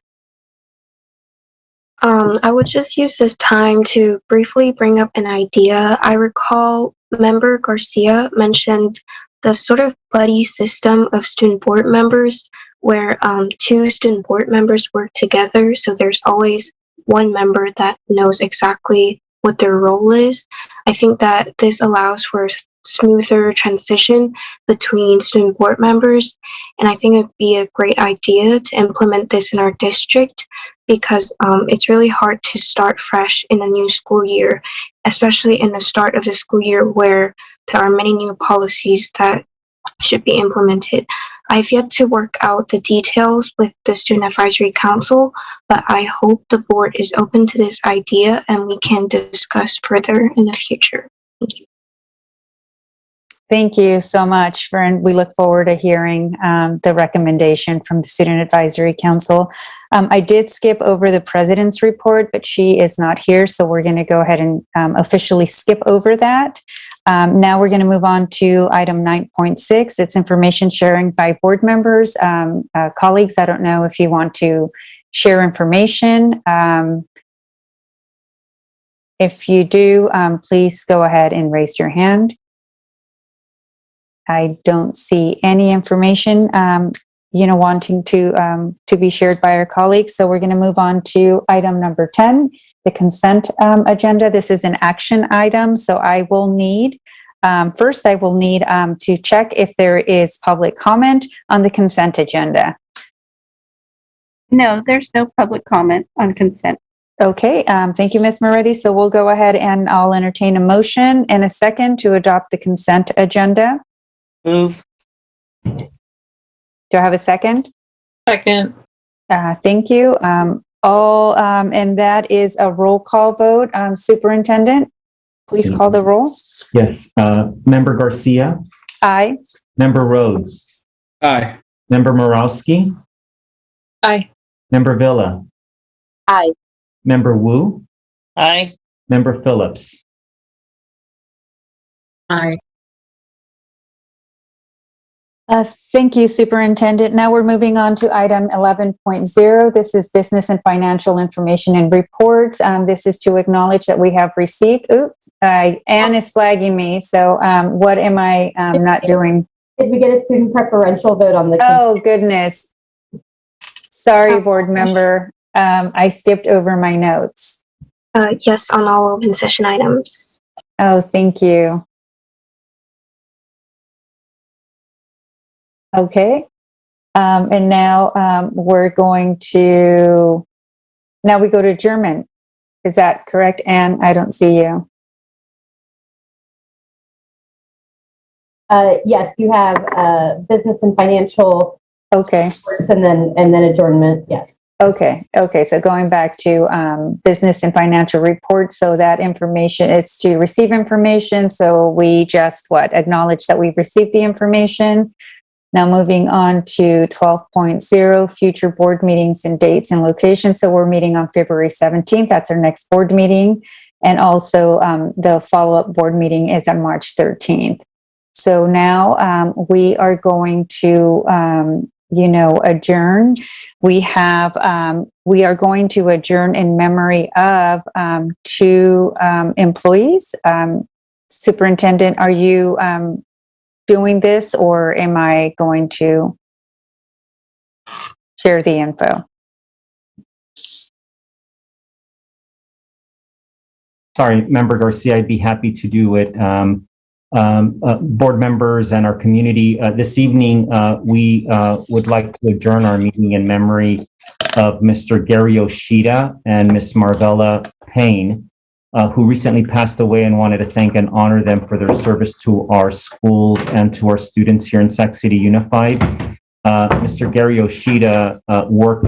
I would just use this time to briefly bring up an idea. I recall Member Garcia mentioned the sort of buddy system of student board members where 2 student board members work together. So there's always one member that knows exactly what their role is. I think that this allows for a smoother transition between student board members. And I think it'd be a great idea to implement this in our district because it's really hard to start fresh in a new school year, especially in the start of the school year where there are many new policies that should be implemented. I've yet to work out the details with the Student Advisory Council, but I hope the board is open to this idea and we can discuss further in the future. Thank you. Thank you so much, and we look forward to hearing the recommendation from the Student Advisory Council. I did skip over the president's report, but she is not here, so we're going to go ahead and officially skip over that. Now we're going to move on to item 9.6. It's information sharing by board members. Colleagues, I don't know if you want to share information. If you do, please go ahead and raise your hand. I don't see any information, wanting to be shared by our colleagues. So we're going to move on to item number 10, the consent agenda. This is an action item. So I will need, first I will need to check if there is public comment on the consent agenda. No, there's no public comment on consent. Okay, thank you, Ms. Moretti. So we'll go ahead and I'll entertain a motion and a second to adopt the consent agenda. Move. Do I have a second? Second. Thank you. And that is a roll call vote. Superintendent, please call the roll. Yes. Member Garcia. Aye. Member Rhodes. Aye. Member Morowski. Aye. Member Villa. Aye. Member Wu. Aye. Member Phillips. Aye. Thank you, Superintendent. Now we're moving on to item 11.0. This is business and financial information and reports. This is to acknowledge that we have received, Anne is flagging me. So what am I not doing? Did we get a student preferential vote on the? Oh, goodness. Sorry, board member. I skipped over my notes. Yes, on all open session items. Oh, thank you. Okay. And now we're going to, now we go to German. Is that correct, Anne? I don't see you. Yes, you have business and financial. Okay. And then adjournment. Yes. Okay. Okay. So going back to business and financial reports. So that information, it's to receive information. So we just acknowledge that we've received the information. Now moving on to 12.0, future board meetings and dates and locations. So we're meeting on February 17th. That's our next board meeting. And also the follow-up board meeting is on March 13th. So now we are going to, adjourn. We are going to adjourn in memory of two employees. Superintendent, are you doing this, or am I going to share the info? Sorry, Member Garcia, I'd be happy to do it. Board members and our community, this evening, we would like to adjourn our meeting in memory of Mr. Gary Yoshida and Miss Marvella Payne, who recently passed away, and wanted to thank and honor them for their service to our schools and to our students here in Sac City Unified. Mr. Gary Yoshida worked,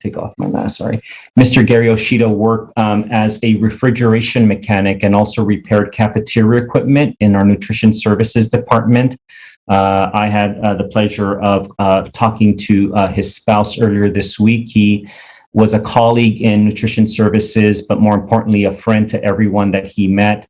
take off my mask, sorry. Mr. Gary Yoshida worked as a refrigeration mechanic and also repaired cafeteria equipment in our nutrition services department. I had the pleasure of talking to his spouse earlier this week. He was a colleague in nutrition services, but more importantly, a friend to everyone that he met.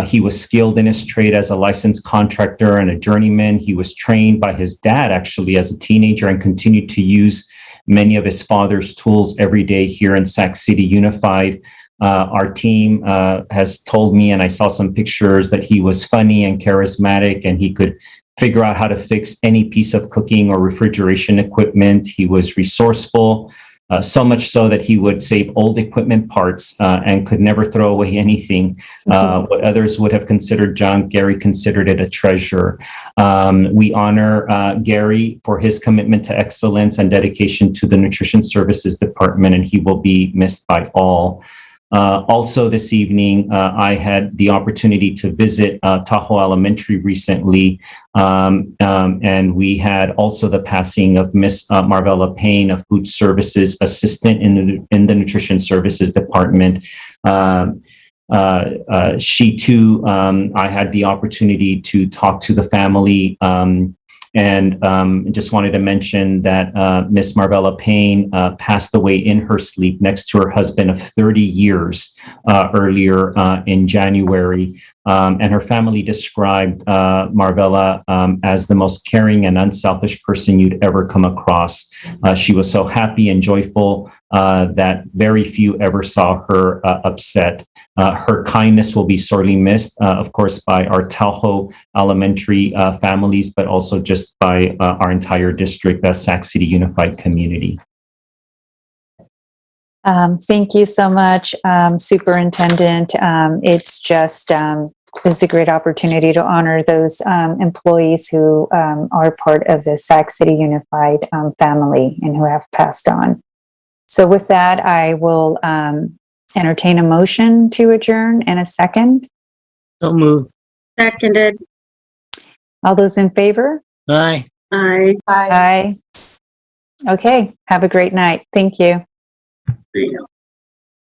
He was skilled in his trade as a licensed contractor and a journeyman. He was trained by his dad, actually, as a teenager, and continued to use many of his father's tools every day here in Sac City Unified. Our team has told me, and I saw some pictures, that he was funny and charismatic, and he could figure out how to fix any piece of cooking or refrigeration equipment. He was resourceful. So much so that he would save old equipment parts and could never throw away anything. What others would have considered junk, Gary considered it a treasure. We honor Gary for his commitment to excellence and dedication to the Nutrition Services Department, and he will be missed by all. Also this evening, I had the opportunity to visit Tahoe Elementary recently, and we had also the passing of Miss Marvella Payne, a food services assistant in the Nutrition Services Department. She too, I had the opportunity to talk to the family, and just wanted to mention that Miss Marvella Payne passed away in her sleep next to her husband of 30 years earlier in January. And her family described Marvella as the most caring and unselfish person you'd ever come across. She was so happy and joyful that very few ever saw her upset. Her kindness will be sorely missed, of course, by our Tahoe Elementary families, but also just by our entire district, the Sac City Unified community. Thank you so much, Superintendent. It's just, it's a great opportunity to honor those employees who are part of the Sac City Unified family and who have passed on. So with that, I will entertain a motion to adjourn and a second. So moved. Seconded. All those in favor? Aye. Aye. Aye. Okay. Have a great night. Thank you. There you go.